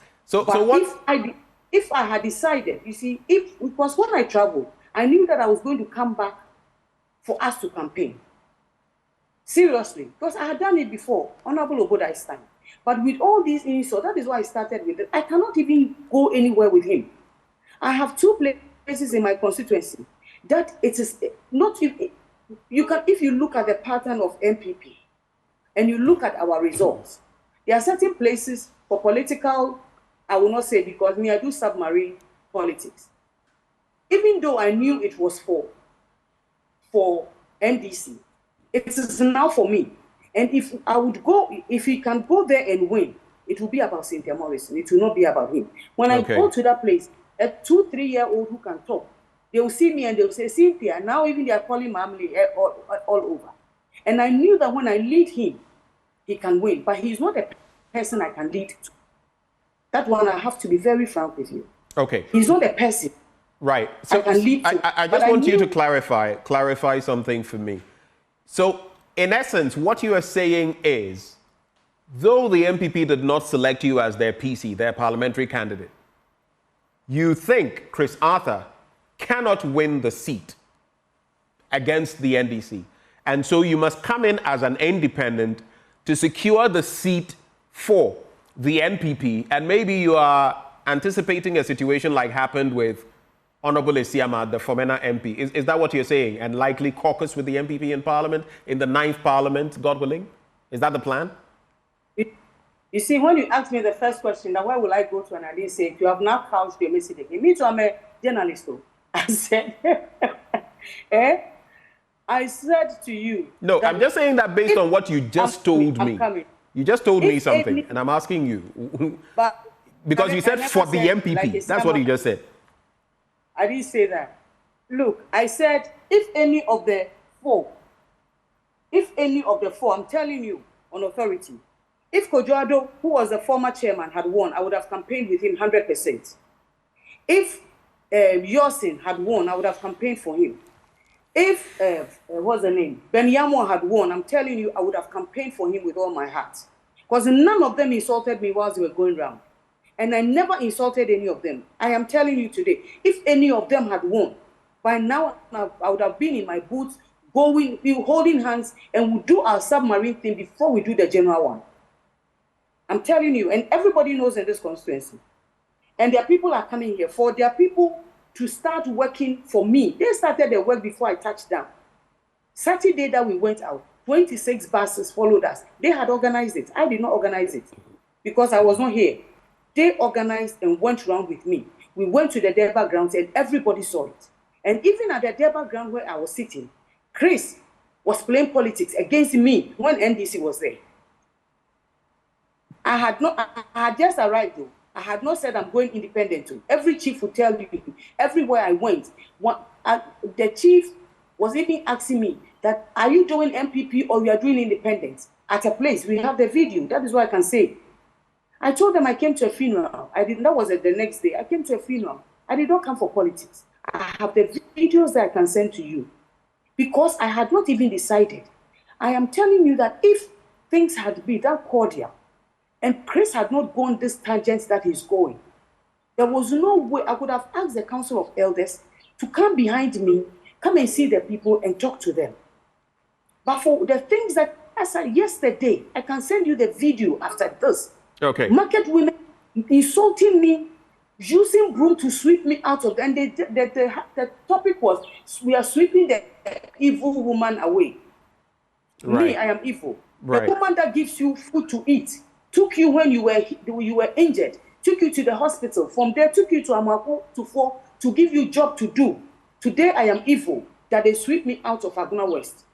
Speaker 10: If I had decided, you see, because when I traveled, I knew that I was going to come back for us to campaign. Seriously, because I had done it before, Honorable Obodai's time. But with all these insults, that is why I started with it. I cannot even go anywhere with him. I have 2 places in my constituency that it is not, you can, if you look at the pattern of MPP and you look at our results, there are certain places for political, I will not say because I do submarine politics. Even though I knew it was for NDC, it is now for me. And if he can go there and win, it will be about Cynthia Morrison. It will not be about him. When I go to that place, a 2-3-year-old who can talk, they will see me and they will say, Cynthia, now even they are calling Mamle all over. And I knew that when I lead him, he can win. But he's not a person I can lead to. That one I have to be very frank with you.
Speaker 2: Okay.
Speaker 10: He's not a person.
Speaker 2: Right. So I just want you to clarify something for me. So, in essence, what you are saying is, though the MPP did not select you as their PC, their parliamentary candidate, you think Chris Arthur cannot win the seat against the NDC. And so you must come in as an independent to secure the seat for the NPP. And maybe you are anticipating a situation like happened with Honorable Asiman, the Fomena MP. Is that what you're saying? And likely caucus with the NPP in Parliament, in the 9th Parliament, God willing? Is that the plan?
Speaker 10: You see, when you asked me the first question, that why will I go to an idea, say, if you have now couched your message again. Me too, I'm a journalist. I said, I said to you.
Speaker 2: No, I'm just saying that based on what you just told me. You just told me something, and I'm asking you. Because you said for the MPP. Like that's what you just said.
Speaker 10: I didn't say that. Look, I said, if any of the four, I'm telling you on authority, if Kojoado, who was the former chairman, had won, I would have campaigned with him 100%. If Yosin had won, I would have campaigned for him. If, what's the name? Benyamo had won, I'm telling you, I would have campaigned for him with all my heart. Because none of them insulted me whilst they were going round. And I never insulted any of them. I am telling you today, if any of them had won, by now I would have been in my boots, holding hands, and we'll do our submarine thing before we do the general one. I'm telling you, and everybody knows in this constituency. And their people are coming here for their people to start working for me. They started their work before I touched down. Saturday that we went out, 26 buses followed us. They had organized it. I did not organize it because I was not here. They organized and went around with me. We went to the Derba grounds and everybody saw it. And even at the Derba ground where I was sitting, Chris was playing politics against me when NDC was there. I had just arrived though. I had not said I'm going independent too. Every chief would tell you, everywhere I went, the chief was even asking me that, are you doing MPP or you are doing independence? At a place, we have the video. That is what I can say. I told them I came to a funeral. That was the next day. I came to a funeral. I did not come for politics. I have the videos that I can send to you because I had not even decided. I am telling you that if things had been that cordial and Chris had not gone this tangent that he's going, there was no way I would have asked the Council of Elders to come behind me, come and see the people and talk to them. But for the things that I said yesterday, I can send you the video after this.
Speaker 2: Okay.
Speaker 10: Market women insulting me, using broom to sweep me out of, and the topic was, we are sweeping the evil woman away.
Speaker 2: Right.
Speaker 10: Me, I am evil.
Speaker 2: Right.
Speaker 10: The woman that gives you food to eat, took you when you were injured, took you to the hospital, from there took you to Amako to give you job to do. Today I am evil, that they sweep me out of Wwest.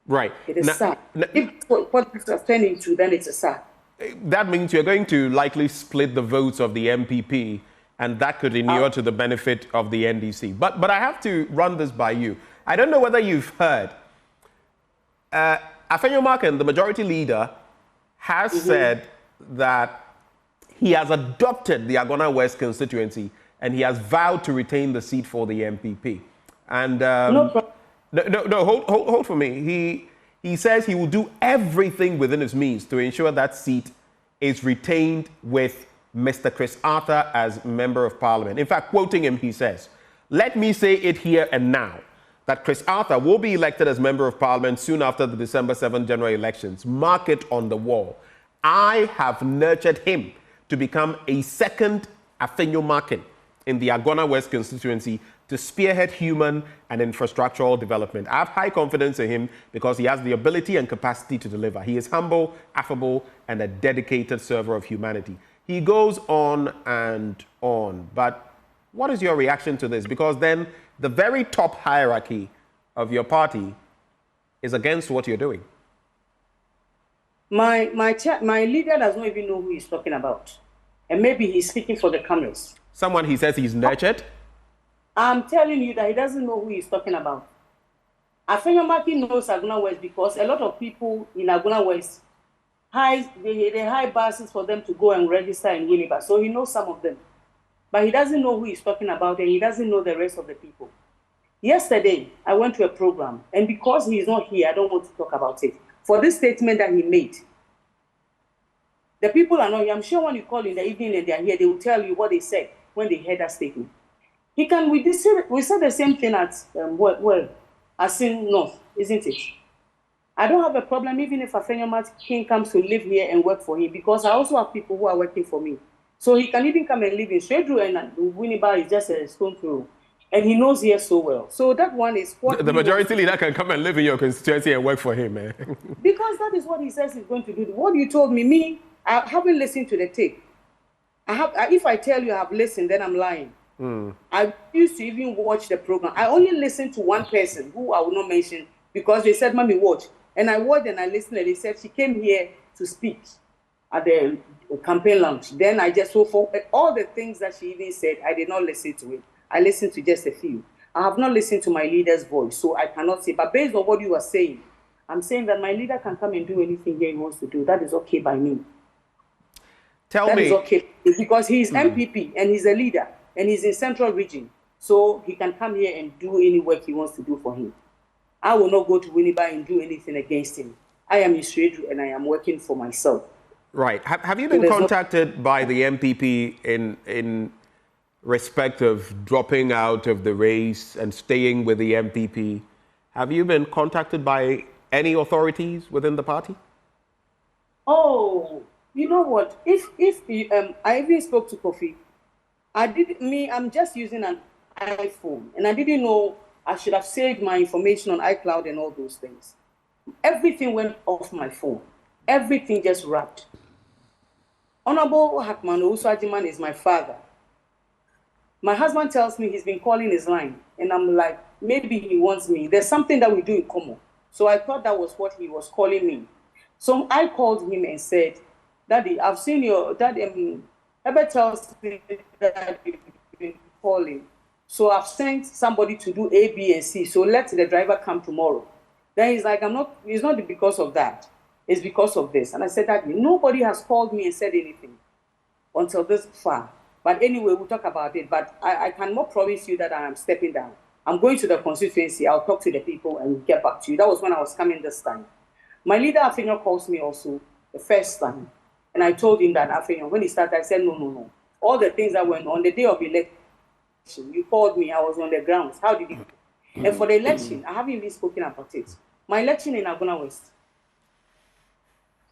Speaker 2: Right.
Speaker 10: It is sad. If what this is turning to, then it's a sad.
Speaker 2: That means you're going to likely split the votes of the MPP, and that could inure to the benefit of the NDC. But I have to run this by you. I don't know whether you've heard. Afenyo Marken, the majority leader, has said that he has adopted the Agona West constituency and he has vowed to retain the seat for the MPP. And hold for me. He says he will do everything within his means to ensure that seat is retained with Mr. Chris Arthur as Member of Parliament. In fact, quoting him, he says, "Let me say it here and now that Chris Arthur will be elected as Member of Parliament soon after the December 7 general elections. Mark it on the wall. I have nurtured him to become a second Afenyo Marken in the Agona West constituency to spearhead human and infrastructural development. I have high confidence in him because he has the ability and capacity to deliver. He is humble, affable, and a dedicated server of humanity." He goes on and on. But what is your reaction to this? Because then the very top hierarchy of your party is against what you're doing.
Speaker 10: My leader does not even know who he's talking about. And maybe he's speaking for the cameras.
Speaker 2: Someone he says he's nurtured?
Speaker 10: I'm telling you that he doesn't know who he's talking about. Afenyo Marken knows Agona West because a lot of people in Agona West, they hire buses for them to go and register in Winneba. So he knows some of them. But he doesn't know who he's talking about and he doesn't know the rest of the people. Yesterday, I went to a program, and because he's not here, I don't want to talk about it. For this statement that he made, the people are not here. I'm sure when you call in the evening and they're here, they will tell you what they said when they heard that statement. We said the same thing at Asin North, isn't it? I don't have a problem even if Afenyomat King comes to live here and work for him, because I also have people who are working for me. So he can even come and live in Shedru, and Winneba is just a stone throw. And he knows here so well. So that one is what
Speaker 2: the majority leader can come and live in your constituency and work for him, man.
Speaker 10: Because that is what he says he's going to do. What you told me, I haven't listened to the tape. If I tell you I have listened, then I'm lying. I used to even watch the program. I only listened to one person who I will not mention because they said, Mommy, watch. And I watched and I listened and they said she came here to speak at the campaign launch. Then I just, so for all the things that she even said, I did not listen to it. I listened to just a few. I have not listened to my leader's voice, so I cannot say. But based on what you are saying, I'm saying that my leader can come and do anything he wants to do. That is okay by me. That is okay because he's MPP and he's a leader and he's in Central Region. So he can come here and do any work he wants to do for him. I will not go to Winneba and do anything against him. I am in Shredru and I am working for myself.
Speaker 2: Right. Have you been contacted by the MPP in respect of dropping out of the race and staying with the MPP? Have you been contacted by any authorities within the party?
Speaker 10: Oh, you know what? If I even spoke to Kofi, I'm just using an iPhone, and I didn't know I should have saved my information on iCloud and all those things. Everything went off my phone. Everything just wrapped. Honorable Hakman Owusu-Agyemang is my father. My husband tells me he's been calling his line, and I'm like, maybe he wants me. There's something that we do in common. So I thought that was what he was calling me. So I called him and said, Daddy, I've seen your daddy. Ever tells me that you've been calling. So I've sent somebody to do A, B, and C. So let the driver come tomorrow. Then he's like, it's not because of that. It's because of this. And I said, Daddy, nobody has called me and said anything until this far. But anyway, we'll talk about it. But I cannot promise you that I am stepping down. I'm going to the constituency. I'll talk to the people and get back to you. That was when I was coming this time. My leader, Afenyo, calls me also the first time. And I told him that, Afenyo, when he started, I said, no. All the things that went on the day of election, you called me. I was on the grounds. How did you? And for the election, I haven't even spoken about it. My election in Wwest.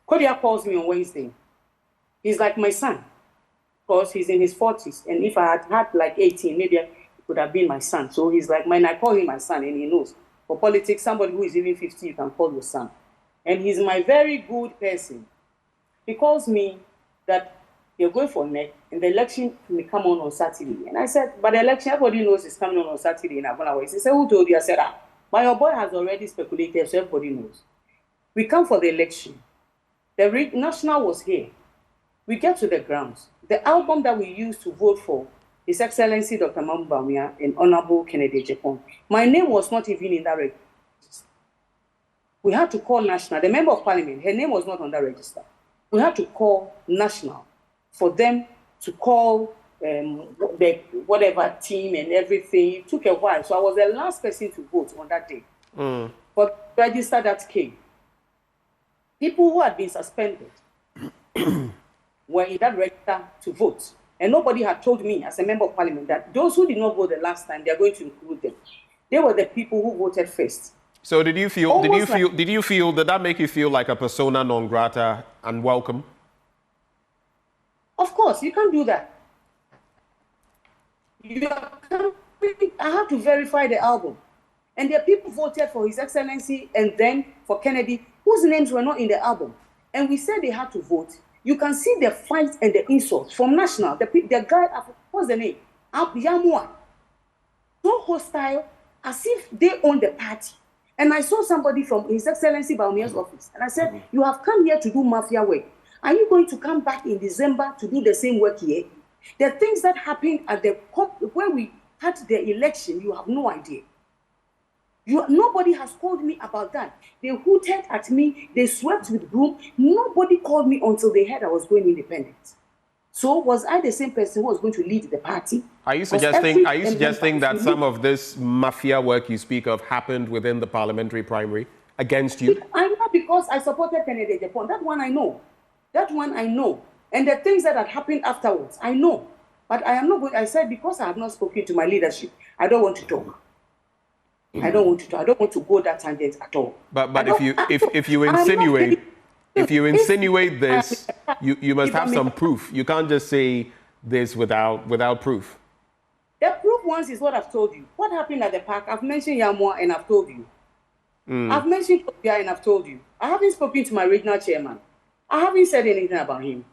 Speaker 10: Kodia calls me on Wednesday. He's like my son. Because he's in his 40s. And if I had like 18, maybe it could have been my son. So he's like, I call him my son, and he knows. For politics, somebody who is even 50, you can call your son. And he's my very good person. He calls me that you're going for neck, and the election may come on Saturday. And I said, but the election, everybody knows it's coming on Saturday in Wwest. He said, who told you? I said, but your boy has already speculated, so everybody knows. We come for the election. The national was here. We get to the grounds. The album that we used to vote for His Excellency Dr. Mamle Morrison and Honorable Kennedy Japan. My name was not even in that register. We had to call national. The member of parliament, her name was not on that register. We had to call national for them to call the whatever team and everything. It took a while. So I was the last person to vote on that day. But register that came. People who had been suspended were in that register to vote. And nobody had told me as a member of parliament that those who did not vote the last time, they are going to include them. They were the people who voted first.
Speaker 2: So did you feel did that make you feel like a persona non grata and welcome?
Speaker 10: Of course, you can't do that. I have to verify the album. And there are people people voted for His Excellency and then for Kennedy, whose names were not in the album. And we said they had to vote. You can see the fight and the insults from national. The guy, what's the name? Yamua. So hostile, as if they own the party. And I saw somebody from His Excellency Baumia's office. And I said, you have come here to do mafia work. Are you going to come back in December to do the same work here? The things that happened at when we had the election, you have no idea. Nobody has called me about that. They hooted at me. They swept with broom. Nobody called me until they heard I was going independent. So was I the same person who was going to lead the party?
Speaker 2: Are you suggesting that some of this mafia work you speak of happened within the parliamentary primary against you?
Speaker 10: I know because I supported Kennedy Japan. That one I know. That one I know. And the things that had happened afterwards, I know. But I am not going. I said because I have not spoken to my leadership, I don't want to talk. I don't want to go that tangent at all.
Speaker 2: But if you insinuate this, you must have some proof. You can't just say this without proof.
Speaker 10: The proof once is what I've told you. What happened at the park? I've mentioned Yamwa and I've told you. I've mentioned Kopia and I've told you. I haven't spoken to my regional chairman. I haven't said anything about him.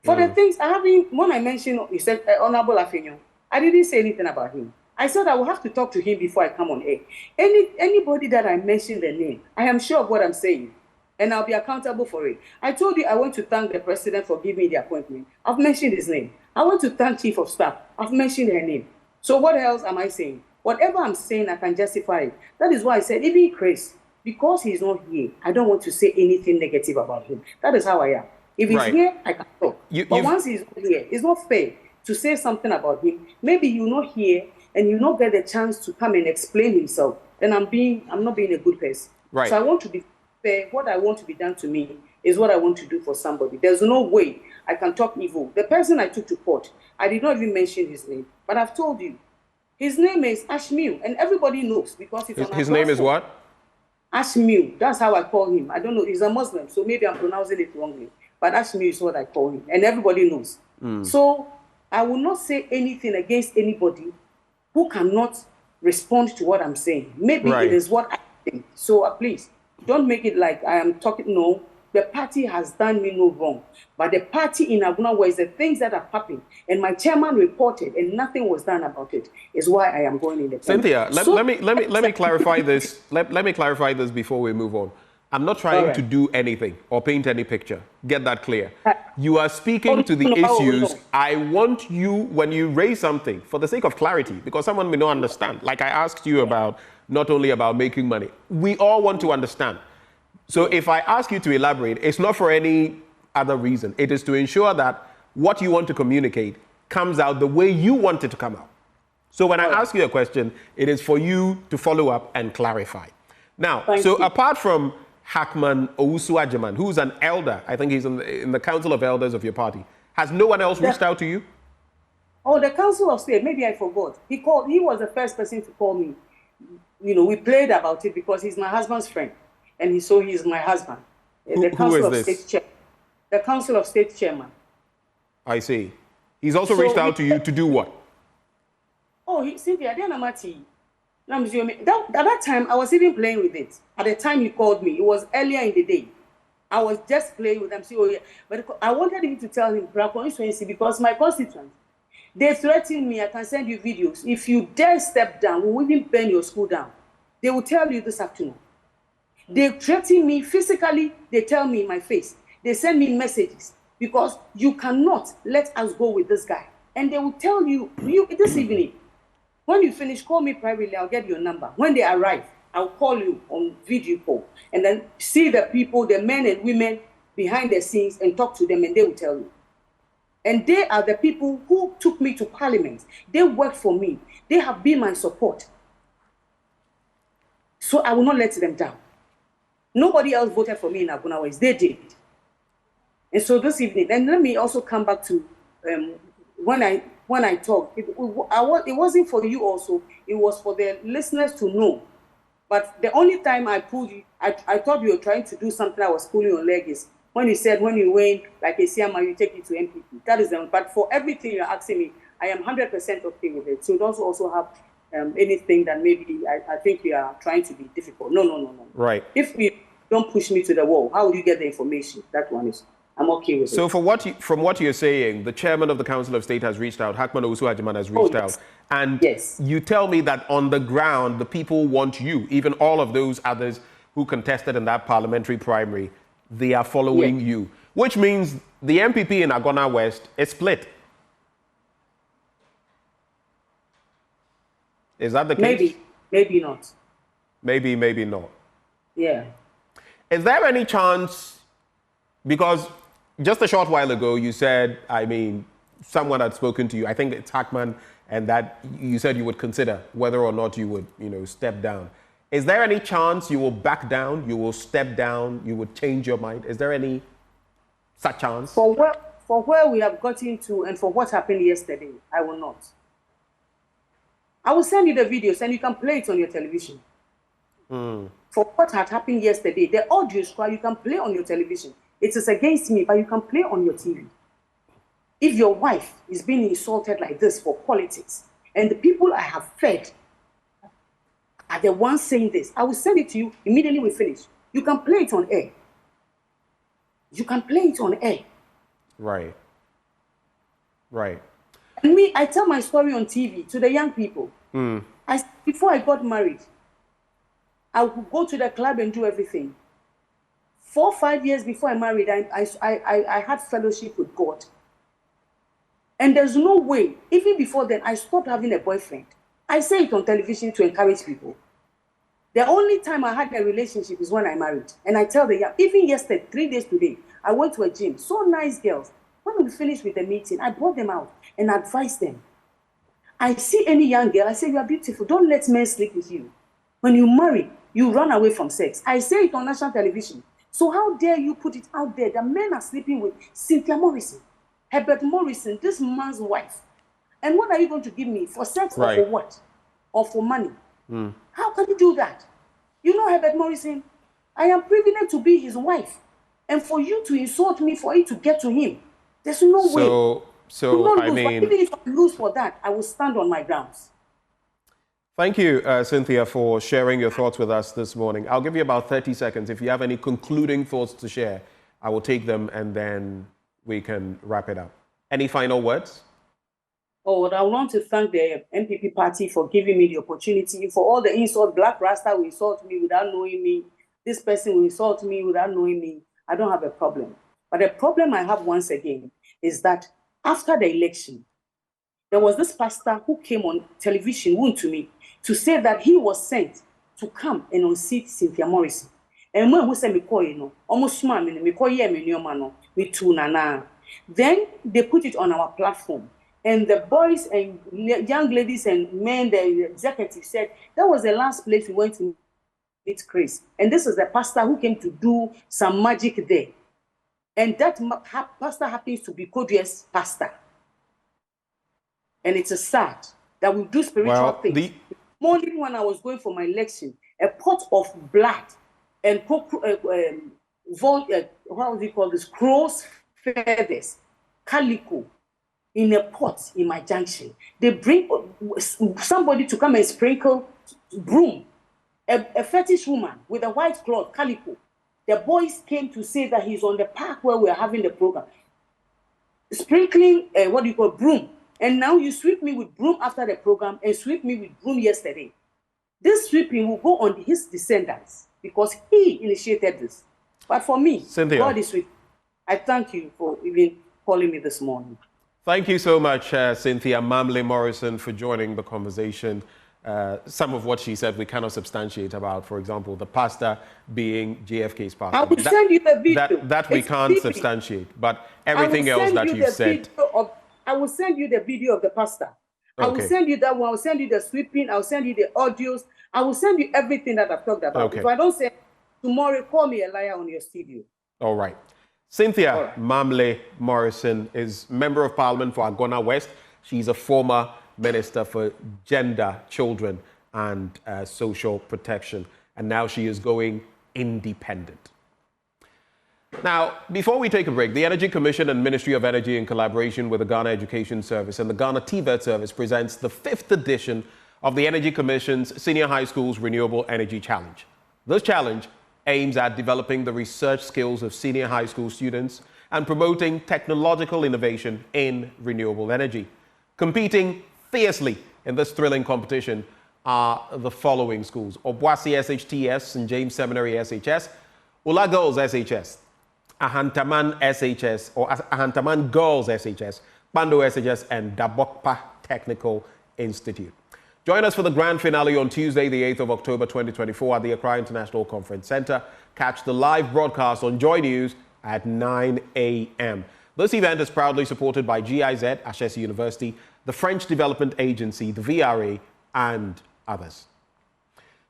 Speaker 10: For the things I haven't, when I mentioned, you said Honorable Afenyo, I didn't say anything about him. I said I will have to talk to him before I come on air. Anybody that I mention the name, I am sure of what I'm saying, and I'll be accountable for it. I told you I want to thank the president for giving me the appointment. I've mentioned his name. I want to thank Chief of Staff. I've mentioned her name. So what else am I saying? Whatever I'm saying, I can justify it. That is why I said, even Chris, because he's not here, I don't want to say anything negative about him. That is how I am. If he's here, I can talk. But once he's not here, it's not fair to say something about him. Maybe you're not here and you not get the chance to come and explain himself. Then I'm not being a good person.
Speaker 2: Right.
Speaker 10: So I want to be fair. What I want to be done to me is what I want to do for somebody. There's no way I can talk evil. The person I took to court, I did not even mention his name, but I've told you. His name is Ashmiu, and everybody knows because it's on
Speaker 2: his name is what?
Speaker 10: Ashmiu. That's how I call him. I don't know. He's a Muslim, so maybe I'm pronouncing it wrongly. But Ashmiu is what I call him, and everybody knows. So I will not say anything against anybody who cannot respond to what I'm saying. Maybe it is what I think. So please, don't make it like I am talking. No, the party has done me no wrong. But the party in Aguna West, the things that are happening, and my chairman reported, and nothing was done about it, is why I am going in the
Speaker 2: Cynthia, let me clarify this. Let me clarify this before we move on. I'm not trying to do anything or paint any picture. Get that clear. You are speaking to the issues. I want you, when you raise something, for the sake of clarity, because someone may not understand. Like I asked you about, not only about making money. We all want to understand. So if I ask you to elaborate, it's not for any other reason. It is to ensure that what you want to communicate comes out the way you want it to come out. So when I ask you a question, it is for you to follow up and clarify. Now, apart from Hackman Owusu-Agyemang, who's an elder, I think he's in the Council of Elders of your party, has no one else reached out to you?
Speaker 10: Oh, the Council of State, maybe I forgot. He was the first person to call me. You know, we played about it because he's my husband's friend. And he's my husband. The Council of State Chairman. The Council of State Chairman.
Speaker 2: I see. He's also reached out to you to do what?
Speaker 10: Oh, Cynthia, at that time, I was even playing with it. At the time he called me, it was earlier in the day. I was just playing with them. But I wanted him to tell him, because my constituents, they threatened me, I can send you videos. If you dare step down, we will even burn your school down. They will tell you this afternoon. They threaten me physically. They tell me in my face. They send me messages because you cannot let us go with this guy. And they will tell you this evening, when you finish, call me privately. I'll get your number. When they arrive, I'll call you on video call and then see the people, the men and women behind the scenes and talk to them and they will tell you. And they are the people who took me to parliament. They worked for me. They have been my support. So I will not let them down. Nobody else voted for me in Aguna West. They did. And so this evening, and let me also come back to when I talk. It wasn't for you also. It was for the listeners to know. But the only time I pulled you, I thought you were trying to do something. I was pulling your leg is when you said when you win like Asiman, you take it to MPP. That is them. But for everything you're asking me, I am 100% okay with it. So don't also have anything that maybe I think you are trying to be difficult. No.
Speaker 2: Right.
Speaker 10: If you don't push me to the wall, how will you get the information? That one is, I'm okay with it.
Speaker 2: So from what you're saying, the chairman of the Council of State has reached out, Hackman Owusu-Agyemang has reached out. And you tell me that on the ground, the people want you, even all of those others who contested in that parliamentary primary, they are following you, which means the MPP in Agona West is split. Is that the case?
Speaker 10: Maybe not.
Speaker 2: Maybe not.
Speaker 10: Yeah.
Speaker 2: Is there any chance, because just a short while ago you said, someone had spoken to you, I think it's Hackman, and that you said you would consider whether or not you would, step down. Is there any chance you will back down, you will step down, you would change your mind? Is there any such chance?
Speaker 10: For where we have gotten to and for what happened yesterday, I will not. I will send you the videos and you can play it on your television. for what had happened yesterday. The audio is you can play on your television. It is against me, but you can play on your TV. If your wife is being insulted like this for politics, and the people I have fed are the ones saying this, I will send it to you immediately we finish. You can play it on air. You can play it on air.
Speaker 2: Right. Right.
Speaker 10: And me, I tell my story on TV to the young people. Before I got married, I would go to the club and do everything. 4 or 5 years before I married, I had fellowship with God. And there's no way, even before then, I stopped having a boyfriend. I say it on television to encourage people. The only time I had a relationship is when I married. And I tell the young, even yesterday, 3 days today, I went to a gym. So nice girls. When we finished with the meeting, I brought them out and advised them. I see any young girl, I say, you are beautiful. Don't let men sleep with you. When you marry, you run away from sex. I say it on national television. So how dare you put it out there that men are sleeping with Cynthia Morrison, Herbert Morrison, this man's wife. And what are you going to give me? For sex or for what? Or for money? How can you do that? You know Herbert Morrison, I am privileged to be his wife. And for you to insult me, for it to get to him, there's no way.
Speaker 2: So I mean,
Speaker 10: but even if I lose for that, I will stand on my grounds.
Speaker 2: Thank you, Cynthia, for sharing your thoughts with us this morning. I'll give you about 30 seconds. If you have any concluding thoughts to share, I will take them and then we can wrap it up. Any final words?
Speaker 10: Oh, I want to thank the MPP party for giving me the opportunity, for all the insult. Black Rasta will insult me without knowing me. This person will insult me without knowing me. I don't have a problem. But the problem I have once again is that after the election, there was this pastor who came on television to me to say that he was sent to come and unseat Cynthia Morrison. And when we say me call, almost me call me too nana. Then they put it on our platform. And the boys and young ladies and men, the executive said, that was the last place we went to meet Chris. And this is the pastor who came to do some magic there. And that pastor happens to be Coco's pastor. And it's sad that we do spiritual things. Morning when I was going for my election, a pot of blood and what do you call this? Crow's feathers, calico, in a pot in my junction. They bring somebody to come and sprinkle broom, a fetish woman with a white cloth, calico. The boys came to say that he's on the park where we're having the program. Sprinkling, broom. And now you sweep me with broom after the program and sweep me with broom yesterday. This sweeping will go on his descendants because he initiated this. But for me,
Speaker 2: Cynthia,
Speaker 10: God is with. I thank you for even calling me this morning.
Speaker 2: Thank you so much, Cynthia Mamle Morrison, for joining the conversation. Some of what she said we cannot substantiate about, for example, the pastor being JFK's pastor.
Speaker 10: I will send you the video.
Speaker 2: That we can't substantiate, but everything else that you've said.
Speaker 10: I will send you the video of the pastor. I will send you that one. I will send you the sweeping. I will send you the audios. I will send you everything that I've talked about. If I don't say tomorrow, call me a liar on your studio.
Speaker 2: All right. Cynthia Mamle Morrison is Member of Parliament for Wwest. She's a former Minister for Gender, Children and Social Protection. And now she is going independent. Now, before we take a break, the Energy Commission and Ministry of Energy, in collaboration with the Ghana Education Service and the Ghana TVET Service, presents the 5th edition of the Energy Commission's Senior High Schools Renewable Energy Challenge. This challenge aims at developing the research skills of senior high school students and promoting technological innovation in renewable energy. Competing fiercely in this thrilling competition are the following schools: Obuasi SHTS, St. James Seminary SHS, Ula Girls SHS, Ahantaman SHS or Ahantaman Girls SHS, Bando SHS, and Dabokpa Technical Institute. Join us for the grand finale on Tuesday, the 8th of October 2024 at the Accra International Conference Center. Catch the live broadcast on Joy News at 9 a.m. This event is proudly supported by GIZ, Ashesi University, the French Development Agency, the VRA, and others.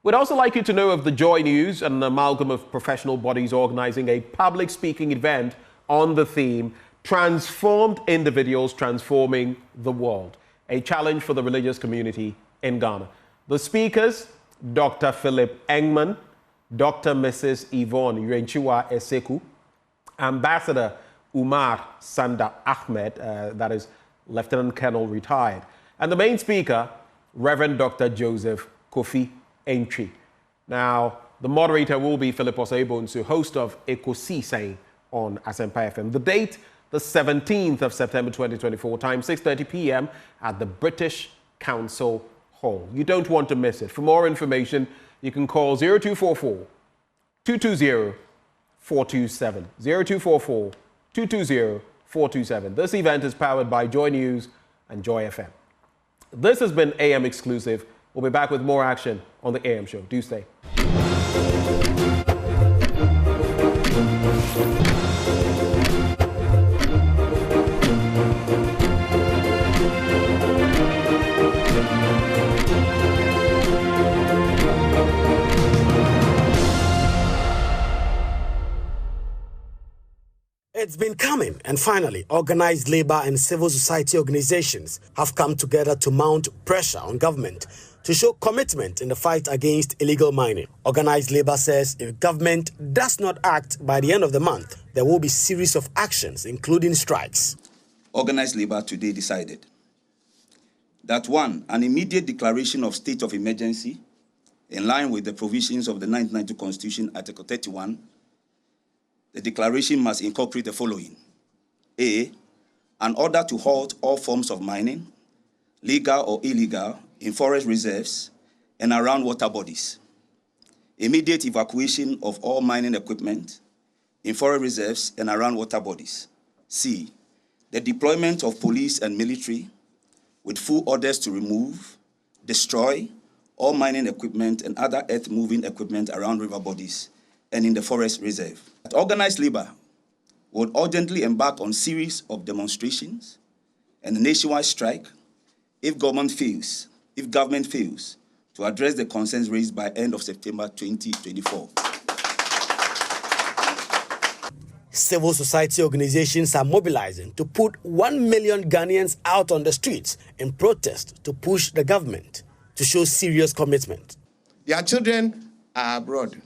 Speaker 2: We'd also like you to know of the Joy News, an amalgam of professional bodies organizing a public speaking event on the theme, Transformed Individuals Transforming the World, a challenge for the religious community in Ghana. The speakers Dr. Philip Engman, Dr. Mrs. Yvonne Yuenchiwa Eseku, Ambassador Umar Sanda Ahmed, that is Lieutenant Colonel retired, and the main speaker, Reverend Dr. Joseph Kofi Entry. Now, the moderator will be Philip Osei-Bonsu, host of Ekosisei on Asempa FM. The date, the 17th of September 2024, time 6:30 p.m. at the British Council Hall. You don't want to miss it. For more information, you can call 0244 220 427. 0244 220 427. This event is powered by Joy News and Joy FM. This has been AM Exclusive. We'll be back with more action on the AM show. Do stay.
Speaker 9: It's been coming, and finally, organized labor and civil society organizations have come together to mount pressure on government to show commitment in the fight against illegal mining. Organized labor says if government does not act by the end of the month, there will be a series of actions, including strikes.
Speaker 11: Organized labor today decided that 1, an immediate declaration of state of emergency in line with the provisions of the 1992 Constitution, Article 31, the declaration must incorporate the following. A, an order to halt all forms of mining, legal or illegal, in forest reserves and around water bodies. Immediate evacuation of all mining equipment in forest reserves and around water bodies. C, the deployment of police and military with full orders to remove, destroy all mining equipment and other earth-moving equipment around river bodies and in the forest reserve. Organized labor would urgently embark on a series of demonstrations and a nationwide strike if government fails to address the concerns raised by end of September 2024.
Speaker 9: Civil society organizations are mobilizing to put 1 million Ghanaians out on the streets in protest to push the government to show serious commitment.
Speaker 12: Their children are abroad.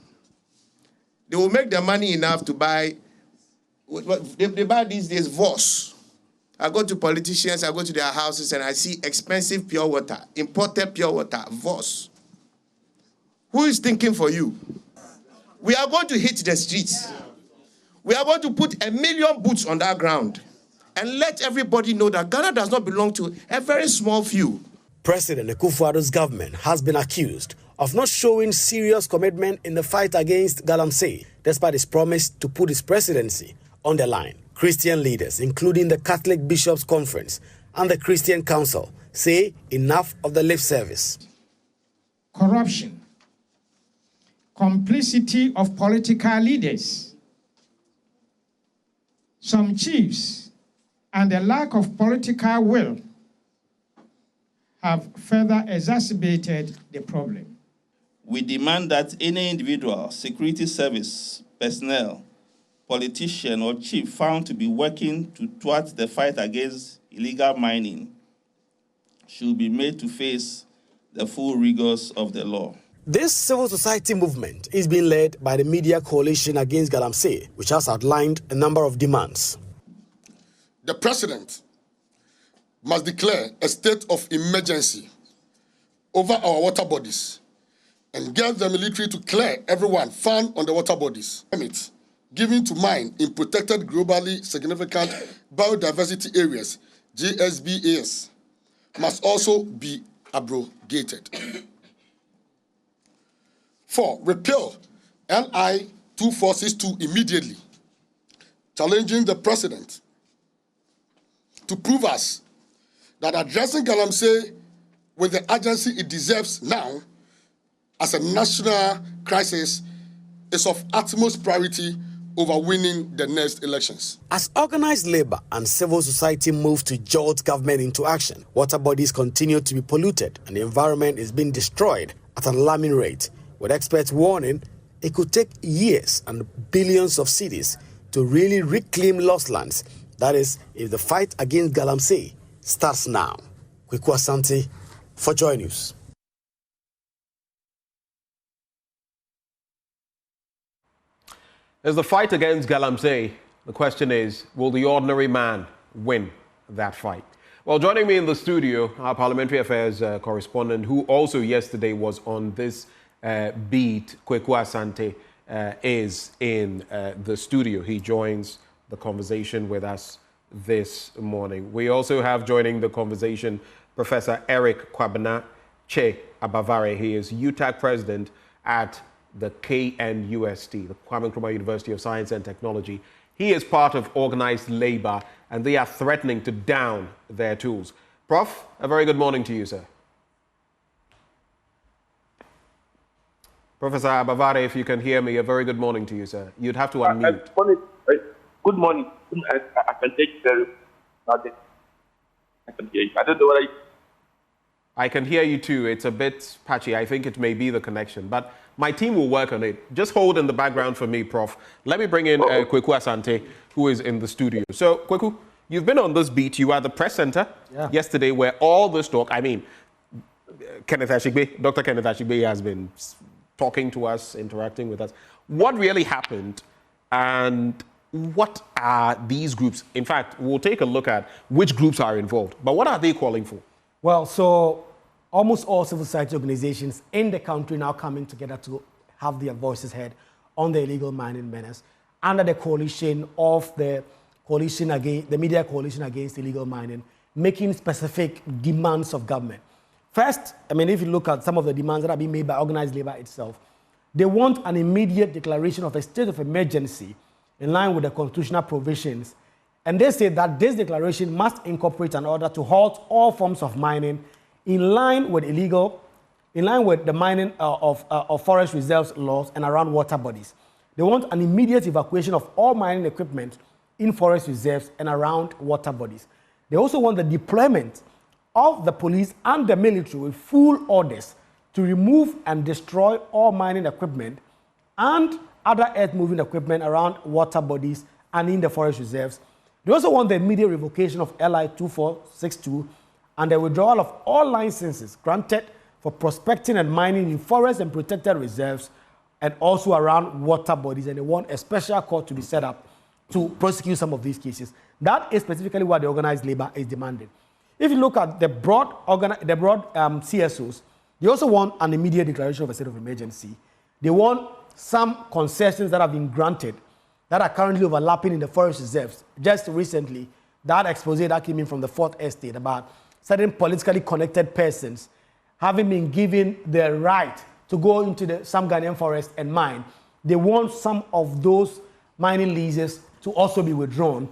Speaker 12: They will make their money enough to buy, they buy these days Voss. I go to politicians, I go to their houses and I see expensive pure water, imported pure water, Voss. Who is thinking for you? We are going to hit the streets. We are going to put 1 million boots on that ground and let everybody know that Ghana does not belong to a very small few.
Speaker 9: President Akufo-Addo's government has been accused of not showing serious commitment in the fight against Galamsey, despite his promise to put his presidency on the line. Christian leaders, including the Catholic Bishops' Conference and the Christian Council, say enough of the lip service.
Speaker 13: Corruption, complicity of political leaders, some chiefs, and the lack of political will have further exacerbated the problem.
Speaker 24: We demand that any individual, security service personnel, politician, or chief found to be working towards the fight against illegal mining should be made to face the full rigors of the law.
Speaker 9: This civil society movement is being led by the Media Coalition Against Galamsey, which has outlined a number of demands.
Speaker 14: The president must declare a state of emergency over our water bodies and get the military to clear everyone found on the water bodies. Permits given to mine in protected globally significant biodiversity areas, GSBAs, must also be abrogated. 4, repeal LI 2462 immediately, challenging the president to prove us that addressing Galamsey with the urgency it deserves now as a national crisis is of utmost priority over winning the next elections.
Speaker 9: As organized labor and civil society move to jolt government into action, water bodies continue to be polluted and the environment is being destroyed at an alarming rate, with experts warning it could take years and billions of cedis to really reclaim lost lands. That is, if the fight against Galamsey starts now. Kweku Asante for Joy News.
Speaker 2: As the fight against Galamsey, the question is, will the ordinary man win that fight? Well, joining me in the studio, our parliamentary affairs correspondent, who also yesterday was on this beat, Kweku Asante, is in the studio. He joins the conversation with us this morning. We also have joining the conversation Professor Eric Kwabena Che Abavare. He is UTAC president at the KNUST, the Kwame Nkrumah University of Science and Technology. He is part of organized labor, and they are threatening to down their tools. Prof, a very good morning to you, sir. Professor Abavare, if you can hear me, a very good morning to you, sir. You'd have to unmute.
Speaker 15: Good morning. I can take it very loud. I can hear you. I don't know what
Speaker 2: I can hear you too. It's a bit patchy. I think it may be the connection, but my team will work on it. Just hold in the background for me, Prof. Let me bring in Kweku Asante, who is in the studio. So, Kweku, you've been on this beat. You are at the press center yesterday where all this talk, I mean, Dr. Kenneth Ashigbe has been talking to us, interacting with us. What really happened and what are these groups? In fact, we'll take a look at which groups are involved, but what are they calling for?
Speaker 16: Well, so almost all civil society organizations in the country now coming together to have their voices heard on the illegal mining menace under the coalition of the media coalition against illegal mining, making specific demands of government. First, I mean, if you look at some of the demands that are being made by organized labor itself, they want an immediate declaration of a state of emergency in line with the constitutional provisions. And they say that this declaration must incorporate an order to halt all forms of mining in line with the mining of forest reserves laws and around water bodies. They want an immediate evacuation of all mining equipment in forest reserves and around water bodies. They also want the deployment of the police and the military with full orders to remove and destroy all mining equipment and other earth-moving equipment around water bodies and in the forest reserves. They also want the immediate revocation of LI 2462 and the withdrawal of all licenses granted for prospecting and mining in forests and protected reserves and also around water bodies. And they want a special court to be set up to prosecute some of these cases. That is specifically what the organized labor is demanding. If you look at the broad CSOs, they also want an immediate declaration of a state of emergency. They want some concessions that have been granted that are currently overlapping in the forest reserves. Just recently, that expose that came in from the 4th Estate about certain politically connected persons having been given the right to go into some Ghanaian forest and mine. They want some of those mining leases to also be withdrawn.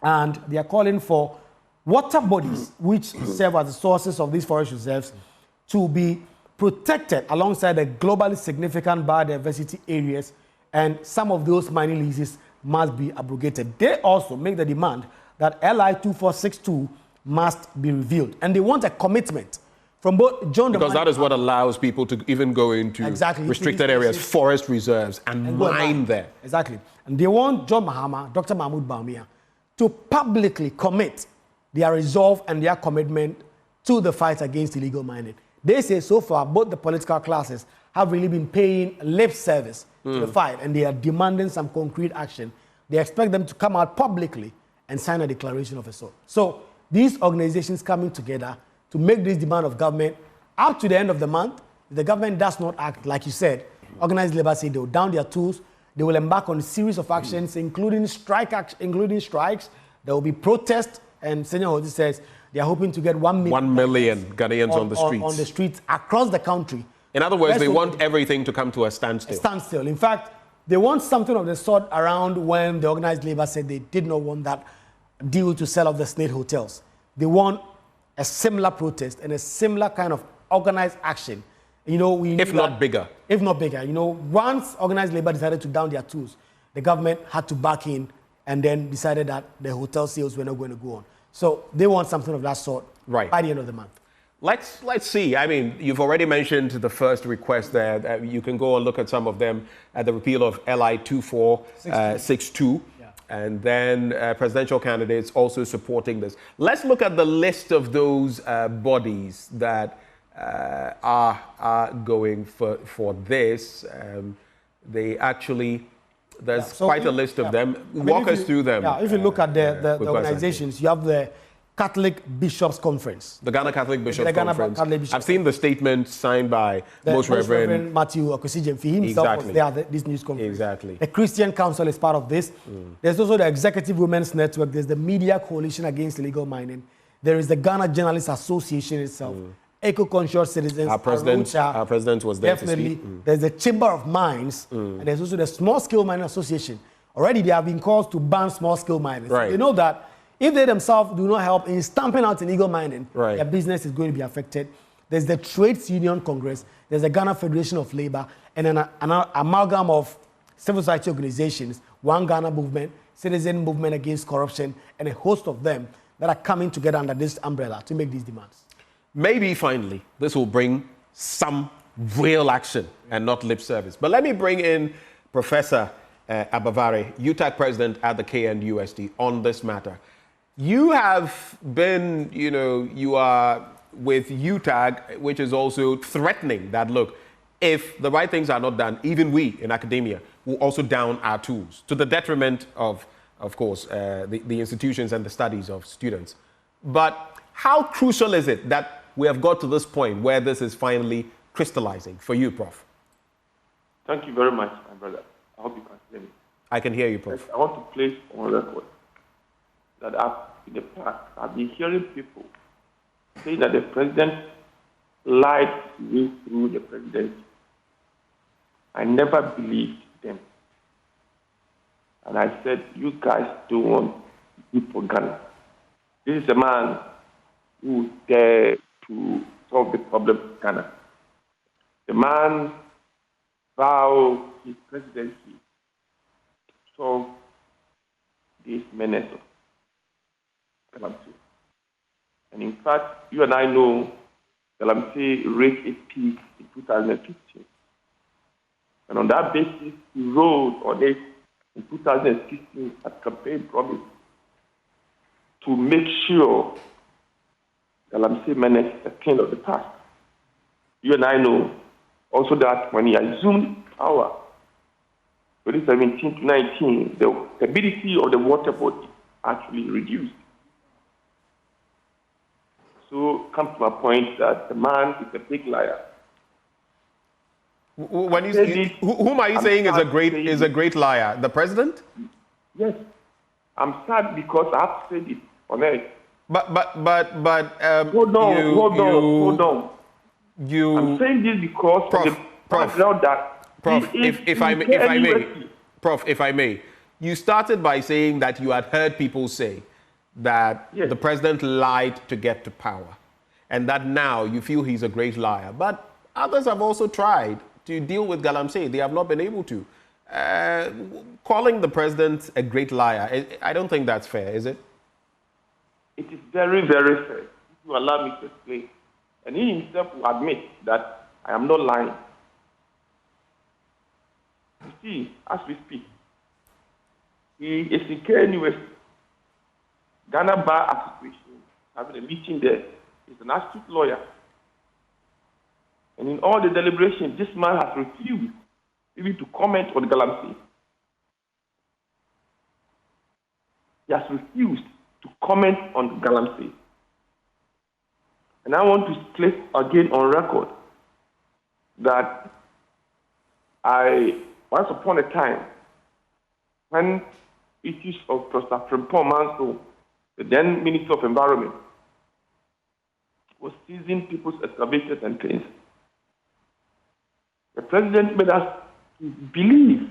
Speaker 16: And they are calling for water bodies, which serve as the sources of these forest reserves, to be protected alongside the globally significant biodiversity areas, and some of those mining leases must be abrogated. They also make the demand that LI 2462 must be revealed. And they want a commitment from both John...
Speaker 2: Because that is what allows people to even go into restricted areas, forest reserves, and mine there.
Speaker 16: Exactly. And they want John Mahama, Dr. Mahmoud Bawumia, to publicly commit their resolve and their commitment to the fight against illegal mining. They say so far, both the political classes have really been paying lip service to the fight, and they are demanding some concrete action. They expect them to come out publicly and sign a declaration of a sort. So these organizations coming together to make this demand of government up to the end of the month. If the government does not act, like you said, organized labor say they will down their tools. They will embark on a series of actions, including strikes. There will be protests, and Senior Hoti says they are hoping to get 1 million
Speaker 2: Ghanaians on the streets
Speaker 16: across the country.
Speaker 2: In other words, they want everything to come to a standstill.
Speaker 16: In fact, they want something of the sort around when the organized labor said they did not want that deal to sell off the state hotels. They want a similar protest and a similar kind of organized action. You know,
Speaker 2: if not bigger.
Speaker 16: If not bigger. You know, once organized labor decided to down their tools, the government had to back in and then decided that the hotel sales were not going to go on. So they want something of that sort by the end of the month.
Speaker 2: Let's see. I mean, you've already mentioned the first request there. You can go and look at some of them at the repeal of LI 2462. And then presidential candidates also supporting this. Let's look at the list of those bodies that are going for this. They actually There's
Speaker 16: So
Speaker 2: quite a list of them. Walk us through them.
Speaker 16: Yeah, if you look at the organizations, you have the Catholic Bishops Conference.
Speaker 2: The Ghana Catholic Bishops
Speaker 16: Conference.
Speaker 2: I've seen the statement signed by Most Reverend
Speaker 16: Matthew Okwesijemfi. He himself was there at this news conference.
Speaker 2: Exactly.
Speaker 16: The Christian Council is part of this. There's also the Executive Women's Network. There's the Media Coalition Against Illegal Mining. There is the Ghana Journalists Association itself. Eco-conscious citizens.
Speaker 2: Our president was there
Speaker 16: definitely.
Speaker 2: to speak.
Speaker 16: There's the Chamber of Mines. And there's also the Small Scale Mining Association. Already they have been called to ban small scale mining.
Speaker 2: Right.
Speaker 16: They know that if they themselves do not help in stamping out illegal mining,
Speaker 2: right,
Speaker 16: their business is going to be affected. There's the Trades Union Congress, there's the Ghana Federation of Labor, and then an amalgam of civil society organizations, One Ghana Movement, Citizen Movement Against Corruption, and a host of them that are coming together under this umbrella to make these demands.
Speaker 2: Maybe finally, this will bring some real action and not lip service. But let me bring in Professor Abavare, UTAG president at the KNUST, on this matter. You have been, you are with UTAG, which is also threatening that, look, if the right things are not done, even we in academia will also down our tools to the detriment of course, the institutions and the studies of students. But how crucial is it that we have got to this point where this is finally crystallizing for you, Prof?
Speaker 15: Thank you very much, my brother. I hope you can hear me.
Speaker 2: I can hear you, Prof.
Speaker 15: I want to place on record that in the past, I've been hearing people say that the president lied through the presidency. I never believed them. And I said, you guys don't want good for Ghana. This is a man who dared to solve the problem of Ghana. The man vowed his presidency to solve this menace of Galamsey. And in fact, you and I know Galamsey reached a peak in 2015. And on that basis, he rode on it in 2016 as campaign promise to make sure Galamsey menace a thing of the past. You and I know also that when he assumed power, 2017 to 19, the stability of the water body actually reduced. So come to my point that the man is a big liar.
Speaker 2: When whom are you saying is a great liar? The president?
Speaker 15: Yes, I'm sad because I have said it on air.
Speaker 2: But
Speaker 15: hold on. I'm saying this because
Speaker 2: if I may, you started by saying that you had heard people say that the president lied to get to power, and that now you feel he's a great liar. But others have also tried to deal with Galamsey. They have not been able to. Calling the president a great liar, I don't think that's fair, is it?
Speaker 15: It is very, very fair. If you allow me to explain. And he himself will admit that I am not lying. You see, as we speak, he is in KNUST, Ghana Bar Association, having a meeting there. He's an astute lawyer. And in all the deliberations, this man has refused even to comment on Galamsey. He has refused to comment on Galamsey. And I want to place again on record that once upon a time, when issues of Professor Frimpong Manso, the then Minister of Environment, was seizing people's excavators and cranes, the president made us believe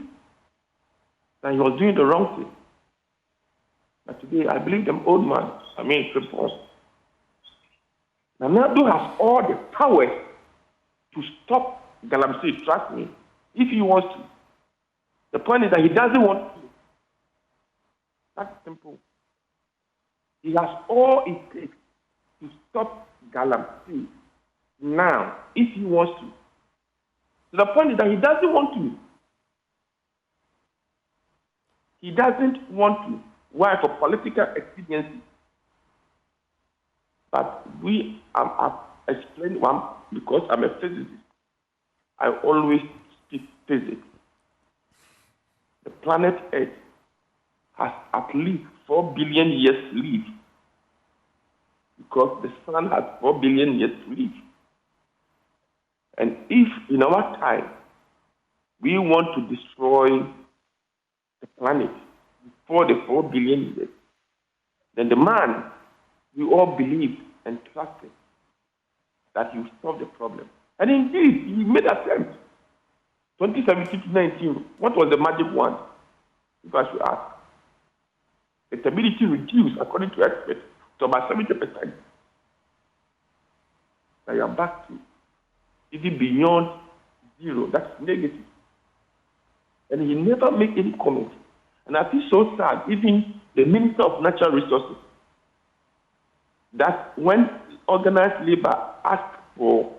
Speaker 15: that he was doing the wrong thing. But today, I believe the old man, Frimpong, Nanado has all the power to stop Galamsey, trust me, if he wants to. The point is that he doesn't want to. That's simple. He has all it takes to stop Galamsey now, if he wants to. The point is that he doesn't want to. He doesn't want to. Why? For political expediency. But I've explained one, because I'm a physicist. I always speak physics. the planet Earth has at least 4 billion years to live, because the sun has 4 billion years to live. And if in our time we want to destroy the planet before the 4 billion years, then the man we all believed and trusted that he would solve the problem. And indeed, he made attempts. 2017 to 19, what was the magic wand? If I should ask. The stability reduced, according to experts, to about 70%. Now you are back to even beyond zero. That's negative. And he never made any comment. And I feel so sad, even the Minister of Natural Resources, that when organized labor asked for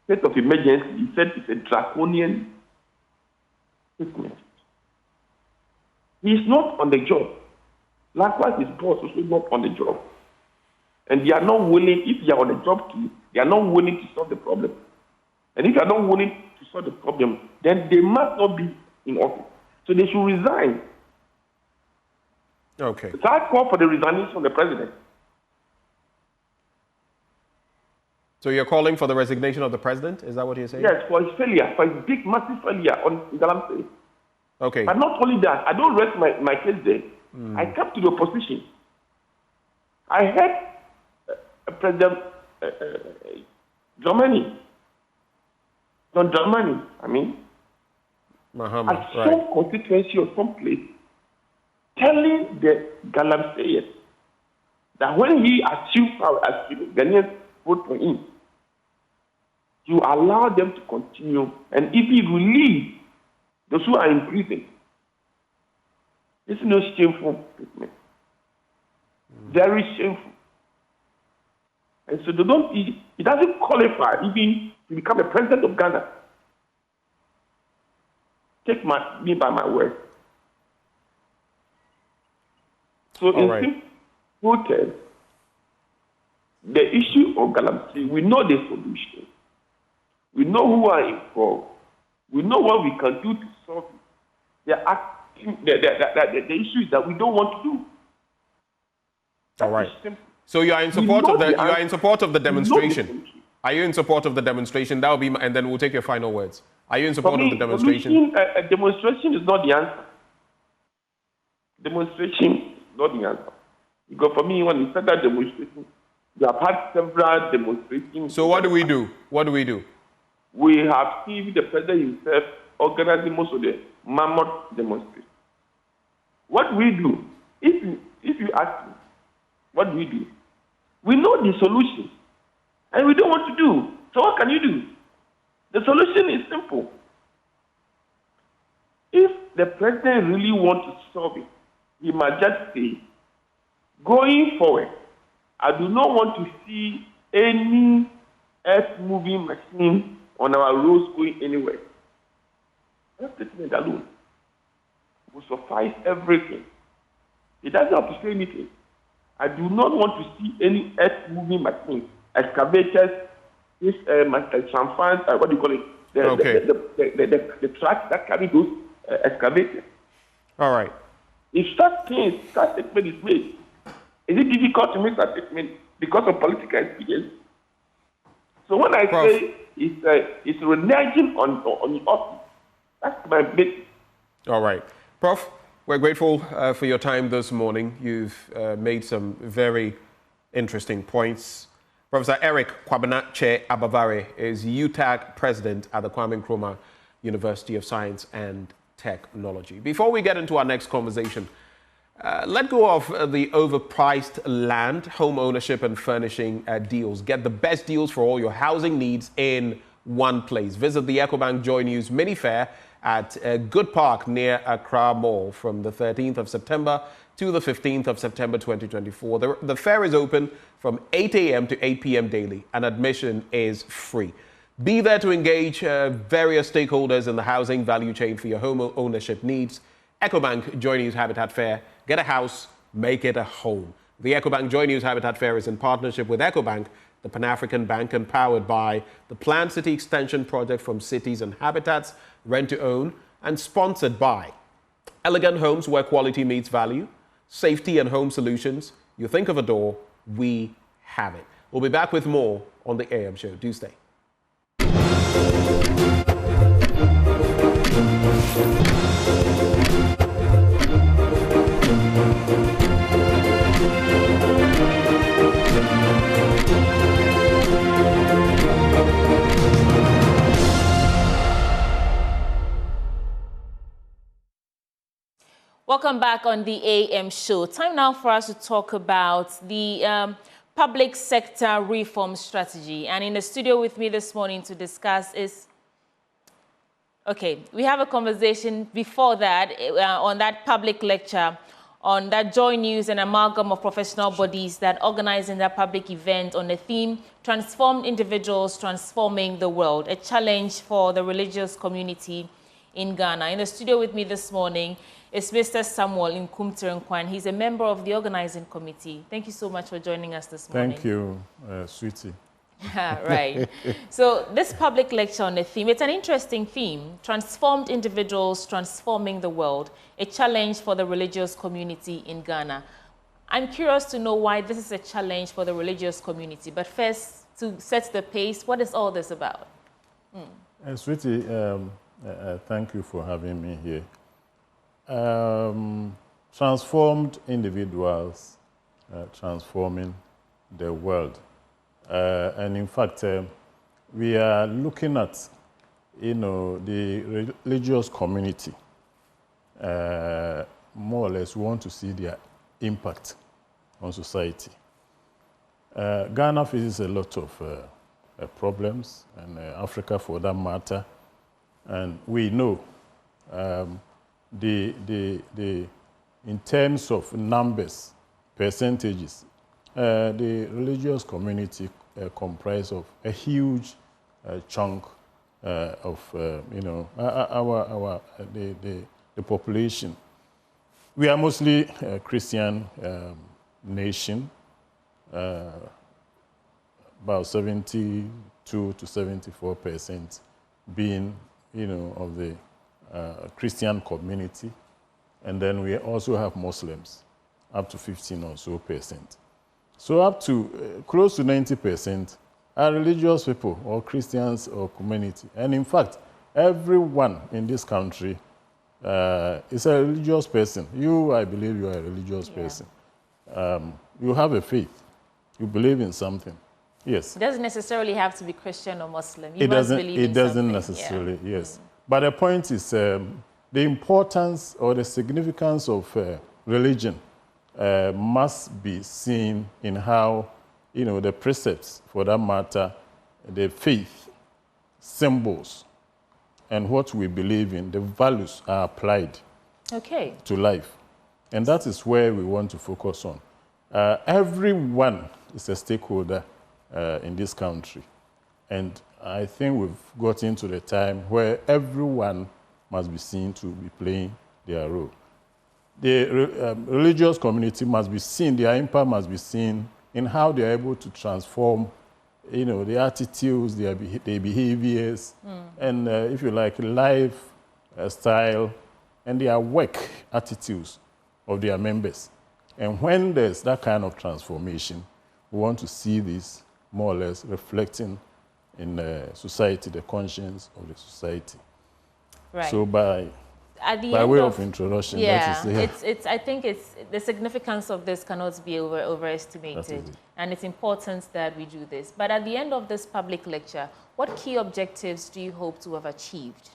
Speaker 15: state of emergency, he said it's a draconian statement. He is not on the job. Likewise, his boss also not on the job. And they are not willing, if they are on the job too, they are not willing to solve the problem. And if they are not willing to solve the problem, then they must not be in office. So they should resign.
Speaker 2: Okay.
Speaker 15: So I call for the resignation of the president.
Speaker 2: So you're calling for the resignation of the president? Is that what you're saying?
Speaker 15: Yes, for his failure, for his big, massive failure on Galamsey.
Speaker 2: Okay.
Speaker 15: But not only that, I don't rest my case there. I come to the opposition. I heard President Germany,
Speaker 2: Muhammad,
Speaker 15: at some constituency or some place, telling the Galamseyers that when he assumed power, as Ghanaians vote for him, you allow them to continue, and if he release those who are in prison, this is no shameful statement. Very shameful. And so they don't, he doesn't qualify even to become a president of Ghana. Take me by my word. So in simple terms, the issue of Galamsey, we know the solution. We know who are involved. We know what we can do to solve it. The issue is that we don't want to do.
Speaker 2: All right. So you are in support of the demonstration. Are you in support of the demonstration? That will be, and then we'll take your final words. Are you in support of the demonstration?
Speaker 15: A demonstration is not the answer. Demonstration is not the answer. Because for me, when you start that demonstration, we have had several demonstrations.
Speaker 2: So what do we do? What do we do?
Speaker 15: We have seen the president himself organizing most of the mammoth demonstrations. What we do, if you ask me, what do we do? We know the solution, and we don't want to do. So what can you do? The solution is simple. If the president really wants to solve it, he must just say, going forward, I do not want to see any earth-moving machine on our roads going anywhere. That statement alone will suffice everything. It doesn't have to say anything. I do not want to see any earth-moving machine, excavators, this what do you call it? The trucks that carry those excavators.
Speaker 2: All right.
Speaker 15: If such statement is made, is it difficult to make that statement because of political experience? So when I say it's reneging on the office, that's my bit.
Speaker 2: All right. Prof, we're grateful for your time this morning. You've made some very interesting points. Professor Eric Kwabena-Che Abavare is UTAG president at the Kwame Nkrumah University of Science and Technology. Before we get into our next conversation, let go of the overpriced land, home ownership and furnishing deals. Get the best deals for all your housing needs in one place. Visit the EcoBank Joy News Mini Fair at Good Park near Accra Mall from the 13th of September to the 15th of September 2024. The fair is open from 8 a.m. to 8 p.m. daily, and admission is free. Be there to engage various stakeholders in the housing value chain for your home ownership needs. EcoBank Joy News Habitat Fair. Get a house, make it a home. The EcoBank Joy News Habitat Fair is in partnership with EcoBank, the Pan-African Bank, and powered by the Planned City Extension Project from Cities and Habitats, Rent to Own, and sponsored by Elegant Homes, where quality meets value, safety and home solutions. You think of a door, we have it. We'll be back with more on the AM show. Do stay.
Speaker 1: Welcome back on the AM show. Time now for us to talk about the public sector reform strategy. And in the studio with me this morning to discuss is, okay, we have a conversation before that on that public lecture on that Joy News, an amalgam of professional bodies that organized in that public event on the theme, Transformed Individuals Transforming the World, a challenge for the religious community in Ghana. In the studio with me this morning is Mr. Samuel Nkumterenkwan. He's a member of the organizing committee. Thank you so much for joining us this morning.
Speaker 17: Thank you, sweetie.
Speaker 1: Right. So this public lecture on the theme, it's an interesting theme, Transformed Individuals Transforming the World, a challenge for the religious community in Ghana. I'm curious to know why this is a challenge for the religious community. But first, to set the pace, what is all this about?
Speaker 17: Sweetie, thank you for having me here. Transformed individuals transforming the world. And in fact, we are looking at, the religious community. More or less, we want to see their impact on society. Ghana faces a lot of problems, and Africa for that matter. And we know in terms of numbers, percentages, the religious community comprise of a huge chunk of the population. We are mostly a Christian nation, about 72 to 74% being of the Christian community, and then we also have Muslims, up to 15 or so percent. So up to close to 90% are religious people or Christians or community. And in fact, everyone in this country is a religious person. You, I believe you are a religious person. You have a faith. You believe in something. Yes.
Speaker 1: It doesn't necessarily have to be Christian or Muslim.
Speaker 17: It doesn't necessarily, yes. But the point is the importance or the significance of religion must be seen in how, the precepts, for that matter, the faith, symbols, and what we believe in, the values are applied to life. And that is where we want to focus on. Everyone is a stakeholder in this country. And I think we've got into the time where everyone must be seen to be playing their role. The religious community must be seen, their impact must be seen in how they are able to transform, the attitudes, their behaviors, and if you like, lifestyle, and their work attitudes of their members. And when there's that kind of transformation, we want to see this more or less reflecting in society, the conscience of the society.
Speaker 1: Right.
Speaker 17: So by way of introduction, that is
Speaker 1: I think the significance of this cannot be overestimated, and it's important that we do this. But at the end of this public lecture, what key objectives do you hope to have achieved?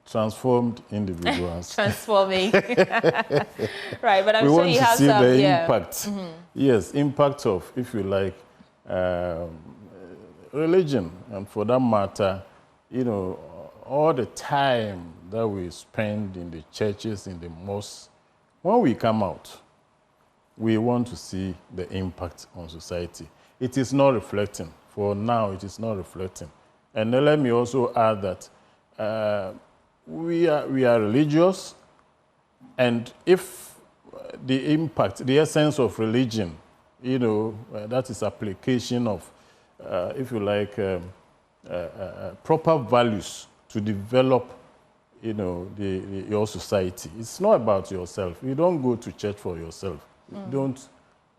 Speaker 17: Transformed individuals.
Speaker 1: Transforming. Right, but I'm
Speaker 17: sure
Speaker 1: you have some.
Speaker 17: We want to see the impact. Yes, impact of, if you like, religion, and for that matter, all the time that we spend in the churches, in the mosques, when we come out, we want to see the impact on society. It is not reflecting. For now, it is not reflecting. And then let me also add that we are religious, and if the impact, the essence of religion, that is application of, if you like, proper values to develop, your society. It's not about yourself. You don't go to church for yourself. You don't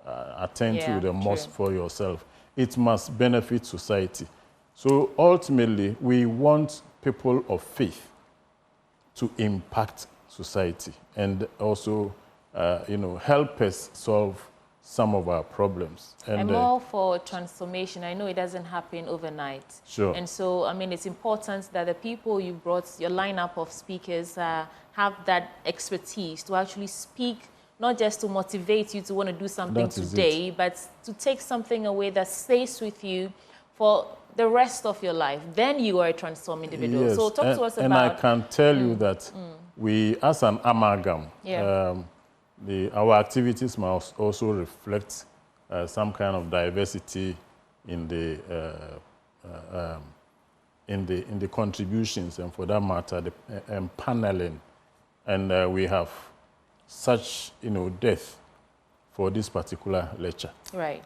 Speaker 17: attend to the mosque for yourself. It must benefit society. So ultimately, we want people of faith to impact society and also, help us solve some of our problems. And
Speaker 1: I'm all for transformation. I know it doesn't happen overnight.
Speaker 17: Sure.
Speaker 1: And so, I mean, it's important that the people you brought, your lineup of speakers, have that expertise to actually speak, not just to motivate you to want to do something today, but to take something away that stays with you for the rest of your life. Then you are a transformed individual.
Speaker 17: Yes.
Speaker 1: So talk to us about...
Speaker 17: And I can tell you that we, as an amalgam, our activities must also reflect some kind of diversity in the contributions, and for that matter, the paneling. And we have such, depth for this particular lecture.
Speaker 1: Right.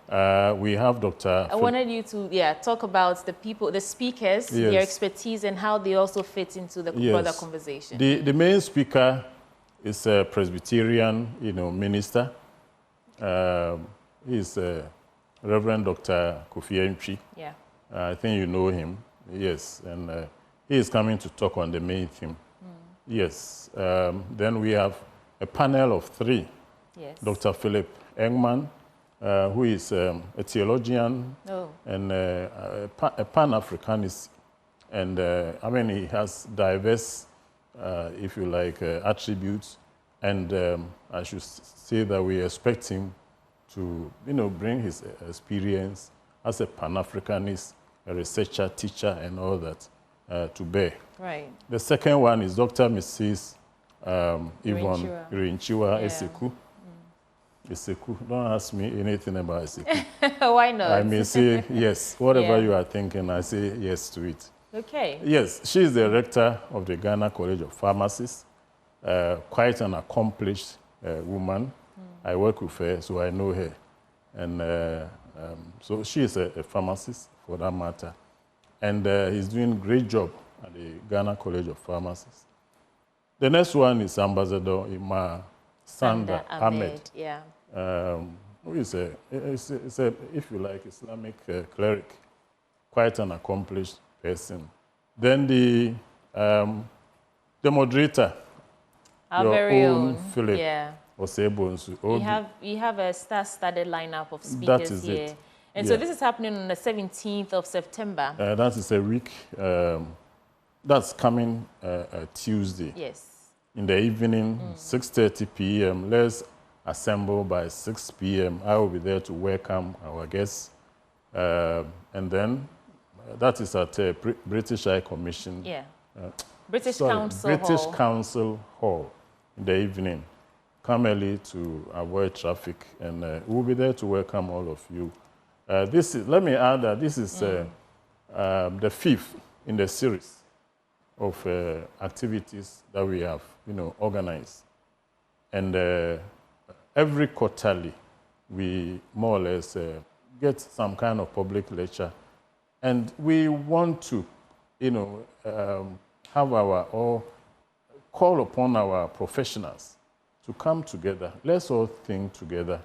Speaker 17: We have Dr.
Speaker 1: I wanted you to, talk about the people, the speakers, their expertise, and how they also fit into the broader conversation.
Speaker 17: The main speaker is a Presbyterian, minister. He's Reverend Dr. Kofi Entry.
Speaker 1: Yeah.
Speaker 17: I think you know him. Yes, and he is coming to talk on the main theme. Yes. Then we have a panel of three.
Speaker 1: Yes.
Speaker 17: Dr. Philip Engman, who is a theologian and a Pan-Africanist. And he has diverse, if you like, attributes. And I should say that we expect him to, bring his experience as a Pan-Africanist, a researcher, teacher, and all that to bear.
Speaker 1: Right.
Speaker 17: The second one is Dr. Mrs. Yvonne Irinchiwa Eseku. Eseku. Don't ask me anything about Eseku.
Speaker 1: Why not?
Speaker 17: I may say yes. Whatever you are thinking, I say yes to it.
Speaker 1: Okay.
Speaker 17: Yes, she is the rector of the Ghana College of Pharmacists. Quite an accomplished woman. I work with her, so I know her. And so she is a pharmacist, for that matter. And he's doing a great job at the Ghana College of Pharmacists. The next one is Ambassador Ima Sanda Ahmed.
Speaker 1: Yeah.
Speaker 17: Who is a, if you like, Islamic cleric. Quite an accomplished person. Then the moderator,
Speaker 1: our
Speaker 17: your
Speaker 1: very
Speaker 17: own Philip
Speaker 1: Osebonsu. You have a star-studded lineup of speakers here. And so this is happening on the 17th of September.
Speaker 17: That is a week. That's coming Tuesday.
Speaker 1: Yes.
Speaker 17: In the evening, 6:30 p.m. Let's assemble by 6 p.m. I will be there to welcome our guests. And then that is at British High Commission.
Speaker 1: Yeah. British Council
Speaker 17: Hall in the evening. Come early to avoid traffic, and we'll be there to welcome all of you. Let me add that this is the fifth in the series of activities that we have, organized. And every quarterly, we more or less get some kind of public lecture. And we want to, call upon our professionals to come together. Let's all think together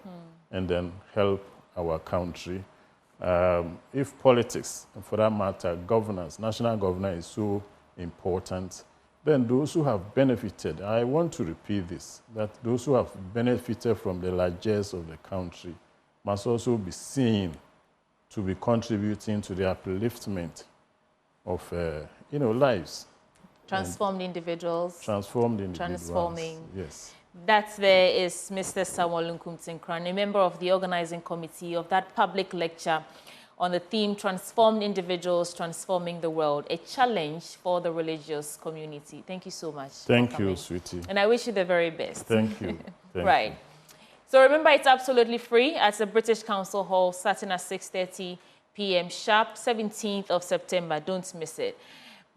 Speaker 17: and then help our country. If politics, and for that matter, governance, national governance is so important, then those who have benefited, I want to repeat this, that those who have benefited from the largesse of the country must also be seen to be contributing to the upliftment of, lives.
Speaker 1: Transformed individuals.
Speaker 17: Transforming. Yes.
Speaker 1: That there is Mr. Samuel Nkumtinkran, a member of the organizing committee of that public lecture on the theme Transformed Individuals, Transforming the World, a challenge for the religious community. Thank you so much.
Speaker 17: Thank you, sweetie.
Speaker 1: And I wish you the very best.
Speaker 17: Thank you.
Speaker 1: Right. So remember, it's absolutely free at the British Council Hall, starting at 6:30 p.m. sharp, 17th of September. Don't miss it.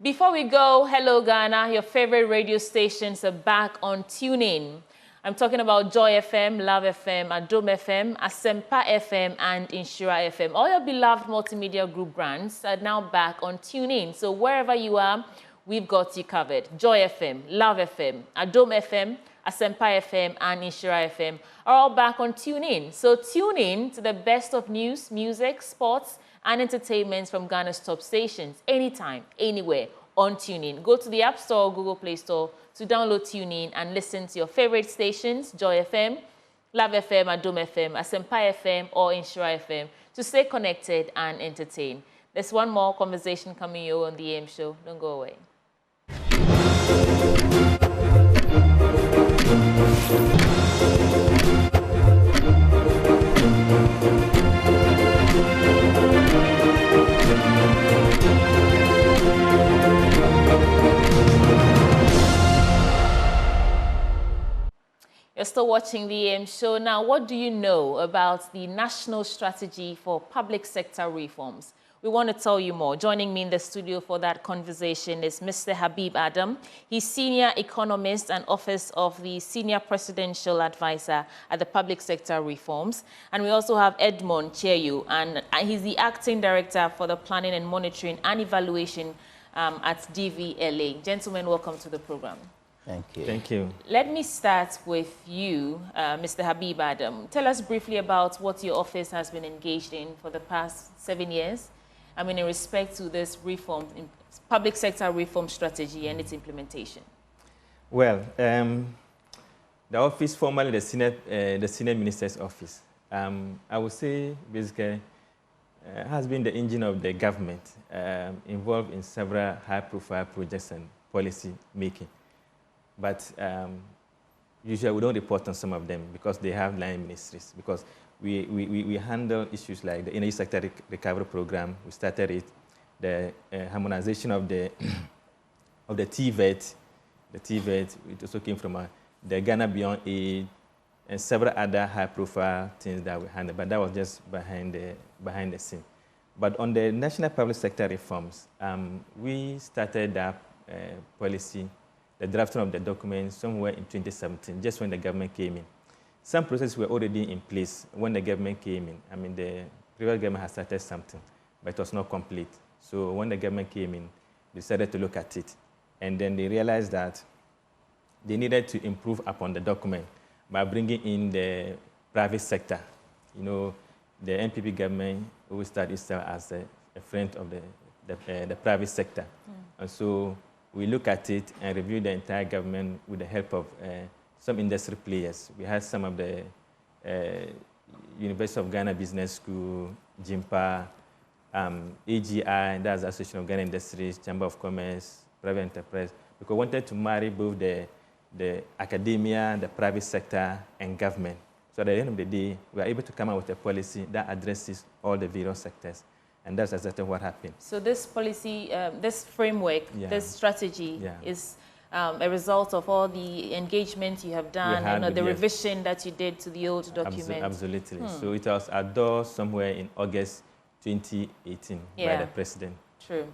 Speaker 1: Before we go, hello Ghana, your favorite radio stations are back on TuneIn. I'm talking about Joy FM, Love FM, Adom FM, Asempa FM, and Insura FM. All your beloved multimedia group brands are now back on TuneIn. So wherever you are, we've got you covered. Joy FM, Love FM, Adom FM, Asempa FM, and Inshira FM are all back on TuneIn. So tune in to the best of news, music, sports, and entertainment from Ghana's top stations, anytime, anywhere, on TuneIn. Go to the App Store or Google Play Store to download TuneIn and listen to your favorite stations, Joy FM, Love FM, Adom FM, Asempa FM, or Inshira FM, to stay connected and entertained. There's one more conversation coming your on the AM show. Don't go away. You're still watching the AM show. Now, what do you know about the National Strategy for Public Sector Reforms? We want to tell you more. Joining me in the studio for that conversation is Mr. Habib Adam. He's Senior Economist and Office of the Senior Presidential Advisor at the Public Sector Reforms. And we also have Edmond Cheyu, and he's the Acting Director for the Planning and Monitoring and Evaluation at DVLA. Gentlemen, welcome to the program.
Speaker 22: Thank you.
Speaker 7: Thank you.
Speaker 1: Let me start with you, Mr. Habib Adam. Tell us briefly about what your office has been engaged in for the past 7 years. I mean, in respect to this reform, public sector reform strategy and its implementation.
Speaker 7: Well, the office, formerly the Senior Minister's Office, I would say basically has been the engine of the government, involved in several high-profile projects and policy making. But usually we don't report on some of them because they have line ministries. Because we handle issues like the Energy Sector Recovery Program. We started it, the harmonization of the TVET. The TVET, it also came from the Ghana Beyond Aid and several other high-profile things that we handle. But that was just behind the scene. But on the national public sector reforms, we started that policy, the drafting of the document somewhere in 2017, just when the government came in. Some processes were already in place when the government came in. I mean, the previous government had started something, but it was not complete. So when the government came in, they decided to look at it. And then they realized that they needed to improve upon the document by bringing in the private sector. You know, the NPP government always started itself as a friend of the private sector. And so we look at it and review the entire government with the help of some industry players. We had some of the University of Ghana Business School, JIMPA, AGI, that's the Association of Ghana Industries, Chamber of Commerce, Private Enterprise, because we wanted to marry both the academia, the private sector, and government. So at the end of the day, we are able to come up with a policy that addresses all the various sectors. And that's exactly what happened.
Speaker 1: So this policy, this framework, this strategy is a result of all the engagement you have done, the revision that you did to the old document.
Speaker 7: Absolutely. So it was endorsed somewhere in August 2018 by the president.
Speaker 1: True.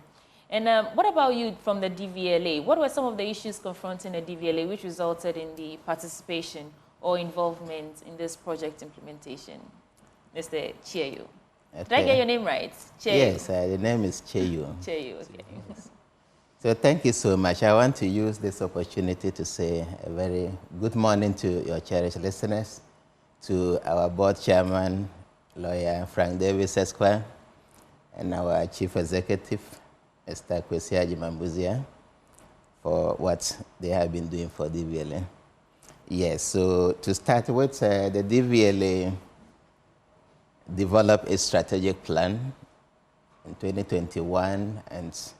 Speaker 1: And what about you from the DVLA? What were some of the issues confronting the DVLA which resulted in the participation or involvement in this project implementation? Mr. Cheyu. Okay. Did I get your name right? Cheyu.
Speaker 22: Yes, the name is Cheyu.
Speaker 1: Cheyu, okay.
Speaker 22: So thank you so much. I want to use this opportunity to say a very good morning to your cherished listeners, to our board chairman, lawyer Frank Davis Esquire, and our chief executive, Mr. Kwesi Ajimambuzia, for what they have been doing for DVLA. Yes, so to start with, the DVLA developed a strategic plan in 2021, and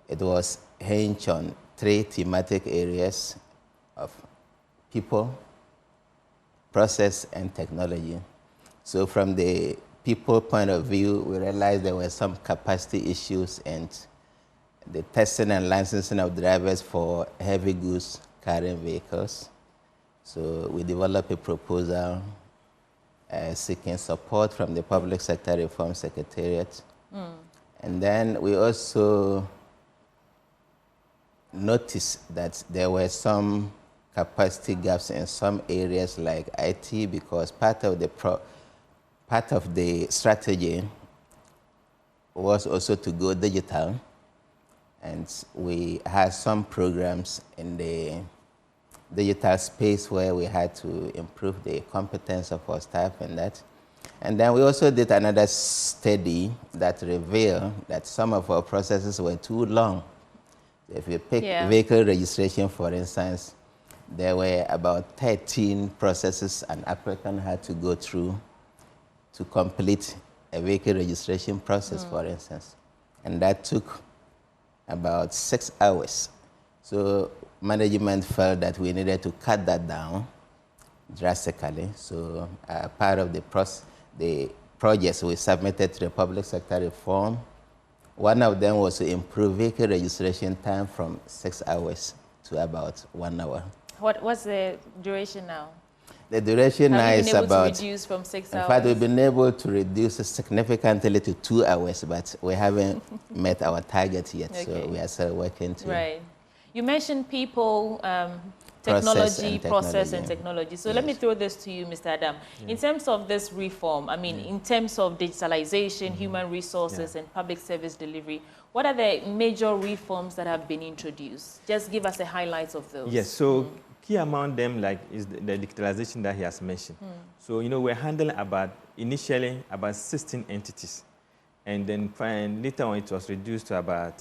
Speaker 22: it was hinged on 3 thematic areas of people, process, and technology. So from the people point of view, we realized there were some capacity issues and the testing and licensing of drivers for heavy goods carrying vehicles. So we developed a proposal seeking support from the Public Sector Reform Secretariat. And then we also noticed that there were some capacity gaps in some areas like IT, because part of the strategy was also to go digital.
Speaker 18: And we had some programs in the digital space where we had to improve the competence of our staff and that. And then we also did another study that revealed that some of our processes were too long. If you pick vehicle registration, for instance, there were about 13 processes an applicant had to go through to complete a vehicle registration process, for instance. And that took about 6 hours. So management felt that we needed to cut that down drastically. So part of the projects we submitted to the public sector reform, one of them was to improve vehicle registration time from 6 hours to about 1 hour.
Speaker 1: What's the duration now?
Speaker 18: The duration now is about...
Speaker 1: Have you been able to reduce from 6 hours?
Speaker 18: In fact, we've been able to reduce it significantly to 2 hours, but we haven't met our target yet, so we are still working to...
Speaker 1: Right. You mentioned people, technology, process and technology. So let me throw this to you, Mr. Adam. In terms of this reform, I mean, in terms of digitalization, human resources and public service delivery, what are the major reforms that have been introduced? Just give us a highlight of those.
Speaker 19: Yes, so key among them is the digitalization that he has mentioned. So, you know, we're handling initially about 16 entities. And then later on it was reduced to about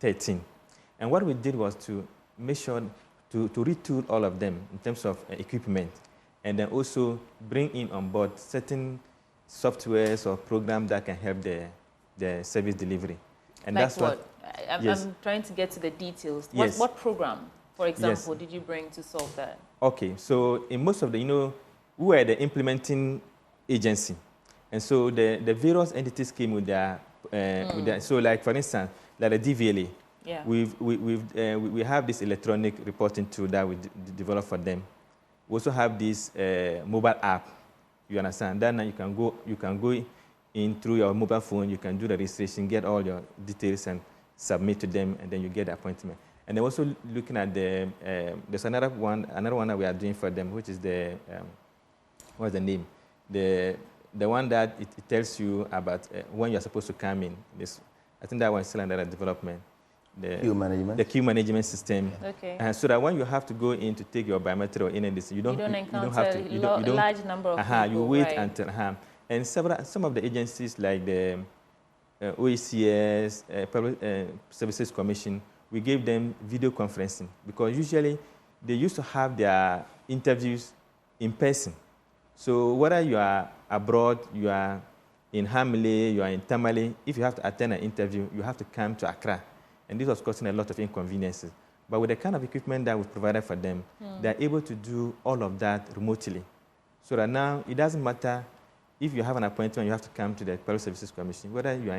Speaker 19: 13. And what we did was to make sure to retool all of them in terms of equipment, and then also bring in on board certain softwares or programs that can help the service delivery. And
Speaker 1: like
Speaker 19: that's what?
Speaker 1: I'm trying to get to the details. What program, for example, did you bring to solve that?
Speaker 19: Okay, so in most of the, we were the implementing agency. And so the various entities came with their, so like for instance, like the DVLA, we have this electronic reporting tool that we developed for them. We also have this mobile app. You understand? Then you can go in through your mobile phone. You can do the registration, get all your details, and submit to them, and then you get the appointment. And then also looking at there's another one that we are doing for them, which is the what's the name? The one that it tells you about when you're supposed to come in. I think that one is still under development. The queue management system. Okay. So that when you have to go in to take your biometric or any of this, you don't have to.
Speaker 1: A large number of people.
Speaker 19: You wait until. And some of the agencies like the OECS, Public Services Commission, we gave them video conferencing because usually they used to have their interviews in person. So whether you are abroad, you are in Hamile, you are in Tamale, if you have to attend an interview, you have to come to Accra. And this was causing a lot of inconveniences. But with the kind of equipment that we provided for them, they're able to do all of that remotely. So that now it doesn't matter if you have an appointment, you have to come to the Public Services Commission, whether you are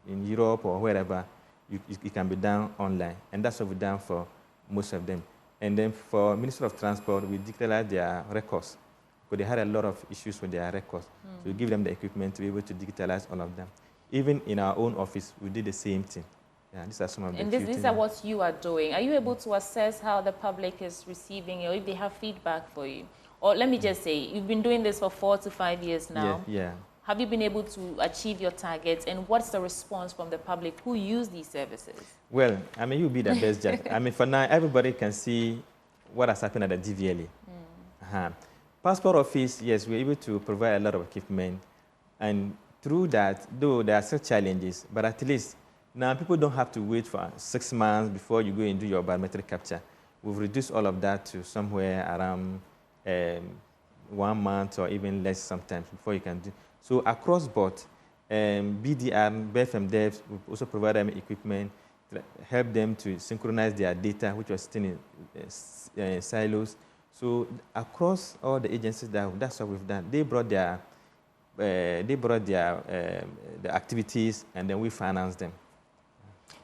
Speaker 19: in Europe or wherever, it can be done online. And that's what we've done for most of them. And then for Ministry of Transport, we digitalized their records, because they had a lot of issues with their records. So we give them the equipment to be able to digitalize all of them. Even in our own office, we did the same thing. Yeah, these are some of the
Speaker 1: And these are what you are doing. Are you able to assess how the public is receiving it, or if they have feedback for you? Or let me just say, you've been doing this for 4 to 5 years now.
Speaker 19: Yeah.
Speaker 1: Have you been able to achieve your targets, and what's the response from the public who use these services?
Speaker 19: Well, I mean, you'll be the best judge. I mean, for now, everybody can see what has happened at the DVLA. Passport office, yes, we're able to provide a lot of equipment. And through that, though there are still challenges, but at least now people don't have to wait for 6 months before you go and do your biometric capture. We've reduced all of that to somewhere around 1 month or even less sometimes before you can do. So across board, BDR, BFM devs, we also provide them equipment, help them to synchronize their data, which was still in silos. So across all the agencies, that's what we've done. They brought their the activities, and then we finance them.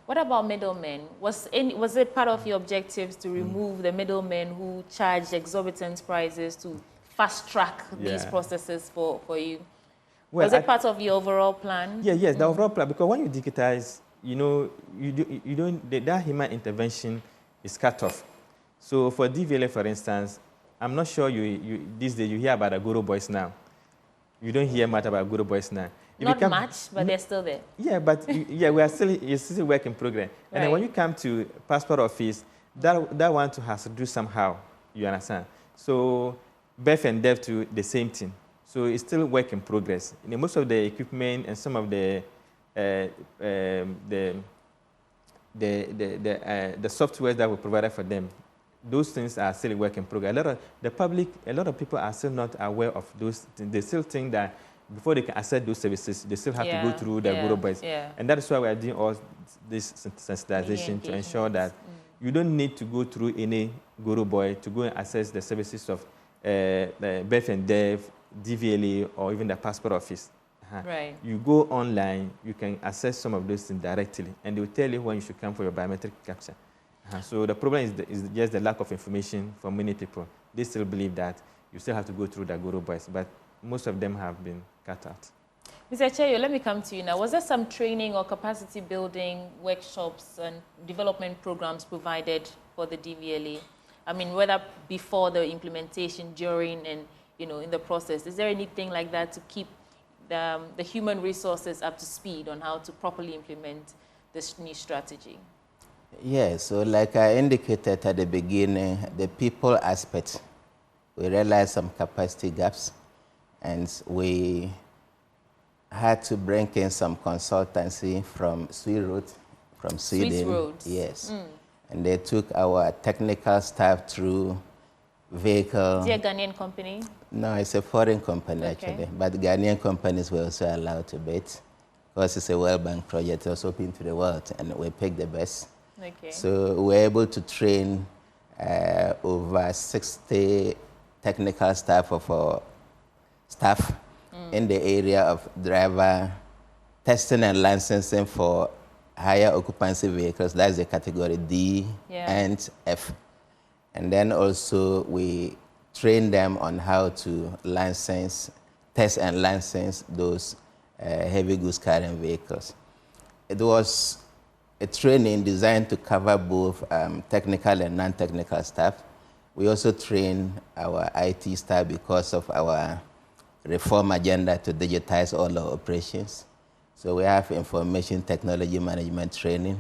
Speaker 1: What about middlemen? Was it part of your objectives to remove the middlemen who charge exorbitant prices to fast-track these processes for you? Well, was it part of your overall plan?
Speaker 19: Yeah, yes, the overall plan. Because when you digitize, that human intervention is cut off. So for DVLA, for instance, I'm not sure these days you hear about the Guru Boys now. You don't hear much about Guru Boys now.
Speaker 1: Not much, but they're still there.
Speaker 19: Yeah, but it's still work in progress. Right. And then when you come to passport office, that one has to do somehow, you understand? So birth and death to the same thing. So it's still work in progress. Most of the equipment and some of the software that we provided for them, those things are still work in progress. A lot of people are still not aware of those things. They still think that before they can access those services, they still have to go through the Guru Boys. And that is why we are doing all this sensitization to ensure that you don't need to go through any Guru Boy to go and access the services of the birth and death, DVLA, or even the passport office.
Speaker 1: Right.
Speaker 19: You go online, you can access some of those things directly, and they will tell you when you should come for your biometric capture. So the problem is just the lack of information for many people. They still believe that you still have to go through the Guru Boys, but most of them have been cut out.
Speaker 1: Mr. Cheyo, let me come to you now. Was there some training or capacity building workshops and development programs provided for the DVLA? I mean, whether before the implementation, during, and in the process, is there anything like that to keep the human resources up to speed on how to properly implement this new strategy?
Speaker 18: Yeah, so like I indicated at the beginning, the people aspect, we realized some capacity gaps, and we had to bring in some consultancy from Sweden.
Speaker 1: Swiss Roads.
Speaker 18: Yes. And they took our technical staff through vehicle.
Speaker 1: Is it a Ghanaian company?
Speaker 18: No, it's a foreign company actually, but Ghanaian companies were also allowed to bid because it's a World Bank project. It was open to the world, and we picked the best.
Speaker 1: Okay.
Speaker 18: So we were able to train over 60 technical staff in the area of driver testing and licensing for higher occupancy vehicles. That's the category D and F. And then also we train them on how to test and license those heavy goods carrying vehicles. It was a training designed to cover both technical and non-technical staff. We also train our IT staff because of our reform agenda to digitize all our operations. So we have information technology management training.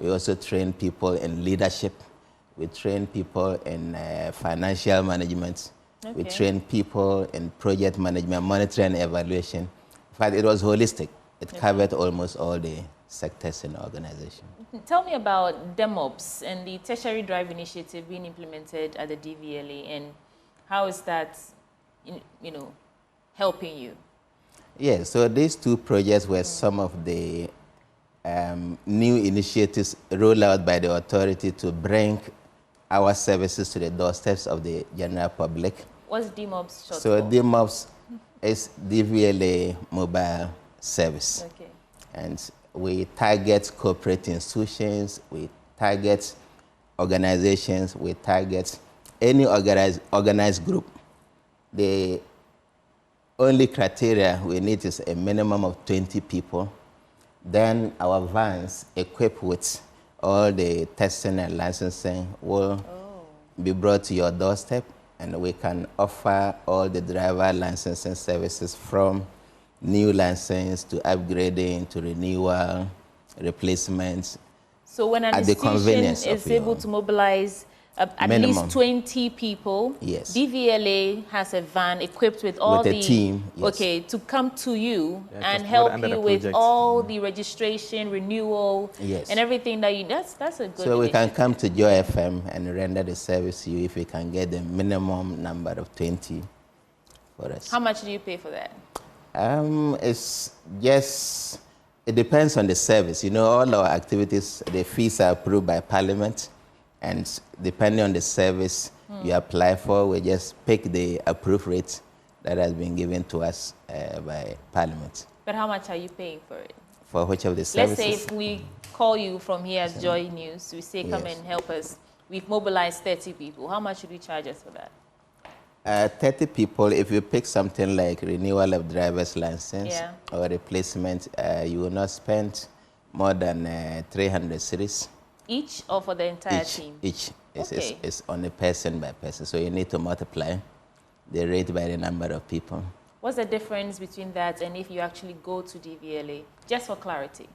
Speaker 18: We also train people in leadership. We train people in financial management. We train people in project management, monitoring and evaluation. In fact, it was holistic. It covered almost all the sectors in the organization.
Speaker 1: Tell me about DEMOPS and the tertiary drive initiative being implemented at the DVLA, and how is that, helping you?
Speaker 18: Yeah, so these two projects were some of the new initiatives rolled out by the authority to bring our services to the doorsteps of the general public.
Speaker 1: What's DMOBS short
Speaker 18: So
Speaker 1: for?
Speaker 18: DMOBS is DVLA mobile service.
Speaker 1: Okay.
Speaker 18: And we target corporate institutions, we target organizations, we target any organized group. The only criteria we need is a minimum of 20 people. Then our vans equipped with all the testing and licensing will be brought to your doorstep, and we can offer all the driver licensing services from new license to upgrading to renewal, replacements.
Speaker 1: So when an institution is able to mobilize at least 20 people,
Speaker 18: yes,
Speaker 1: DVLA has a van equipped with all
Speaker 18: a team, yes,
Speaker 1: to come to you and help you with all the registration, renewal,
Speaker 18: yes,
Speaker 1: and everything that you. That's a good.
Speaker 18: So we can come to Joy FM and render the service to you if we can get the minimum number of 20 for us.
Speaker 1: How much do you pay for that?
Speaker 18: It's just, it depends on the service. All our activities, the fees are approved by Parliament, and depending on the service you apply for, we just pick the approved rate that has been given to us by Parliament.
Speaker 1: But how much are you paying for it?
Speaker 18: For which of the services?
Speaker 1: Let's say if we call you from here as Joy News, we say come and help us. We've mobilized 30 people. How much should we charge us for that?
Speaker 18: 30 people, if you pick something like renewal of driver's license or replacement, you will not spend more than 300 cedis.
Speaker 1: Each or for the entire team?
Speaker 18: Each. It's on a person by person. So you need to multiply the rate by the number of people.
Speaker 1: What's the difference between that and if you actually go to DVLA? Just for clarity.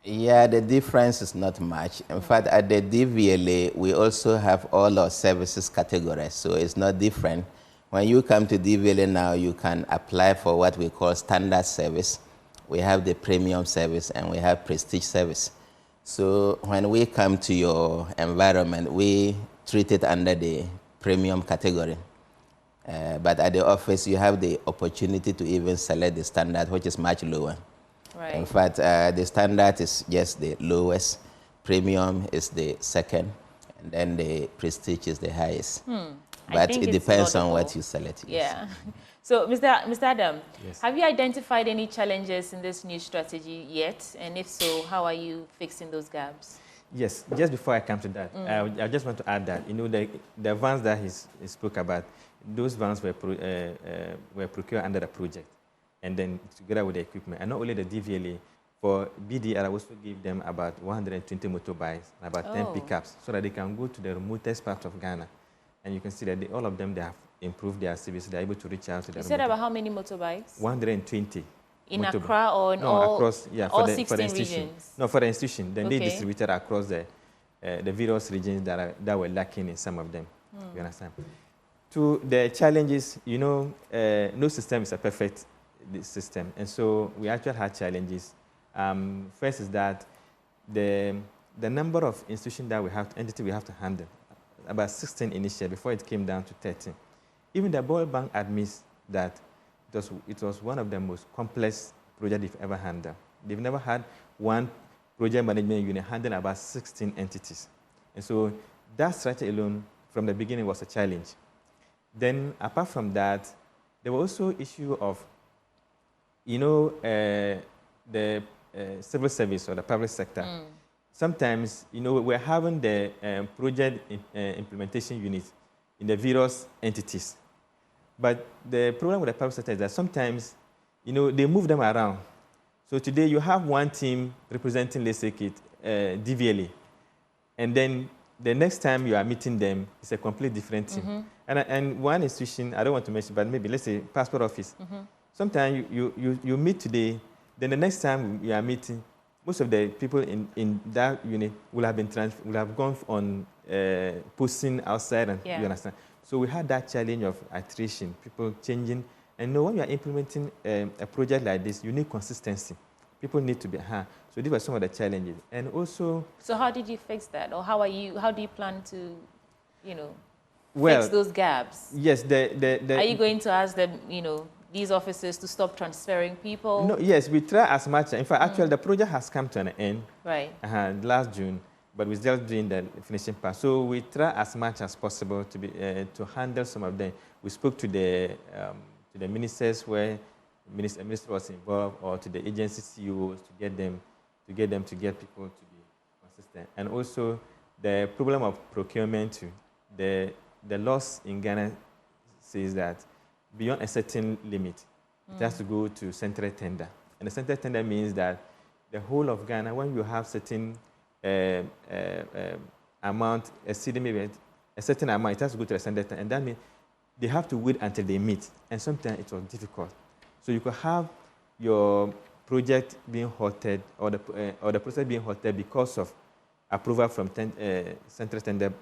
Speaker 18: Yeah, the difference is not much. In fact, at the DVLA, we also have all our services categories, so it's not different. When you come to DVLA now, you can apply for what we call standard service. We have the premium service and we have prestige service. So when we come to your environment, we treat it under the premium category. But at the office, you have the opportunity to even select the standard, which is much lower.
Speaker 1: Right.
Speaker 18: In fact, the standard is just the lowest, premium is the second, and then the prestige is the highest. But it depends on what you select. Yes.
Speaker 1: Yeah. So, Mr. Adam,
Speaker 19: yes.
Speaker 1: Have you identified any challenges in this new strategy yet? And if so, how are you fixing those gaps?
Speaker 19: Yes, just before I come to that, I just want to add that, the vans that he spoke about, those vans were procured under the project, and then together with the equipment. And not only the DVLA, for BDR, I also give them about 120 motorbikes, about 10 pickups, so that they can go to the remotest part of Ghana. And you can see that all of them, they have improved their service. They're able to reach out to the
Speaker 1: You said about how many motorbikes?
Speaker 19: 120.
Speaker 1: In Accra or in
Speaker 19: across,
Speaker 1: all
Speaker 19: for
Speaker 1: 16
Speaker 19: the institution.
Speaker 1: regions?
Speaker 19: No, for the institution. Then
Speaker 1: Okay.
Speaker 19: they distributed across the various regions that were lacking in some of them. You understand? To the challenges, no system is a perfect system. And so we actually had challenges. First is that the number of institutions that entities we have to handle, about 16 initially, before it came down to 13. Even the World Bank admits that it was one of the most complex projects they've ever handled. They've never had one project management unit handling about 16 entities. And so that strategy alone, from the beginning, was a challenge. Then, apart from that, there was also issue of, the civil service or the public sector. Sometimes, we're having the project implementation units in the various entities. But the problem with the public sector is that sometimes, they move them around. So today you have one team representing, let's say, DVLA. And then the next time you are meeting them, it's a completely different team. And one institution, I don't want to mention, but maybe, let's say, passport office. Sometimes you meet today, then the next time you are meeting, most of the people in that unit will have gone on posting outside, and you understand. So we had that challenge of attrition, people changing. And when you are implementing a project like this, you need consistency. People need to be So these were some of the challenges. And also...
Speaker 1: So how did you fix that? Or how do you plan to, fix those gaps?
Speaker 19: Yes,
Speaker 1: are you going to ask them, these officers to stop transferring people?
Speaker 19: No, yes, we try as much. In fact, actually, the project has come to an end.
Speaker 1: Right.
Speaker 19: Last June, but we're still doing the finishing part. So we try as much as possible to handle some of them. We spoke to the ministers where a minister was involved, or to the agency CEOs to get people to be consistent. And also the problem of procurement too. The laws in Ghana says that beyond a certain limit, it has to go to central tender. And the central tender means that the whole of Ghana, when you have certain amount exceeding maybe a certain amount, it has to go to the central tender. And that means they have to wait until they meet. And sometimes it was difficult. So you could have your project being halted or the process being halted because of approval from central tender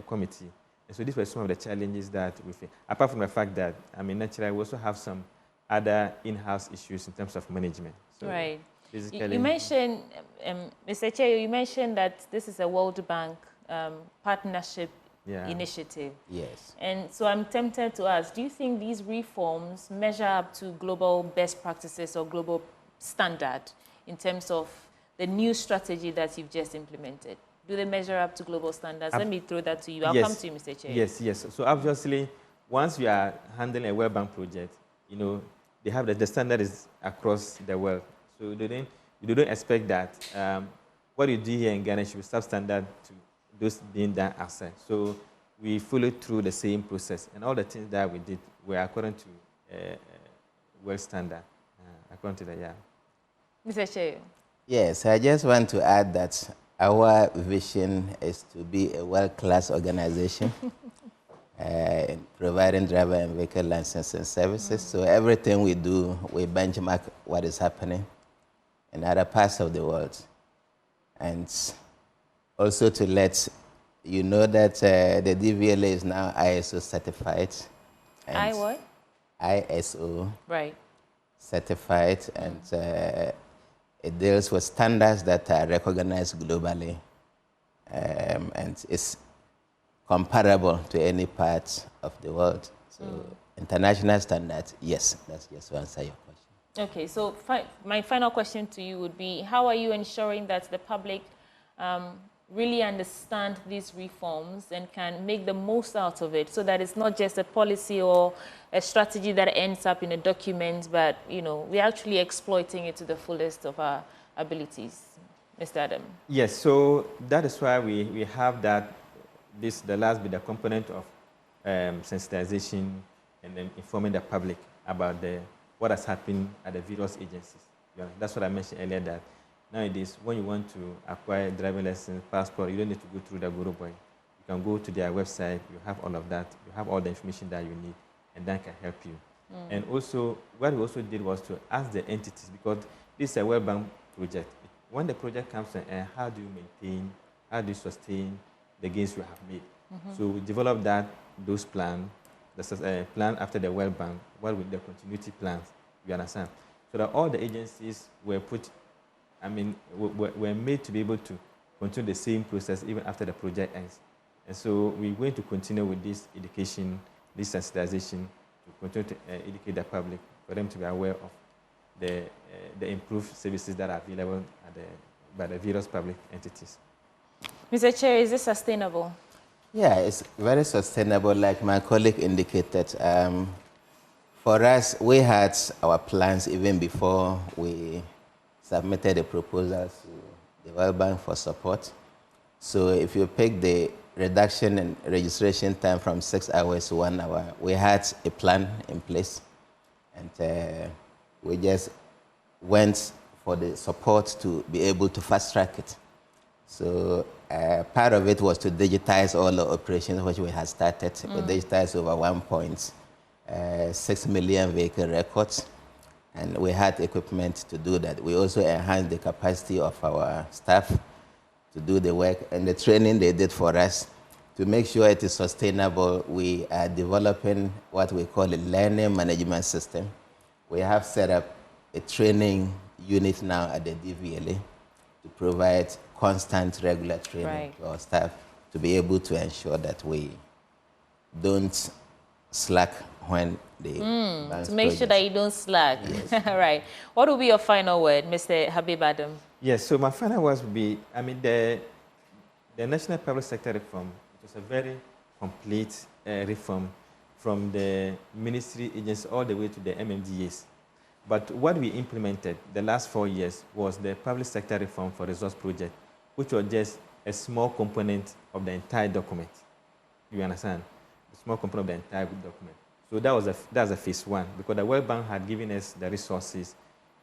Speaker 19: committee. And so these were some of the challenges that we face. Apart from the fact that, naturally, we also have some other in-house issues in terms of management. So
Speaker 1: right. You mentioned, Mr. Chair, you mentioned that this is a World Bank partnership initiative.
Speaker 18: Yes.
Speaker 1: And so I'm tempted to ask, do you think these reforms measure up to global best practices or global standard in terms of the new strategy that you've just implemented? Do they measure up to global standards? Let me throw that to you. I'll come to you, Mr. Chair.
Speaker 19: Yes. So obviously, once you are handling a World Bank project, they have the standard is across the world. So you don't expect that what you do here in Ghana should be substandard to those being done outside. So we followed through the same process, and all the things that we did were according to world standard. According to that,
Speaker 1: Mr. Chair.
Speaker 18: Yes, I just want to add that our vision is to be a world-class organization. providing driver and vehicle licensing services. So everything we do, we benchmark what is happening in other parts of the world. And also to let you know that the DVLA is now ISO certified. And
Speaker 1: what?
Speaker 18: ISO
Speaker 1: right.
Speaker 18: certified, and it deals with standards that are recognized globally, and it's comparable to any part of the world. So international standards, yes, that's just to answer your question.
Speaker 1: Okay, so my final question to you would be, how are you ensuring that the public really understand these reforms and can make the most out of it, so that it's not just a policy or a strategy that ends up in a document, but we're actually exploiting it to the fullest of our abilities? Mr. Adam.
Speaker 19: Yes, so that is why we have that, the last bit, the component of sensitization and then informing the public about what has happened at the various agencies. That's what I mentioned earlier, that nowadays, when you want to acquire driving license, passport, you don't need to go through the Guru Boy. You can go to their website, you have all of that, you have all the information that you need, and that can help you. And also, what we also did was to ask the entities, because this is a World Bank project. When the project comes to an end, how do you maintain, how do you sustain the gains you have made? So we developed those plans, the plan after the World Bank, what with the continuity plans, you understand? So that all the agencies were were made to be able to continue the same process even after the project ends. And so we're going to continue with this education, this sensitization, to continue to educate the public, for them to be aware of the improved services that are available by the various public entities.
Speaker 1: Mr. Chair, is this sustainable?
Speaker 18: Yeah, it's very sustainable, like my colleague indicated. For us, we had our plans even before we submitted the proposals to the World Bank for support. So if you pick the reduction in registration time from 6 hours to 1 hour, we had a plan in place, and we just went for the support to be able to fast track it. So part of it was to digitize all the operations which we had started. We digitized over 1.6 million vehicle records, and we had equipment to do that. We also enhanced the capacity of our staff to do the work, and the training they did for us. To make sure it is sustainable, we are developing what we call a learning management system. We have set up a training unit now at the DVLA to provide constant, regular training to our staff to be able to ensure that we don't slack when the
Speaker 1: to make sure that you don't slack. Yes. Right. What will be your final word, Mr. Habib Adam?
Speaker 19: Yes, so my final words would be, the National Public Sector Reform, it was a very complete reform from the ministry agencies all the way to the MMDAs. But what we implemented the last 4 years was the Public Sector Reform for Resource Project, which was just a small component of the entire document. You understand? A small component of the entire document. So that's a phase one, because the World Bank had given us the resources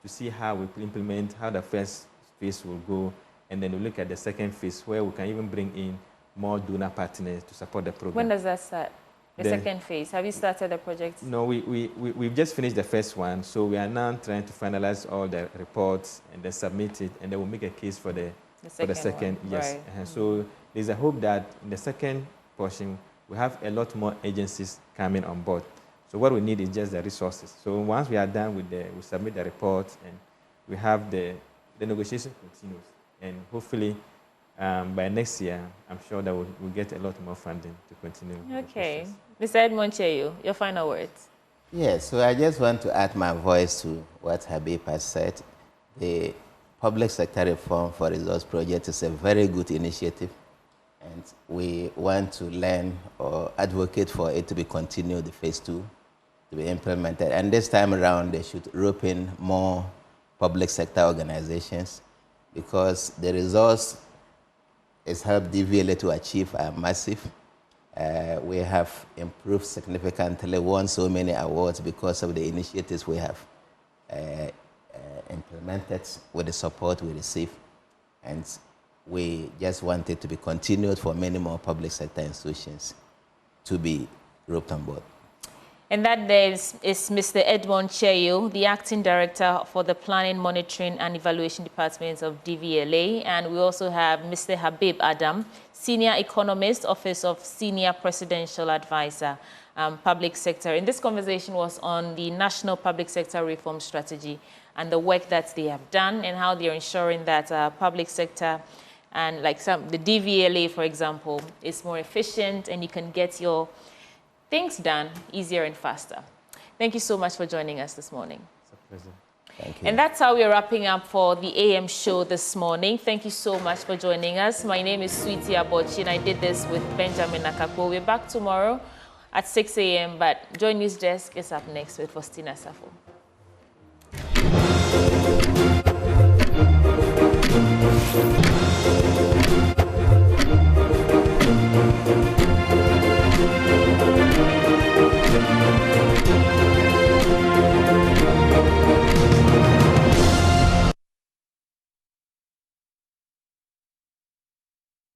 Speaker 19: to see how we could implement, how the first phase will go, and then we look at the second phase, where we can even bring in more donor partners to support the program.
Speaker 1: When does that start? The second phase. Have you started the project?
Speaker 19: No, we've just finished the first one, so we are now trying to finalize all the reports and then submit it, and then we'll make a case for the second. Yes. Right. So there's a hope that in the second portion, we have a lot more agencies coming on board. So what we need is just the resources. So once we are done with we submit the reports, and we have the negotiation continues, and hopefully by next year, I'm sure that we'll get a lot more funding to continue.
Speaker 1: Okay. Mr. Edmond Cheyu, your final words.
Speaker 18: Yes, so I just want to add my voice to what Habib has said. The Public Sector Reform for Resource Project is a very good initiative, and we want to learn or advocate for it to be continued, the phase 2, to be implemented. And this time around, they should rope in more public sector organizations, because the resource has helped DVLA to achieve a massive. We have improved significantly, won so many awards because of the initiatives we have implemented with the support we receive. And we just want it to be continued for many more public sector institutions to be roped on board.
Speaker 1: And that there is Mr. Edmond Cheyo, the Acting Director for the Planning, Monitoring and Evaluation Department of DVLA. And we also have Mr. Habib Adam, Senior Economist, Office of Senior Presidential Advisor, Public Sector. And this conversation was on the National Public Sector Reform Strategy and the work that they have done and how they're ensuring that public sector and like the DVLA, for example, is more efficient and you can get your things done easier and faster. Thank you so much for joining us this morning.
Speaker 19: It's a pleasure.
Speaker 18: Thank you.
Speaker 1: And that's how we're wrapping up for the AM show this morning. Thank you so much for joining us. My name is Cynthia Mamle, and I did this with Benjamin Nakakwo. We're back tomorrow at 6 a.m., but Joy News Desk is up next with Faustina Safo.